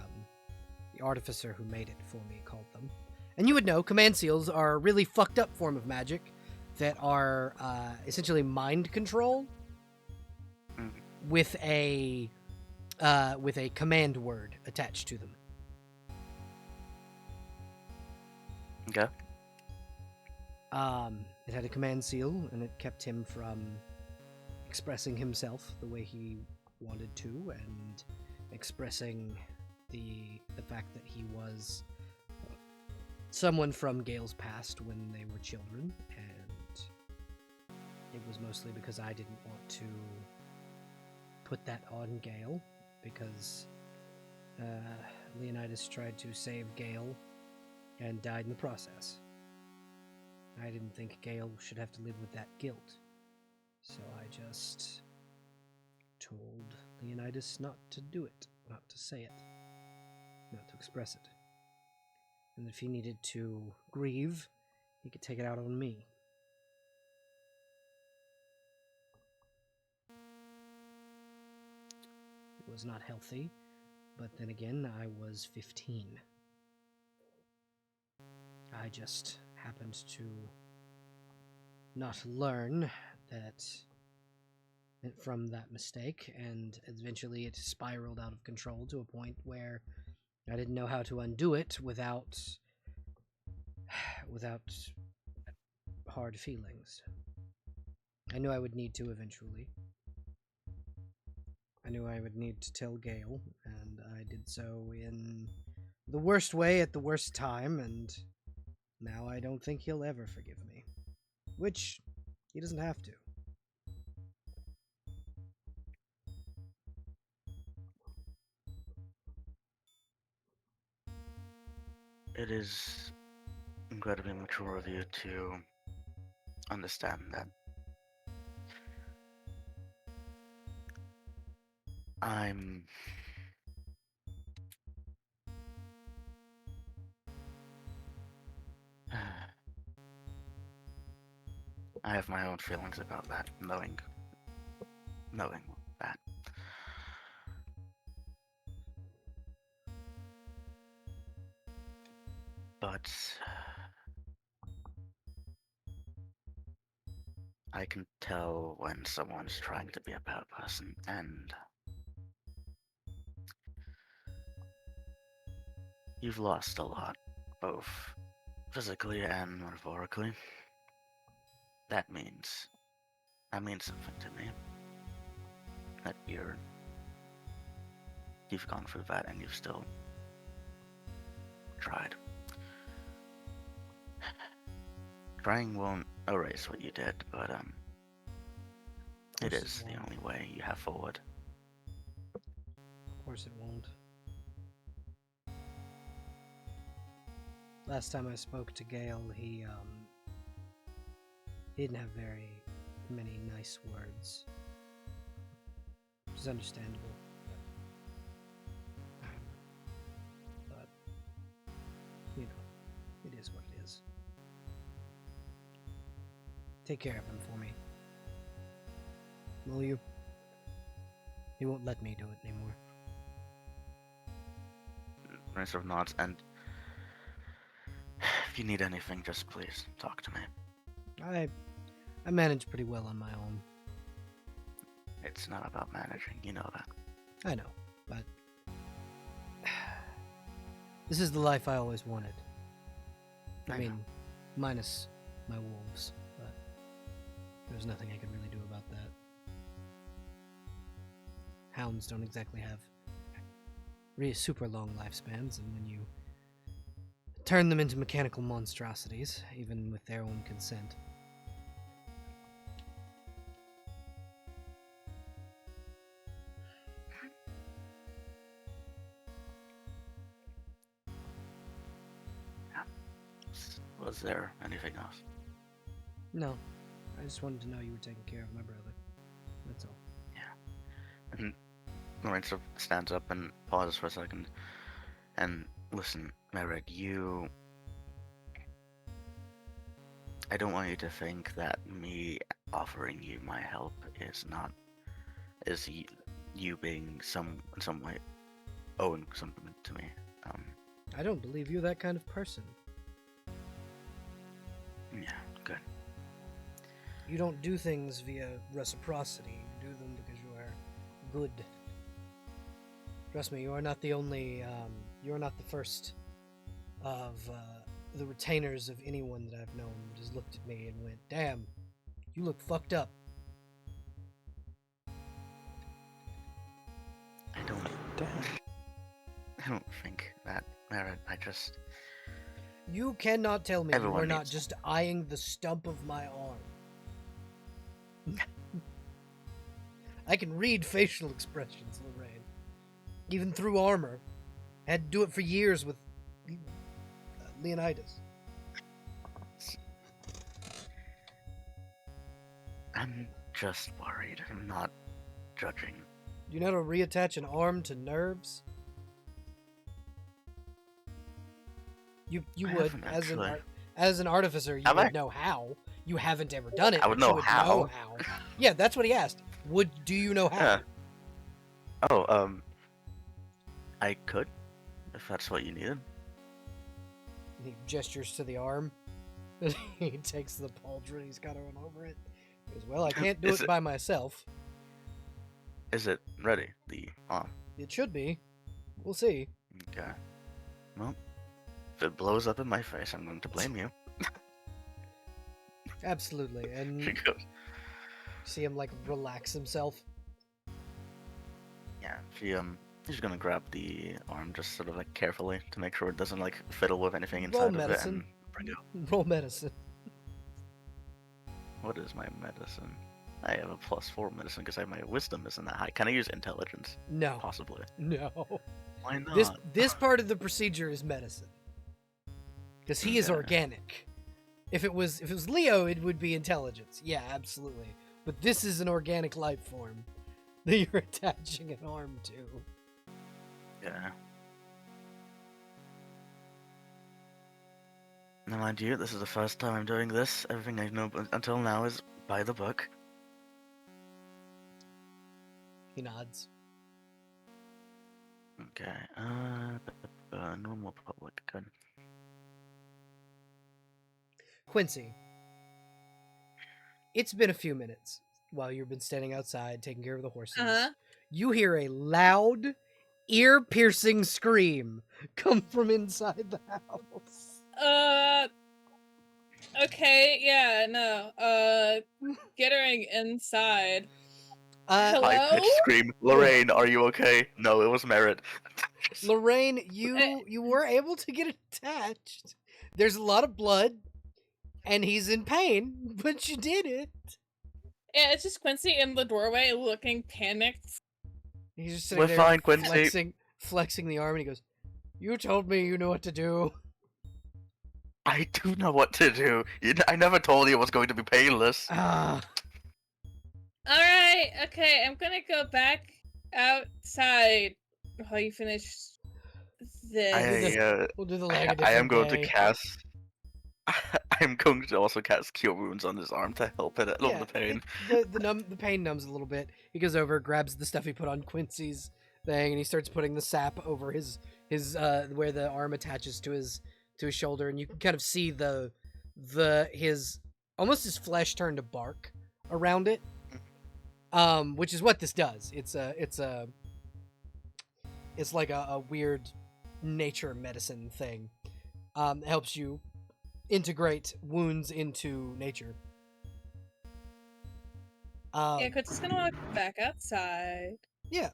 S1: artificer who made it for me called them. And you would know, command seals are a really fucked up form of magic that are essentially mind control with a command word attached to them.
S4: Okay.
S1: It had a command seal, and it kept him from expressing himself the way he wanted to, and expressing the fact that he was someone from Gale's past when they were children, and it was mostly because I didn't want to put that on Gale, because Leonidas tried to save Gale and died in the process. I didn't think Gale should have to live with that guilt, so I just told Leonidas not to do it, not to say it, not to express it. And if he needed to grieve, he could take it out on me. It was not healthy, but then again, I was 15. I just happened to not learn that from that mistake, and eventually it spiraled out of control to a point where I didn't know how to undo it without hard feelings. I knew I would need to eventually. I knew I would need to tell Gale, and I did so in the worst way at the worst time, and now I don't think he'll ever forgive me. Which, he doesn't have to.
S4: It is incredibly mature of you to understand that. I have my own feelings about that, knowing that. But I can tell when someone's trying to be a bad person, and you've lost a lot, both physically and metaphorically. That means something to me. That you've gone through that and you've still tried. Trying won't erase what you did, but it is the only way you have forward.
S1: Of course it won't. Last time I spoke to Gale, he didn't have very many nice words. Which is understandable. But, you know, it is what it is. Take care of him for me. Will you? He won't let me do it anymore.
S4: Ray sort of nods, and if you need anything, just please talk to me.
S1: I manage pretty well on my own.
S4: It's not about managing, you know that.
S1: I know, but this is the life I always wanted. I mean, minus my wolves, but there's nothing I could really do about that. Hounds don't exactly have really super long lifespans, and when you turn them into mechanical monstrosities, even with their own consent.
S4: Was there anything else?
S1: No, I just wanted to know you were taking care of my brother. That's all.
S4: And Lorraine sort of stands up and pauses for a second. And listen, Merrick, I don't want you to think that me offering you my help is you being in some way owing something to me.
S1: I don't believe you're that kind of person.
S4: Yeah, good.
S1: You don't do things via reciprocity. You do them because you are good. Trust me, you are not the only, you are not the first of the retainers of anyone that I've known that has looked at me and went, damn, you look fucked up.
S4: I don't think that, Merritt.
S1: You cannot tell me you
S4: Everyone
S1: are not
S4: needs-
S1: just eyeing the stump of my arm. I can read facial expressions, Lorraine. Even through armor. I had to do it for years with Leonidas.
S4: I'm just worried. I'm not judging.
S1: Do you know how to reattach an arm to nerves? You
S4: I
S1: would,
S4: haven't
S1: as an artificer, you
S4: Have
S1: would
S4: I?
S1: know how. You haven't ever done it.
S4: I would
S1: but you
S4: know how.
S1: Yeah, that's what he asked. Do you know how?
S4: Yeah. Oh, I could, if that's what you needed.
S1: He gestures to the arm. He takes the pauldron he's got on over it. He goes, well, I can't do
S4: Is
S1: it
S4: it-
S1: by myself.
S4: Is it ready? The arm.
S1: It should be. We'll see.
S4: Okay. Well, if it blows up in my face, I'm going to blame you.
S1: Absolutely. And
S4: She goes,
S1: see him, like, relax himself.
S4: yeah. She's gonna grab the arm just sort of like carefully to make sure it doesn't like fiddle with anything
S1: Roll
S4: inside of it
S1: medicine.
S4: and bring it.
S1: Roll medicine.
S4: What is my medicine? I have a +4 medicine because my wisdom isn't that high. Can I use intelligence?
S1: No.
S4: Possibly.
S1: No.
S4: Why not?
S1: This part of the procedure is medicine. Because he is
S4: Okay.
S1: organic. If it was Leo, it would be intelligence. Yeah, absolutely. But this is an organic life form that you're attaching an arm to.
S4: Yeah. Now, mind you, this is the first time I'm doing this. Everything I know until now is by the book.
S1: He nods.
S4: Okay. Normal public. Good.
S1: Quincy, it's been a few minutes while you've been standing outside taking care of the horses.
S5: Uh-huh.
S1: You hear a loud, ear-piercing scream come from inside the house.
S5: Okay, yeah, no. Getting inside. Hello?
S4: I pitch scream, Lorraine, are you okay? No, it was Merritt.
S1: Lorraine, you were able to get attached. There's a lot of blood, and he's in pain, but you did it.
S5: Yeah, it's just Quincy in the doorway looking panicked.
S1: He's just sitting
S4: We're
S1: there
S4: fine, Quincy.
S1: flexing the arm, and he goes, "You told me you knew what to do."
S4: I do know what to do. I never told you it was going to be painless.
S1: Ah,
S5: Alright, okay, I'm gonna go back outside while you finish this.
S1: we'll do the leg a
S4: I am
S1: different
S4: going
S1: day.
S4: to cast. I am going to also cast Cure Wounds on his arm to help it along the pain.
S1: The pain numbs a little bit. He goes over, grabs the stuff he put on Quincy's thing, and he starts putting the sap over his where the arm attaches to his shoulder, and you can kind of see his almost his flesh turn to bark around it. Which is what this does. It's like a weird nature medicine thing. It helps you integrate wounds into nature.
S5: Yeah, Quincy's gonna walk back outside.
S1: Yeah.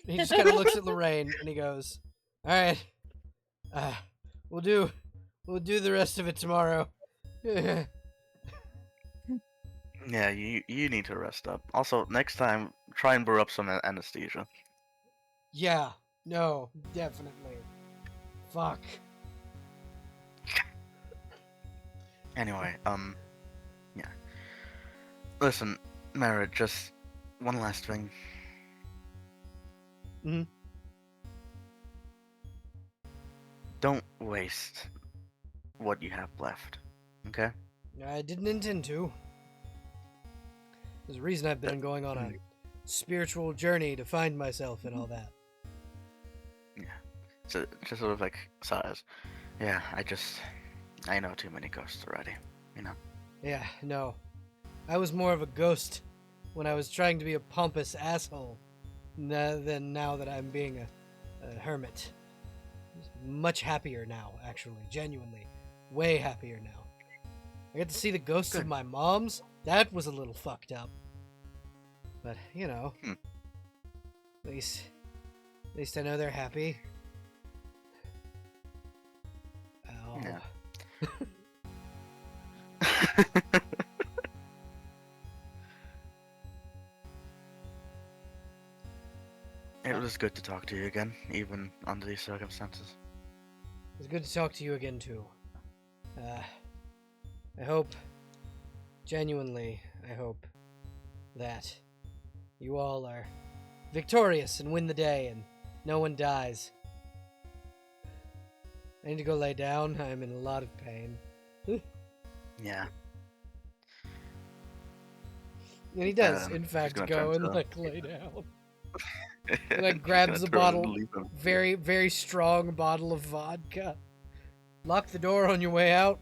S1: He just kind of looks at Lorraine and he goes, "All right, we'll do the rest of it tomorrow."
S4: Yeah, you need to rest up. Also, next time, try and brew up some anesthesia.
S1: Yeah, no, definitely. Fuck.
S4: Anyway, yeah. Listen, Merritt, just one last thing.
S1: Mhm.
S4: Don't waste what you have left, okay?
S1: I didn't intend to. There's a reason I've been going on a spiritual journey to find myself and all that.
S4: Yeah. So, just sort of like sighs. Yeah, I know too many ghosts already, you know?
S1: Yeah, no. I was more of a ghost when I was trying to be a pompous asshole than now that I'm being a hermit. Much happier now, actually, genuinely. Way happier now. I get to see the ghosts of
S4: Good.
S1: my moms. That was a little fucked up. But, you know, at least I know they're happy. Ow.
S4: Yeah. It was good to talk to you again, even under these circumstances.
S1: It's good to talk to you again, too. I hope, genuinely, I hope that you all are victorious and win the day and no one dies. I need to go lay down. I'm in a lot of pain.
S4: Yeah.
S1: And he does,
S4: Um,
S1: in
S4: she's
S1: fact,
S4: gonna
S1: go
S4: turn
S1: and,
S4: to-
S1: like, lay down. He,
S4: She's
S1: like, grabs
S4: gonna
S1: a
S4: turn and
S1: bottle,
S4: leave him.
S1: very, very strong bottle of vodka. Lock the door on your way out.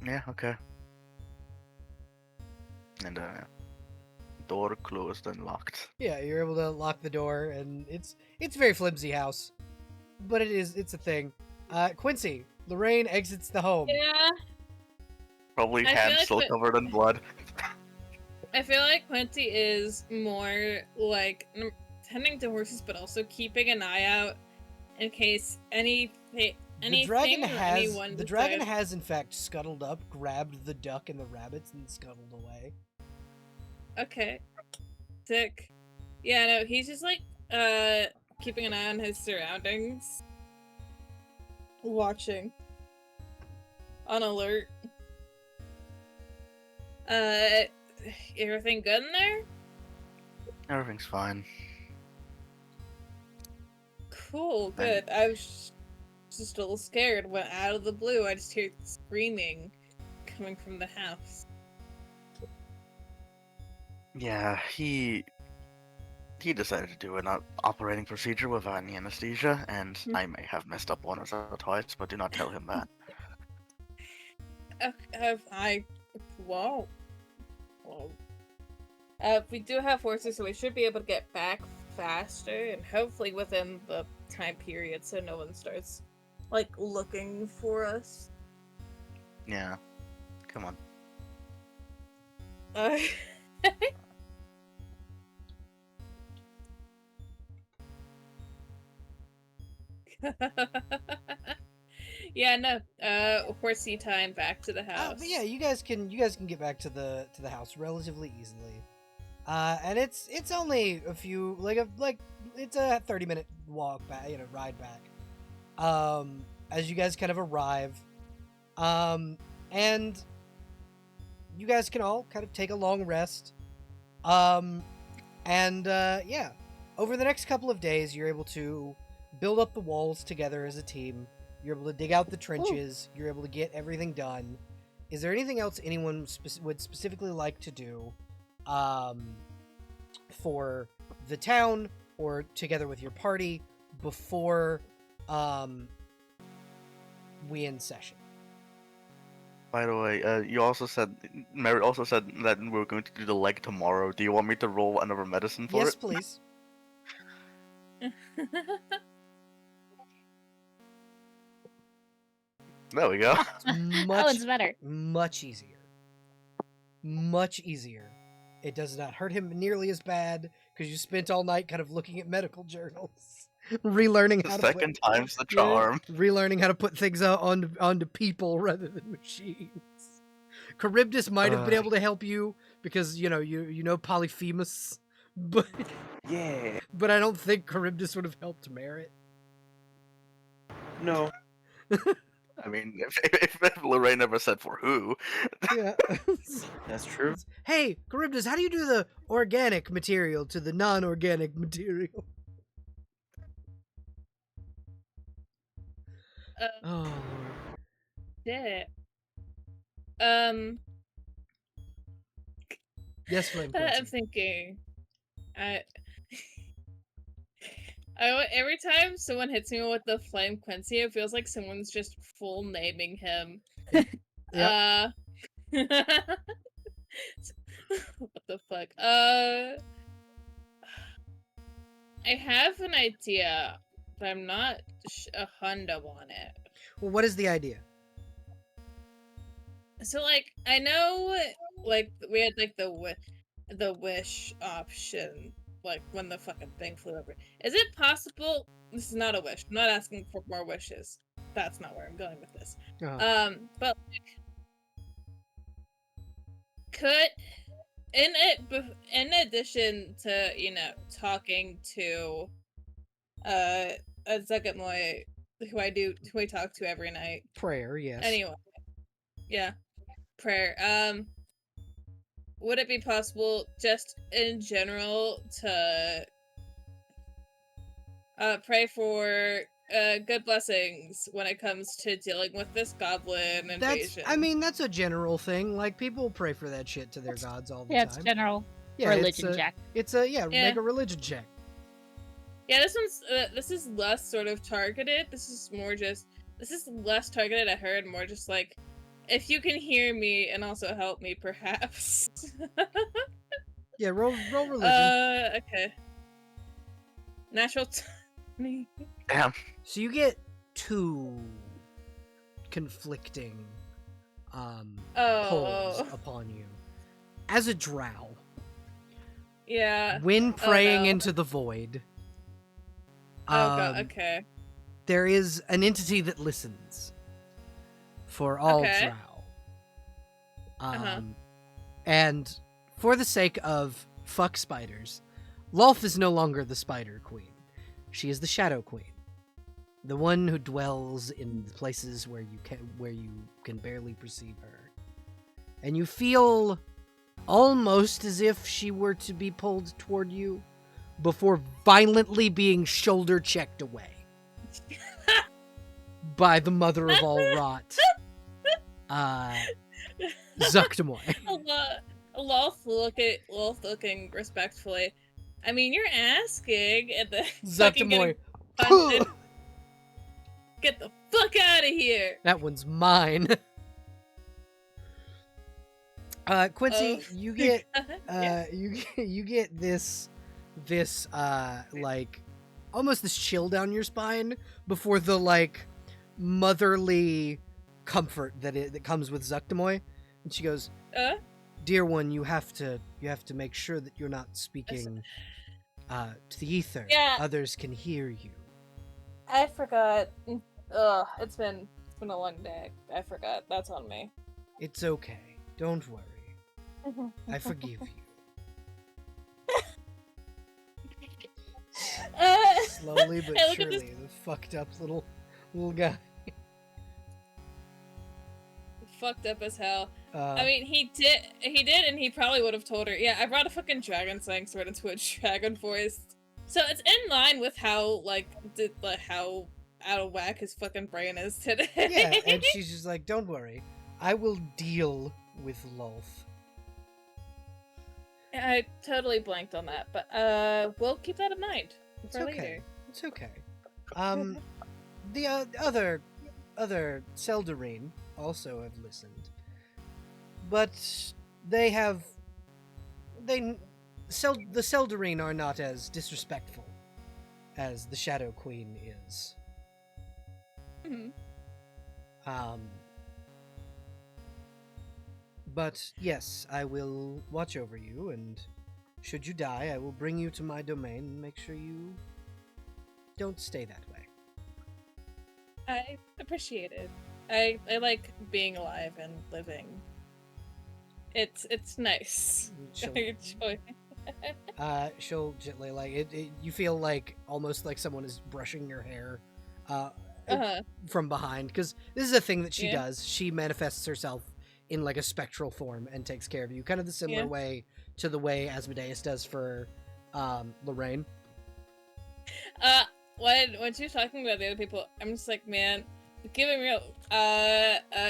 S4: Yeah, okay. And, door closed and locked.
S1: Yeah, you're able to lock the door, and it's a very flimsy house, but it's a thing. Quincy, Lorraine exits the home.
S5: Yeah,
S4: Probably
S5: I feel
S4: hands
S5: like
S4: still
S5: the-
S4: covered in blood.
S5: I feel like Quincy is more like tending to horses, but also keeping an eye out in case anything
S1: The dragon
S5: or
S1: has
S5: anyone
S1: the dragon
S5: decides-
S1: has in fact scuttled up, grabbed the duck and the rabbits, and scuttled away.
S5: Okay. Sick. Yeah, no, he's just like keeping an eye on his surroundings. Watching. On alert. Everything good in there?
S4: Everything's fine.
S5: Cool, good. I was just a little scared when out of the blue I just hear screaming coming from the house.
S4: Yeah, he decided to do an operating procedure without any anesthesia, and I may have messed up once or twice, but do not tell him that.
S5: Whoa. Whoa. We do have horses, so we should be able to get back faster, and hopefully within the time period, so no one starts, like, looking for us.
S4: Yeah. Come on.
S5: Yeah, no. Horsey time back to the house.
S1: But yeah, you guys can get back to the house relatively easily. And it's only a few it's a 30-minute walk back, ride back. As you guys kind of arrive, and you guys can all kind of take a long rest. Yeah, over the next couple of days, you're able to build up the walls together as a team. You're able to dig out the trenches. You're able to get everything done. Is there anything else anyone would specifically like to do for the town or together with your party before we end session?
S4: By the way, Merritt also said that we were going to do the leg tomorrow. Do you want me to roll another medicine for
S1: Yes,
S4: it?
S1: please.
S4: There we go.
S3: That one's better.
S1: Much easier. Much easier It does not hurt him nearly as bad because you spent all night kind of looking at medical journals, relearning
S4: The
S1: how to
S4: second time's the
S1: yeah,
S4: charm.
S1: relearning how to put things out onto people rather than machines. Charybdis might have been able to help you because you know Polyphemus, but
S6: Yeah.
S1: but I don't think Charybdis would have helped Merit.
S6: No.
S4: I mean, if Lorraine never said for who.
S1: Yeah.
S6: That's true.
S1: Hey, Charybdis, how do you do the organic material to the non-organic material? Oh, Lord.
S5: Shit.
S1: Yes, Flame
S5: I'm
S1: Quincy.
S5: thinking. Every time someone hits me with the flame Quincy, it feels like someone's just full naming him.
S1: Yep.
S5: What the fuck? I have an idea, but I'm not a hundo on it.
S1: Well, what is the idea?
S5: So, like, I know, like, we had, like, the wish option, like, when the fucking thing flew over. Is it possible? This is not a wish. I'm not asking for more wishes. That's not where I'm going with this.
S1: Oh.
S5: But, like, could, in addition to, talking to, a Zuckermoy, who I talk to every night.
S1: Prayer, yes.
S5: Anyway. Yeah. Prayer. Would it be possible, just in general, to pray for good blessings when it comes to dealing with this goblin invasion?
S1: That's a general thing. Like, people pray for that shit to their gods all the
S3: Yeah,
S1: time.
S3: it's general
S1: Yeah,
S3: religion check.
S1: Make a religion check.
S5: Yeah, this is less sort of targeted. This is less targeted. I heard more just like, if you can hear me and also help me, perhaps.
S1: Yeah, roll religion.
S5: Okay. Natural 20.
S4: Damn.
S1: So you get two conflicting pulls upon you. As a drow,
S5: Yeah.
S1: when praying
S5: no.
S1: into the void,
S5: God, okay.
S1: there is an entity that listens for all
S5: Okay.
S1: drow. And for the sake of fuck spiders, Lolth is no longer the spider queen. She is the shadow queen. The one who dwells in the places where you can barely perceive her. And you feel almost as if she were to be pulled toward you before violently being shoulder checked away by the mother of all rot, Zuckermoy.
S5: Lolth looking respectfully. I mean, you're asking, and the
S1: Zuckermoy.
S5: Get the fuck out of here!
S1: That one's mine. Quincy, you get
S5: Yeah.
S1: you get this like almost this chill down your spine before the like motherly comfort that comes with Zuckermoy. And she goes, "Dear one, you have to make sure that you're not speaking to the ether.
S5: Yeah.
S1: Others can hear you."
S5: I forgot. It's been a long day. I forgot. That's on me.
S1: It's okay. Don't worry. I forgive you. Slowly but surely, the fucked up little guy.
S5: Fucked up as hell.
S1: Uh,
S5: I mean, he did, and he probably would have told her. Yeah, I brought a fucking dragon slaying sword into a dragon voice, so it's in line with how how out of whack his fucking brain is today.
S1: Yeah, and she's just like, "Don't worry, I will deal with Lolth."
S5: I totally blanked on that, but we'll keep that in mind for
S1: okay.
S5: later.
S1: It's okay. The other Seldarine also have listened, but the Seldarine are not as disrespectful as the Shadow Queen is. But yes, I will watch over you, and should you die, I will bring you to my domain and make sure you don't stay that way.
S5: I appreciate it. I like being alive and living. It's nice.
S1: She'll,
S5: I enjoy it.
S1: she'll gently you feel like almost like someone is brushing your hair, from behind, because this is a thing that she does. She manifests herself in like a spectral form and takes care of you, kind of the similar way to the way Asmodeus does for Lorraine.
S5: When she was talking about the other people, I'm just like, man, give it real.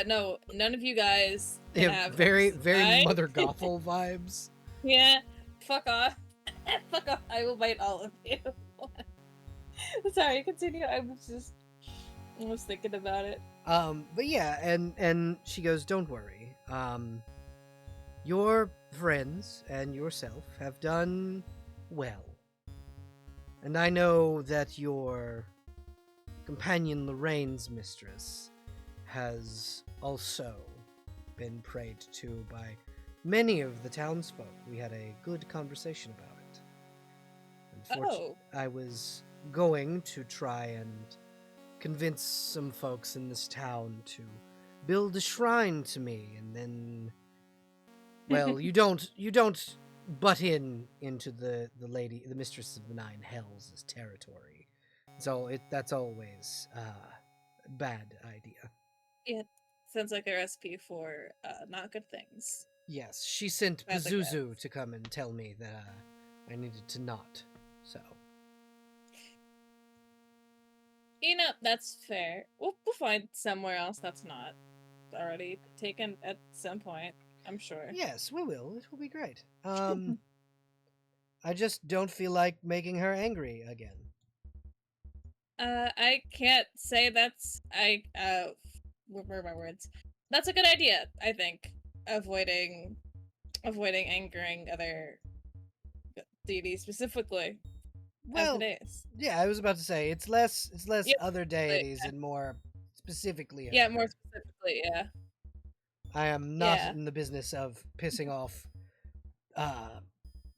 S5: No, none of you guys have
S1: very
S5: this.
S1: very Mother Gothel vibes.
S5: Yeah, fuck off. Fuck off. I will bite all of you. Sorry, continue. I was thinking about it.
S1: But yeah, and she goes, don't worry. Your friends and yourself have done well. And I know that your companion Lorraine's mistress has also been prayed to by many of the townsfolk. We had a good conversation about it. Unfortunately, I was going to try and convince some folks in this town to build a shrine to me, and then, well, you don't butt into the mistress of the Nine Hells' territory. So that's always a bad idea.
S5: Yeah, sounds like a recipe for not good things.
S1: Yes, she sent
S5: Sounds like
S1: Pazuzu to come and tell me that I needed to not. So.
S5: You know, that's fair. We'll find somewhere else that's not already taken at some point, I'm sure.
S1: Yes, we will. It will be great. I just don't feel like making her angry again.
S5: I can't say that's where are my words? That's a good idea, I think. Avoiding angering other deities specifically.
S1: Well, yeah, I was about to say it's less other deities and more specifically her.
S5: Yeah, more specifically, yeah.
S1: I am not in the business of pissing off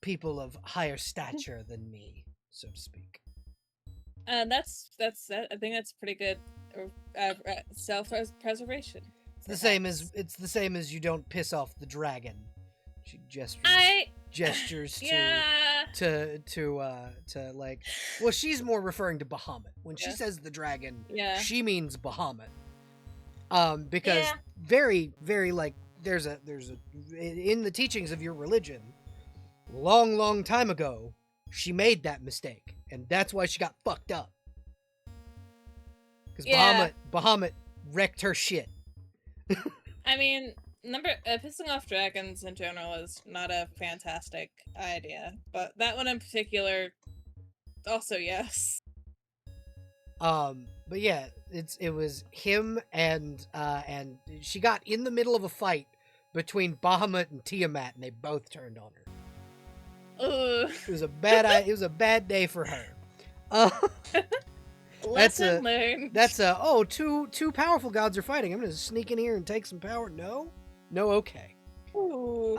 S1: people of higher stature than me, so to speak.
S5: That's I think that's pretty good self-preservation.
S1: It's the same as you don't piss off the dragon. She gestures to like, well, she's more referring to Bahamut. When she says the dragon, she means Bahamut. Because very, very like there's a in the teachings of your religion, long time ago, she made that mistake, and that's why she got fucked up. Because Bahamut wrecked her shit.
S5: I mean, pissing off dragons in general is not a fantastic idea, but that one in particular, also yes.
S1: But yeah, it was him and she got in the middle of a fight between Bahamut and Tiamat, and they both turned on her.
S5: Ugh.
S1: It was a bad day for her.
S5: Lesson learned.
S1: Two powerful gods are fighting. I'm gonna sneak in here and take some power. No, okay.
S5: Ooh.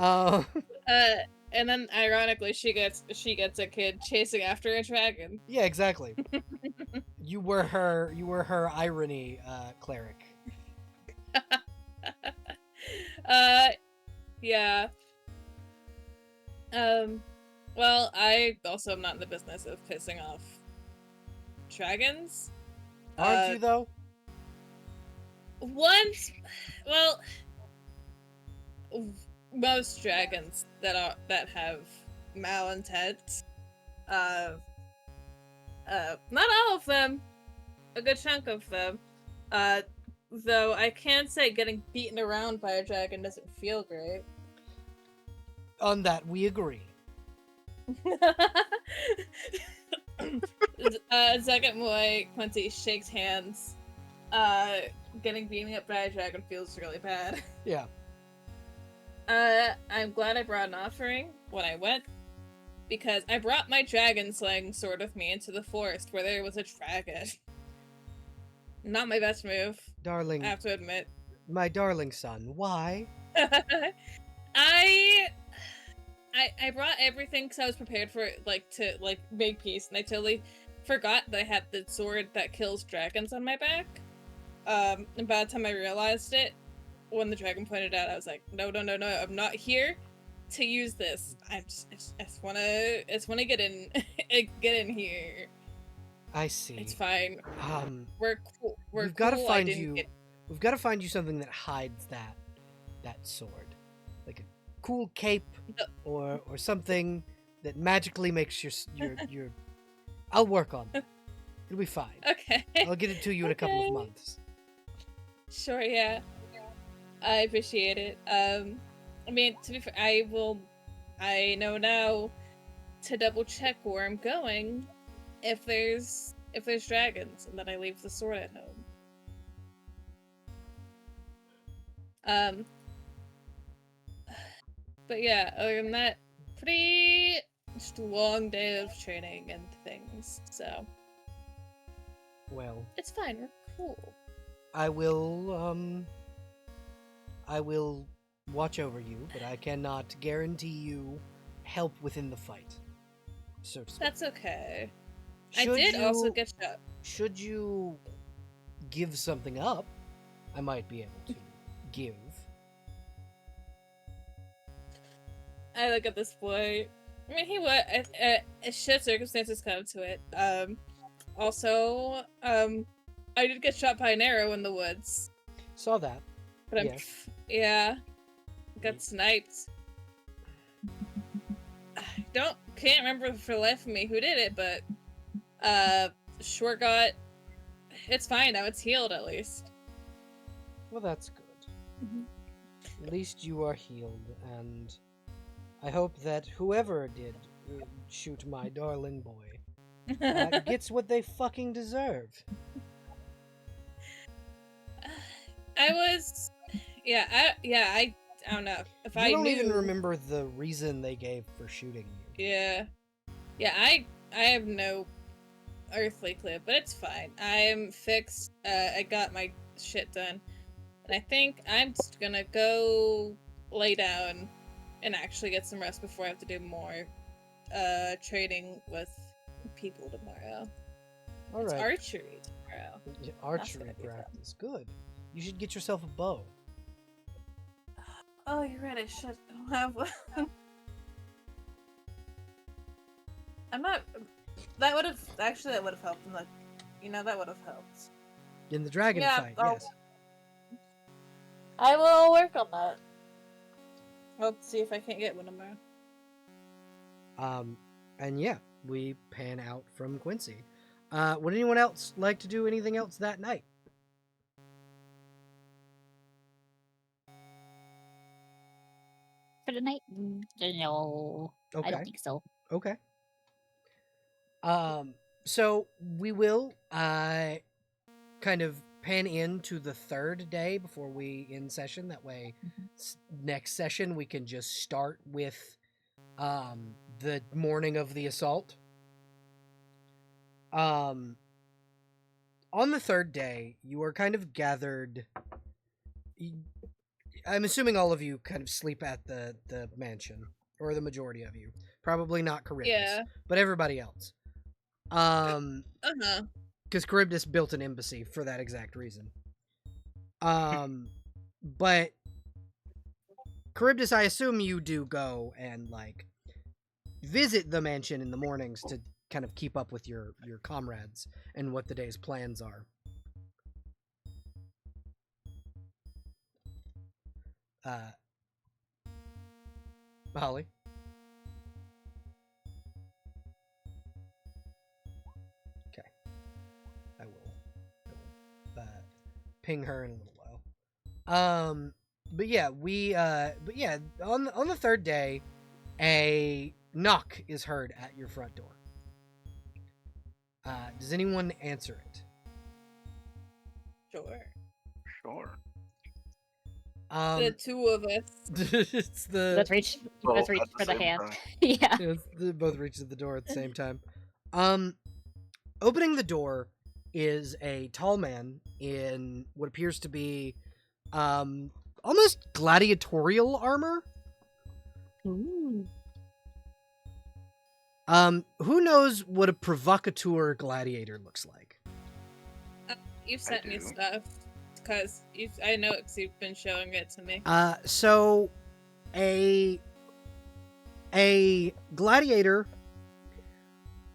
S5: And then ironically, she gets a kid chasing after a dragon.
S1: Yeah, exactly. You were her irony cleric.
S5: Yeah. Well, I also am not in the business of pissing off dragons.
S1: Aren't you though?
S5: Most dragons that have malintent. Not all of them. A good chunk of them. Though I can say getting beaten around by a dragon doesn't feel great.
S1: On that we agree.
S5: Second boy, Quincy shakes hands. Getting beaten up by a dragon feels really bad.
S1: Yeah.
S5: I'm glad I brought an offering when I went, because I brought my dragon slaying sword with me into the forest where there was a dragon. Not my best move.
S1: Darling.
S5: I have to admit.
S1: My darling son, why
S5: I brought everything because I was prepared for to make peace, and I totally forgot that I had the sword that kills dragons on my back. And by the time I realized it, when the dragon pointed out, I was like, no, I'm not here to use this. I just wanna get in, get in here.
S1: I see.
S5: It's fine. We're cool.
S1: We've got to find you. We've got to find you something that hides that sword, like a cool cape or something that magically makes your. I'll work on it. It'll be fine.
S5: Okay.
S1: I'll get it to you in a couple of months.
S5: Sure. Yeah. I appreciate it. I mean, to be fair, I know now to double check where I'm going if there's dragons, and then I leave the sword at home. But yeah, other than that, pretty just a long day of training and things. So
S1: Well,
S5: it's fine. We're cool.
S1: I will watch over you, but I cannot guarantee you help within the fight. So to speak.
S5: That's okay.
S1: Should
S5: I did also
S1: you-
S5: get shot.
S1: Should you give something up, I might be able to give.
S5: I look at this boy. I mean, he would. Should circumstances come to it. Also, I did get shot by an arrow in the woods.
S1: Saw that.
S5: But
S1: Yes.
S5: Yeah, got sniped. Can't remember for the life of me who did it, but sure got. It's fine now. It's healed at least.
S1: Well, that's good.
S5: Mhm.
S1: At least you are healed, and I hope that whoever did shoot my darling boy gets what they fucking deserve.
S5: I don't know if
S1: You
S5: I
S1: don't
S5: knew.
S1: even remember the reason they gave for shooting you.
S5: Yeah, I have no earthly clue, but it's fine. I'm fixed. I got my shit done, and I think I'm just gonna go lay down and actually get some rest before I have to do more training with people tomorrow.
S1: All
S5: It's
S1: right.
S5: archery tomorrow.
S1: Archery
S5: gonna be fun.
S1: practice. Good. You should get yourself a bow.
S5: Oh, you're right. I should have one. I'm not. That would have helped. That would have helped.
S1: In the dragon
S5: Yeah,
S1: fight,
S5: I'll-
S1: yes.
S5: I will work on that. I'll see if I can't get one tomorrow.
S1: And yeah, we pan out from Quincy. Would anyone else like to do anything else that night?
S3: For the night? No. I
S1: Okay.
S3: don't think so.
S1: Okay. So we will kind of pan into the third day before we end session. That way, next session we can just start with the morning of the assault. On the third day, you are kind of gathered. I'm assuming all of you kind of sleep at the mansion, or the majority of you. Probably not Charybdis,
S5: Yeah.
S1: but everybody else.
S5: Uh-huh.
S1: Because Charybdis built an embassy for that exact reason. But Charybdis, I assume you do go and like visit the mansion in the mornings to kind of keep up with your comrades and what the day's plans are. Holly? Okay. I will ping her in a little while. But yeah, on the third day, a knock is heard at your front door. Does anyone answer it?
S5: Sure.
S4: Sure.
S5: The two of us.
S1: It's the
S3: Both reach
S4: Well,
S3: both reach
S4: at the
S3: for the
S4: same
S3: hand.
S4: time.
S3: Yeah.
S1: they both reach the door at the same time. Opening the door is a tall man in what appears to be almost gladiatorial armor.
S3: Ooh.
S1: Who knows what a provocateur gladiator looks like?
S5: You sent me
S4: do.
S5: stuff because I know because you've been showing it to me.
S1: So a gladiator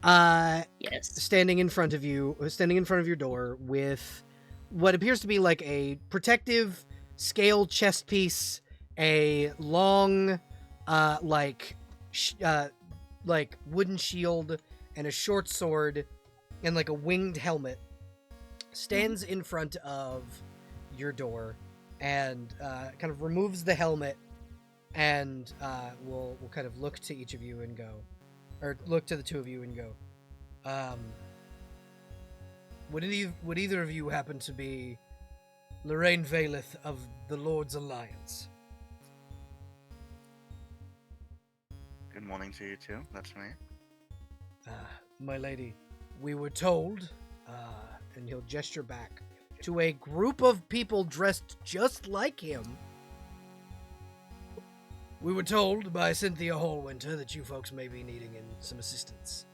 S3: Yes.
S1: standing in front of your door with what appears to be like a protective scale chest piece, a long like wooden shield, and a short sword, and like a winged helmet, stands in front of your door and kind of removes the helmet and will kind of look to each of you and go, or look to the two of you and go, would either of you happen to be Lorraine Valeth of the Lord's Alliance?
S4: Good morning to you too. That's me.
S1: My lady, we were told, and he'll gesture back to a group of people dressed just like him. We were told by Cynthia Hallwinter that you folks may be needing some assistance.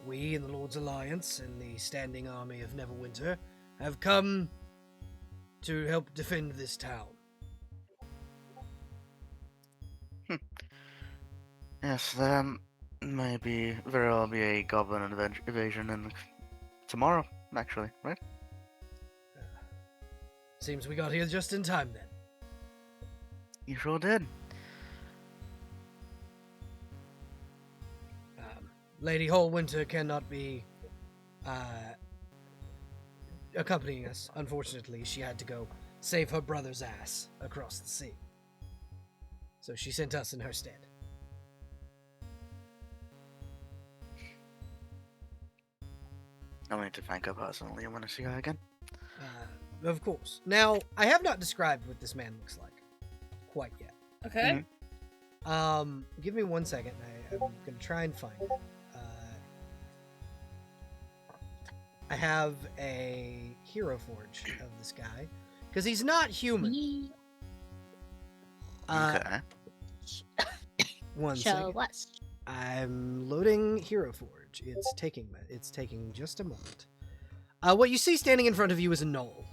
S1: We in the Lord's Alliance and the standing army of Neverwinter have come to help defend this town.
S4: Yes, there may very well be a goblin invasion in tomorrow, actually, right?
S1: Seems we got here just in time then.
S4: You sure did.
S1: Lady Hallwinter cannot be accompanying us. Unfortunately, she had to go save her brother's ass across the sea. So she sent us in her stead.
S4: I'll need to thank her personally when I see her again.
S1: Of course. Now, I have not described what this man looks like quite yet.
S5: Okay.
S1: Give me 1 second. I'm going to try and find it. I have a hero forge of this guy because he's not human.
S4: Okay.
S1: 1
S3: Show
S1: second.
S3: us.
S1: I'm loading hero forge. It's taking just a moment. What you see standing in front of you is a gnoll.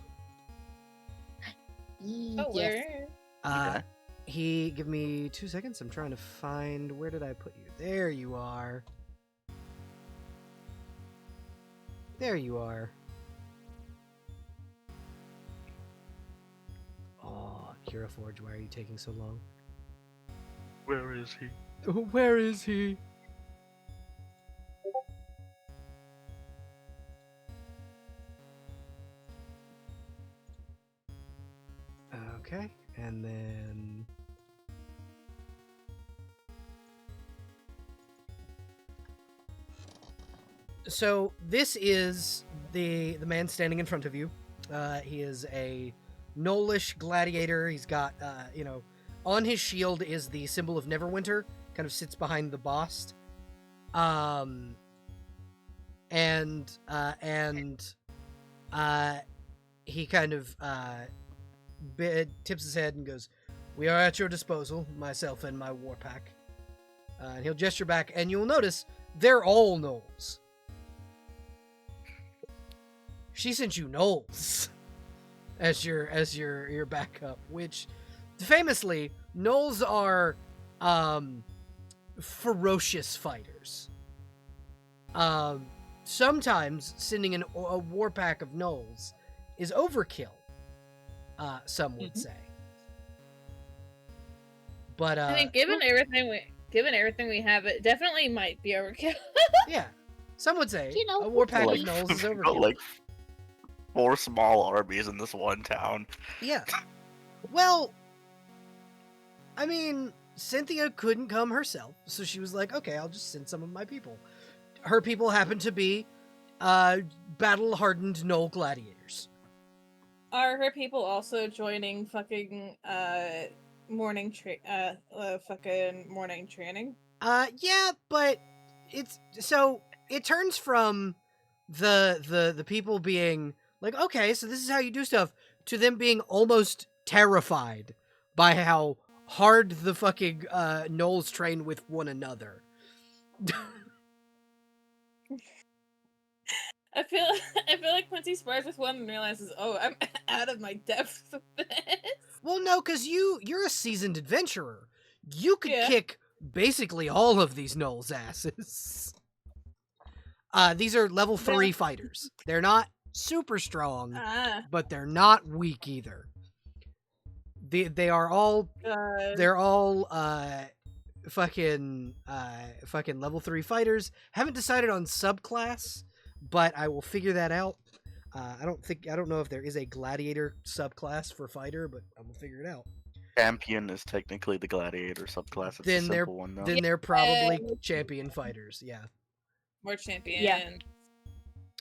S5: Oh,
S3: Yes.
S5: where?
S1: Okay. Give me 2 seconds. I'm trying to find, where did I put you? There you are. There you are. Oh, Hero Forge, why are you taking so long?
S4: Where is he?
S1: Where is he? Okay, and then... So, this is the man standing in front of you. He is a gnollish gladiator. He's got, on his shield is the symbol of Neverwinter, kind of sits behind the boss. He kind of tips his head and goes, "We are at your disposal, myself and my war pack." And he'll gesture back, and you'll notice they're all gnolls. She sent you gnolls as your backup, which famously gnolls are ferocious fighters. Sometimes sending a war pack of gnolls is overkill. Some would say. But
S5: I think given everything we have, it definitely might be overkill.
S1: yeah, some would say
S3: You know,
S1: a war pack
S4: Like,
S1: of gnolls is
S4: we've got,
S1: overkill.
S4: like 4 small armies in this one town.
S1: Yeah. Well, I mean, Cynthia couldn't come herself, so she was like, "Okay, I'll just send some of my people." Her people happen to be battle-hardened gnoll gladiators.
S5: Are her people also joining fucking morning training?
S1: Yeah, but it turns from the people being like, "Okay, so this is how you do stuff," to them being almost terrified by how hard the fucking gnolls train with one another.
S5: I feel like once he spars with one and realizes, oh, I'm out of my depth with this.
S1: Well, no, because you're a seasoned adventurer. You could
S5: Yeah.
S1: kick basically all of these gnolls' asses. These are level 3 fighters. They're not super strong, but they're not weak either. They are all
S5: God.
S1: they're all fucking level 3 fighters. Haven't decided on subclass, but I will figure that out. I don't know if there is a gladiator subclass for fighter, but I will figure it out.
S4: Champion is technically the gladiator subclass. It's
S1: Then
S4: a simple one though.
S1: Then they're probably champion fighters. Yeah.
S5: More champion.
S3: Yeah.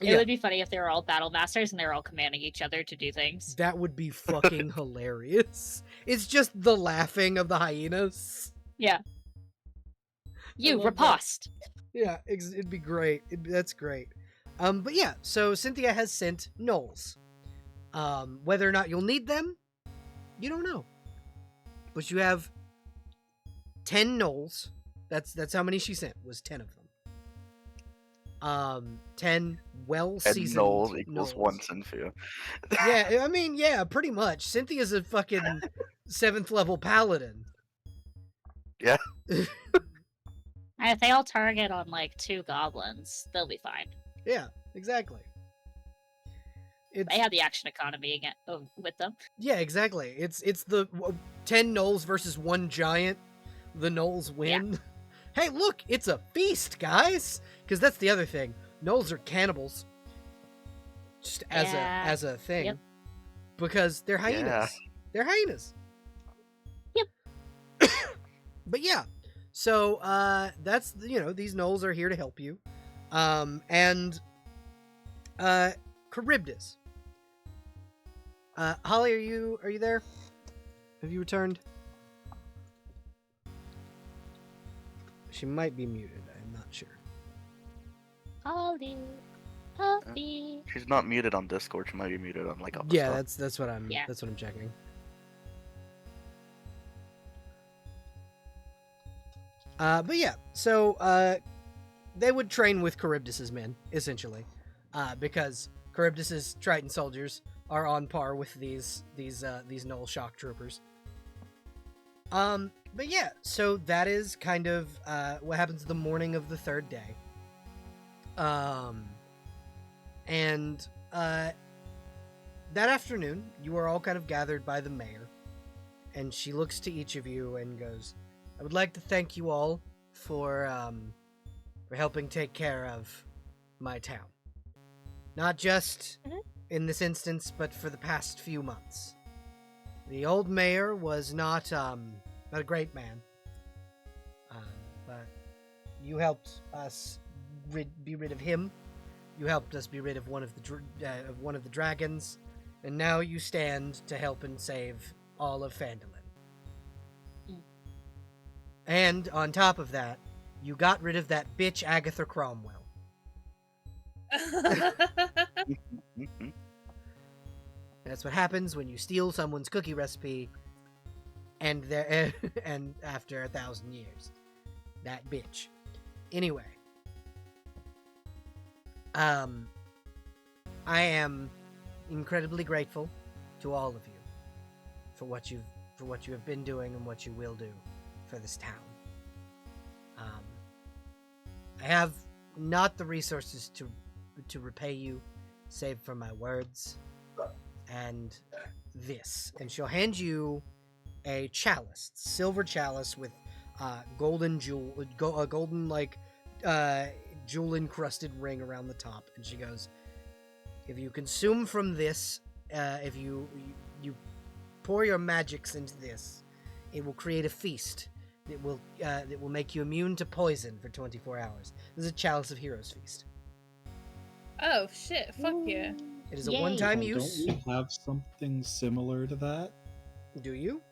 S3: It
S1: Yeah.
S3: would be funny if they were all battle masters and they were all commanding each other to do things.
S1: That would be fucking hilarious. It's just the laughing of the hyenas.
S3: Yeah. You
S1: love that.
S3: riposte.
S1: Yeah, it'd be great. That's great. But yeah, so Cynthia has sent gnolls. Whether or not you'll need them, you don't know. But you have 10 gnolls. That's how many she sent, was 10 of them. 10 well-seasoned
S4: gnolls equals
S1: gnolls.
S4: 1 Cynthia.
S1: Yeah, I mean, yeah, pretty much. Cynthia's a fucking 7th level paladin.
S4: Yeah.
S3: And if they all target on like 2 goblins, they'll be fine.
S1: Yeah, exactly.
S3: They have the action economy again with them.
S1: Yeah, exactly. It's the 10 gnolls versus 1 giant. The gnolls win. Hey, look, it's a feast, guys. Because that's the other thing. Gnolls are cannibals. Just as a thing.
S3: Yep.
S1: Because they're hyenas.
S4: Yeah.
S1: They're hyenas.
S3: Yep.
S1: But yeah. So that's these gnolls are here to help you. And Charybdis. Holly, are you there? Have you returned? She might be muted. I'm not sure.
S3: Holly.
S4: She's not muted on Discord. She might be muted on like other
S1: Yeah,
S4: stuff.
S1: that's what I'm.
S3: Yeah.
S1: That's what I'm checking. But yeah, so they would train with Charybdis's men essentially, because Charybdis's Triton soldiers are on par with these Gnoll shock troopers. But yeah, so that is kind of what happens the morning of the 3rd day. And that afternoon, you are all kind of gathered by the mayor, and she looks to each of you and goes, "I would like to thank you all for helping take care of my town. Not just in this instance, but for the past few months. The old mayor was not a great man, but you helped us be rid of him. You helped us be rid of one of the dragons, and now you stand to help and save all of Phandalin. And on top of that, you got rid of that bitch Agatha Cromwell.
S4: Mhm.
S1: That's what happens when you steal someone's cookie recipe, and and after 1,000 years, that bitch. Anyway, I am incredibly grateful to all of you for what you have been doing and what you will do for this town. I have not the resources to repay you, save for my words and this. And she'll hand you a chalice, silver chalice with golden jewel encrusted ring around the top. And she goes, if you consume from this, if you pour your magics into this, it will create a feast that will make you immune to poison for 24 hours. This is a Chalice of Heroes feast.
S5: Oh shit! Fuck yeah!
S1: It is a
S3: Yay.
S1: one-time
S2: Don't
S1: use.
S2: we have something similar to that?
S1: Do you?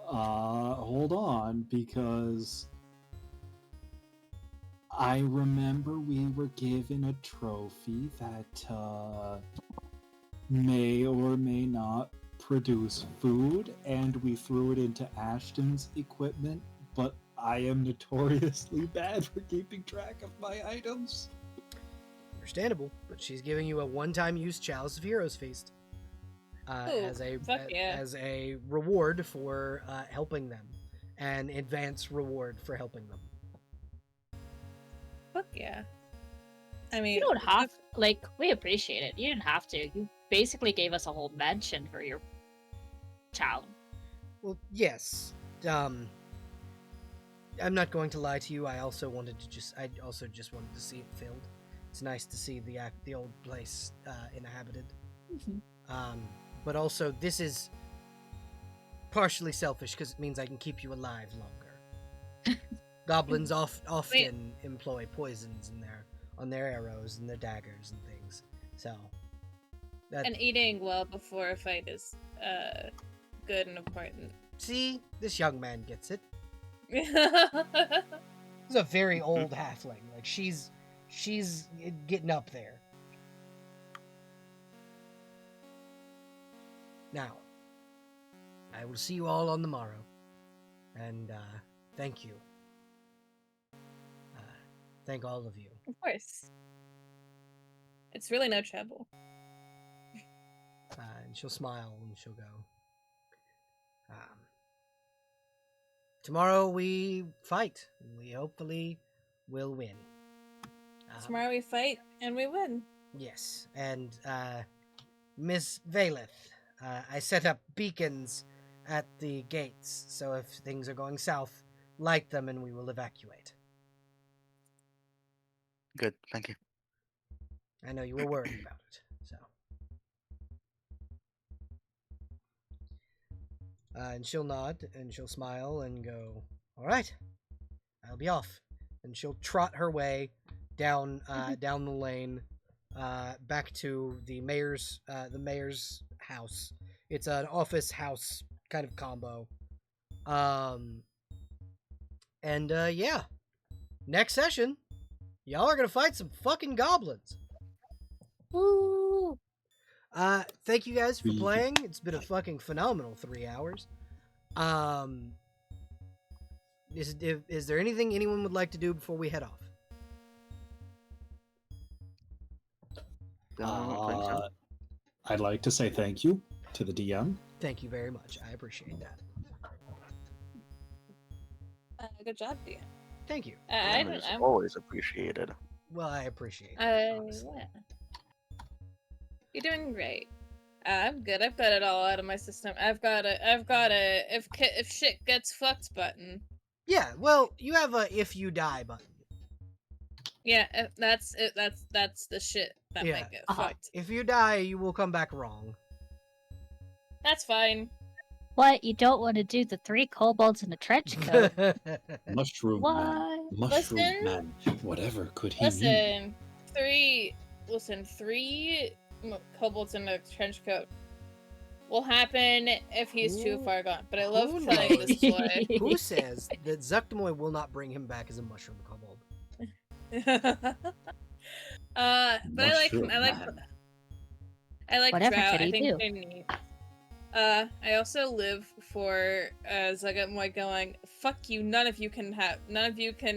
S2: Hold on, because I remember we were given a trophy that may or may not produce food, and we threw it into Ashton's equipment, but I am notoriously bad for keeping track of my items.
S1: Understandable, but she's giving you a one-time use Chalice of Heroes Feast
S5: Ooh,
S1: as
S5: fuck
S1: a reward for helping them, an advance reward for helping them.
S5: Fuck yeah. I mean,
S3: You don't have like we appreciate it. You didn't have to. You basically gave us a whole mansion for your child.
S1: Well, yes. I'm not going to lie to you. I also just wanted to see it filled. It's nice to see the old place inhabited. But also, this is partially selfish because it means I can keep you alive longer. Goblins often employ poisons on their arrows and their daggers and things. So,
S5: and eating well before a fight is good and important.
S1: see, this young man gets it.
S5: That's
S1: He's a very old halfling. Like she's getting up there. Now, I will see you all on the morrow, and thank you. Thank all of you.
S5: Of course. It's really no trouble.
S1: And she'll smile and she'll go. Tomorrow we fight, and we hopefully will win.
S5: Tomorrow we fight and we win.
S1: Yes, and Miss Valeth, I set up beacons at the gates, so if things are going south, light them and we will evacuate.
S4: Good, thank you.
S1: I know you were worried about it, so. And she'll nod, and she'll smile, and go, all right, I'll be off. And she'll trot her way down down the lane, back to the mayor's house. It's an office house kind of combo. Yeah, next session, y'all are gonna fight some fucking goblins.
S3: Woo!
S1: Thank you guys for playing. It's been a fucking phenomenal 3 hours. Is there anything anyone would like to do before we head off?
S2: I'd like to say thank you to the DM.
S1: Thank you very much. I appreciate that.
S5: Good job, Dan.
S1: Thank you.
S4: It's always appreciated.
S1: Well, I appreciate it.
S5: Yeah. You're doing great. I'm good. I've got it all out of my system. I've got a if shit gets fucked button.
S1: Yeah, well, you have a if you die button.
S5: Yeah, that's it. That's the shit that
S1: Yeah.
S5: might get fucked.
S1: If you die, you will come back wrong.
S5: That's fine.
S3: What? You don't want to do the 3 kobolds in a trench coat?
S2: Mushroom man.
S3: What?
S2: Mushroom
S5: Listen.
S2: man. Whatever could he mean?
S5: Three kobolds in a trench coat will happen if he's too far gone. But I love
S1: Who
S5: telling
S1: knows?
S5: this story.
S1: Who says that Zuckdemoy will not bring him back as a mushroom kobold?
S5: But I like
S3: Whatever
S5: Drow.
S3: could
S5: I
S3: he
S5: think
S3: do?
S5: they're neat. I also live for Zuckdemoy going, fuck you, none of you can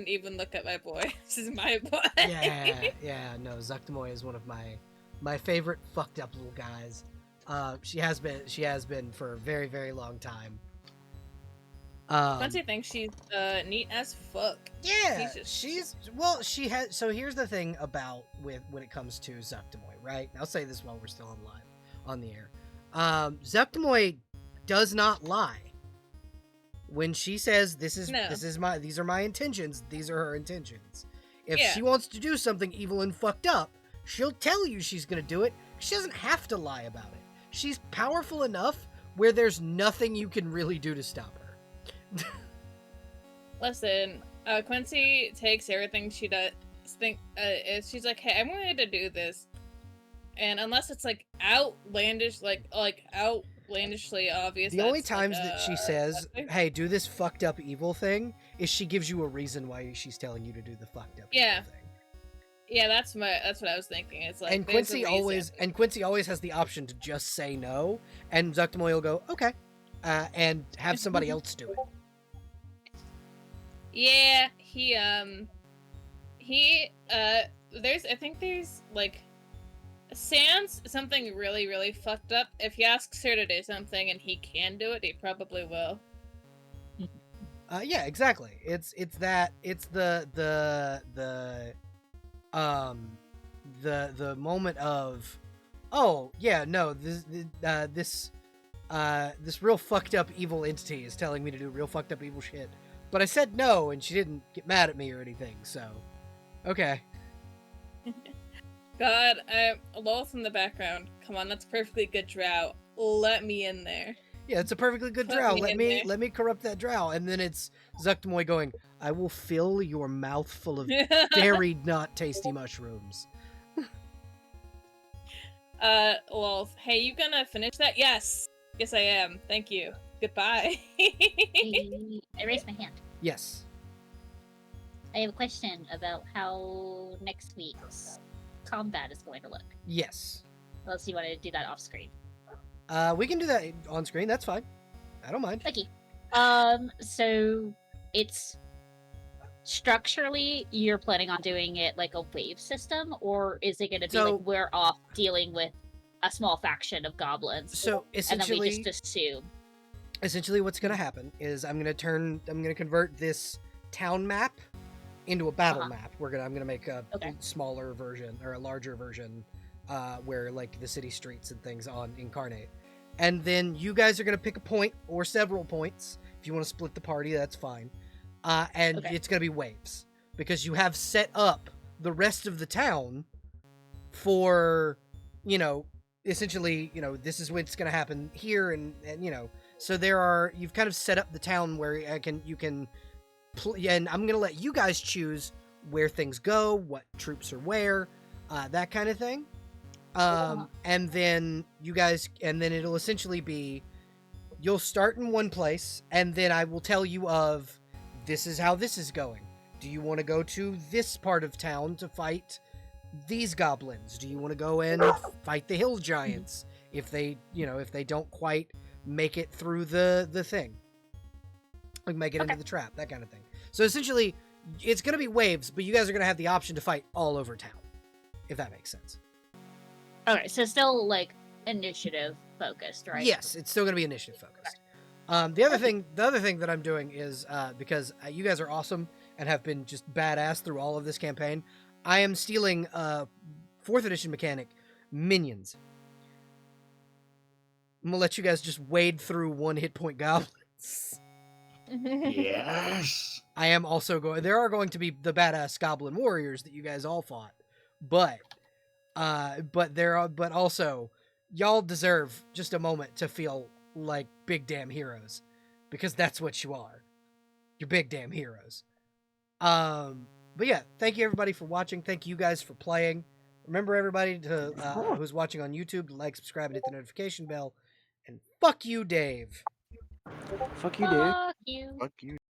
S5: even look at my boy. This is my boy.
S1: Yeah, no, Zuckdemoy is one of my favorite fucked up little guys. She has been for a very, very long time.
S5: Quincy thinks she's neat as fuck.
S1: Yeah,
S5: Jesus.
S1: So here's the thing about when it comes to Zuckdemoy, right? And I'll say this while we're still on the air. Zuckdemoy does not lie. When she says these are my intentions, these are her intentions. If she wants to do something evil and fucked up, she'll tell you she's gonna do it. She doesn't have to lie about it. She's powerful enough where there's nothing you can really do to stop her.
S5: Listen, Quincy takes everything she does. She's like, hey, I'm going to do this, and unless it's like outlandishly obvious.
S1: The only times that she says, "Hey, do this fucked up evil thing," is she gives you a reason why she's telling you to do the fucked up evil thing.
S5: Yeah, that's what I was thinking. It's like
S1: And
S5: there's a
S1: Quincy always has the option to just say no, and Zuctamoy will go okay, and have somebody else do it.
S5: Yeah, I think there's like sans something really, really fucked up. If he asks her to do something and he can do it, he probably will.
S1: Yeah, exactly. It's the moment of, oh yeah, no, this real fucked up evil entity is telling me to do real fucked up evil shit, but I said no, and she didn't get mad at me or anything. So, okay.
S5: God, Lolth in the background. Come on, that's perfectly good drow. Let me in there.
S1: Yeah, it's a perfectly good drow. Let me corrupt that drow, and then it's Zuctamoy going, I will fill your mouth full of very not tasty mushrooms.
S5: Lolth, hey, you gonna finish that? Yes, I am. Thank you. Goodbye.
S3: I raised my hand.
S1: Yes.
S3: I have a question about how next week's combat is going to look.
S1: Yes.
S3: Unless you want to do that off screen.
S1: We can do that on screen. That's fine. I don't mind.
S3: Okay. So it's structurally you're planning on doing it like a wave system, or is it going to be like we're off dealing with a small faction of goblins?
S1: So essentially,
S3: and then we just assume.
S1: Essentially, what's going to happen is I'm going to convert this town map into a battle map. I'm gonna make a smaller version or a larger version, where like the city streets and things on incarnate, and then you guys are gonna pick a point or several points. If you want to split the party, that's fine. And it's gonna be waves because you have set up the rest of the town for, essentially, this is what's gonna happen here, and so you've kind of set up the town where you can. And I'm gonna let you guys choose where things go, what troops are where, that kind of thing. And then it'll essentially be, you'll start in one place, and then I will tell you this is how this is going. Do you want to go to this part of town to fight these goblins? Do you want to go and fight the hill giants if they don't quite make it through the thing? Like make it into the trap, that kind of thing. So essentially, it's going to be waves, but you guys are going to have the option to fight all over town, if that makes sense.
S3: Okay, so still like initiative focused, right?
S1: Yes, it's still going to be initiative focused. The other thing that I'm doing is because you guys are awesome and have been just badass through all of this campaign, I am stealing 4th edition mechanic, minions. I'm gonna let you guys just wade through 1 hit point goblins.
S2: Yes.
S1: I am also there are going to be the badass goblin warriors that you guys all fought, but also y'all deserve just a moment to feel like big damn heroes, because that's what you are. You're big damn heroes. But yeah, thank you everybody for watching. Thank you guys for playing. Remember everybody who's watching on YouTube to like, subscribe, and hit the notification bell. And fuck you, Dave.
S6: Fuck you, dude.
S3: Fuck you.
S4: Fuck you.